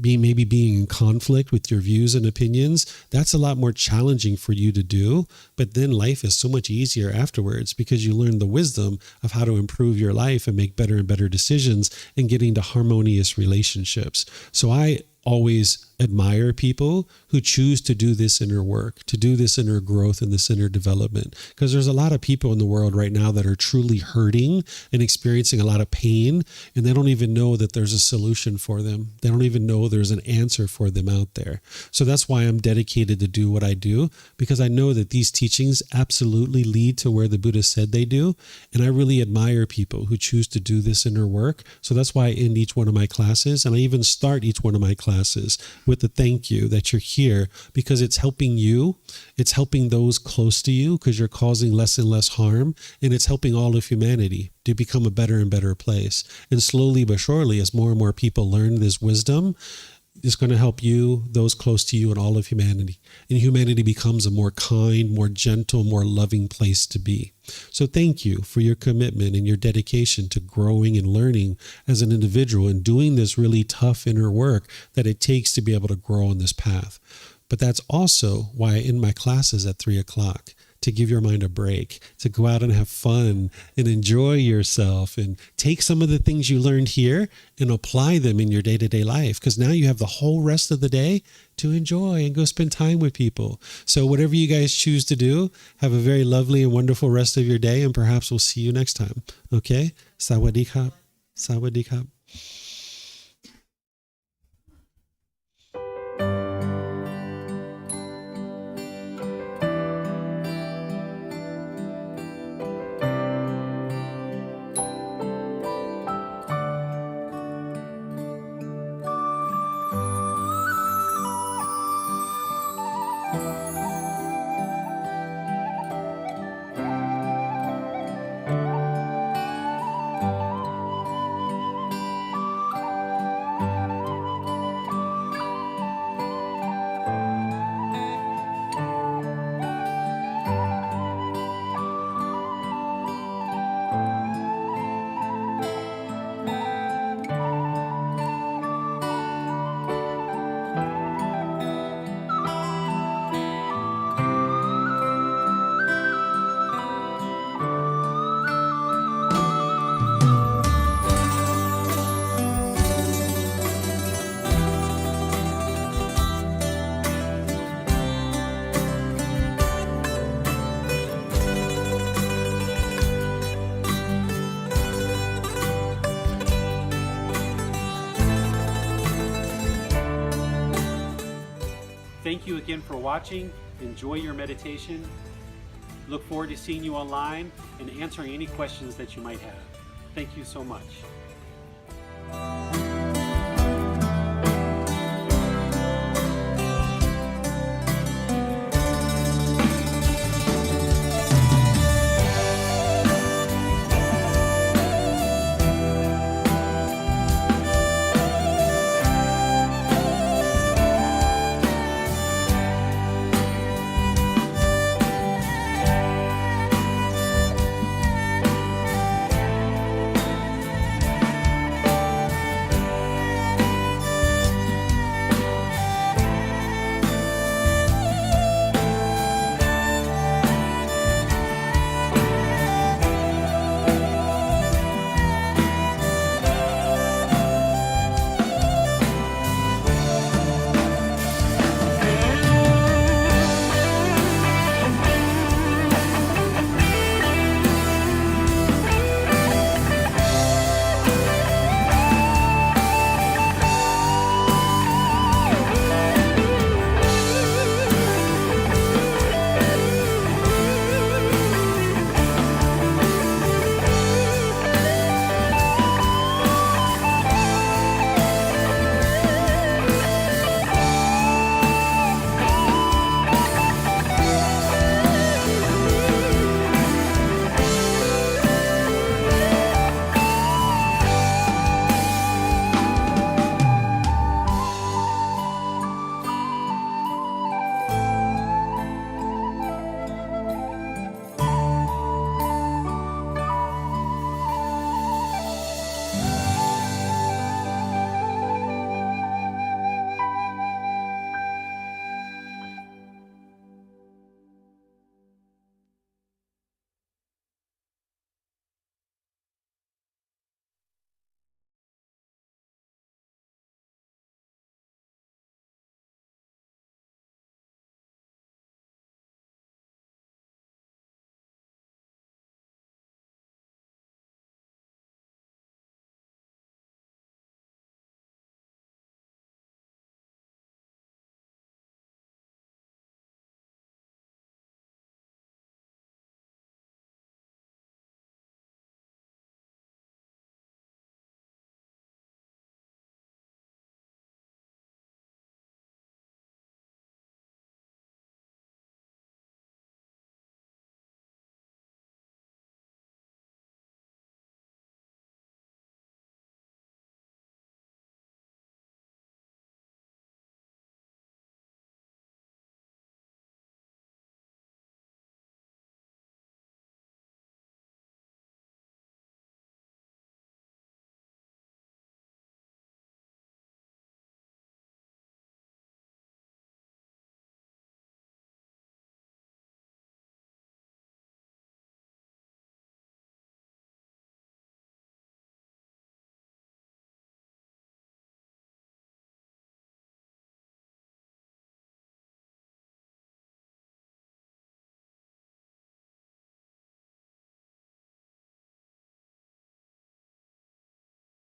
maybe being in conflict with your views and opinions. That's a lot more challenging for you to do. But then life is so much easier afterwards because you learn the wisdom of how to improve your life and make better and better decisions and get into harmonious relationships. So I always admire people who choose to do this inner work, to do this inner growth and this inner development. Because there's a lot of people in the world right now that are truly hurting and experiencing a lot of pain, and they don't even know that there's a solution for them. They don't even know there's an answer for them out there. So that's why I'm dedicated to do what I do, because I know that these teachings absolutely lead to where the Buddha said they do. And I really admire people who choose to do this inner work. So that's why I end each one of my classes, and I even start each one of my classes with the thank you that you're here, because it's helping you. It's helping those close to you because you're causing less and less harm. And it's helping all of humanity to become a better and better place. And slowly but surely, as more and more people learn this wisdom, it's going to help you, those close to you, and all of humanity. And humanity becomes a more kind, more gentle, more loving place to be. So thank you for your commitment and your dedication to growing and learning as an individual and doing this really tough inner work that it takes to be able to grow on this path. But that's also why I end my classes at 3:00. To give your mind a break, to go out and have fun and enjoy yourself and take some of the things you learned here and apply them in your day-to-day life. Because now you have the whole rest of the day to enjoy and go spend time with people. So whatever you guys choose to do, have a very lovely and wonderful rest of your day, and perhaps we'll see you next time. Okay? Sawadee krap. Sawadee krap. Thank you again for watching. Enjoy your meditation. Look forward to seeing you online and answering any questions that you might have. Thank you so much.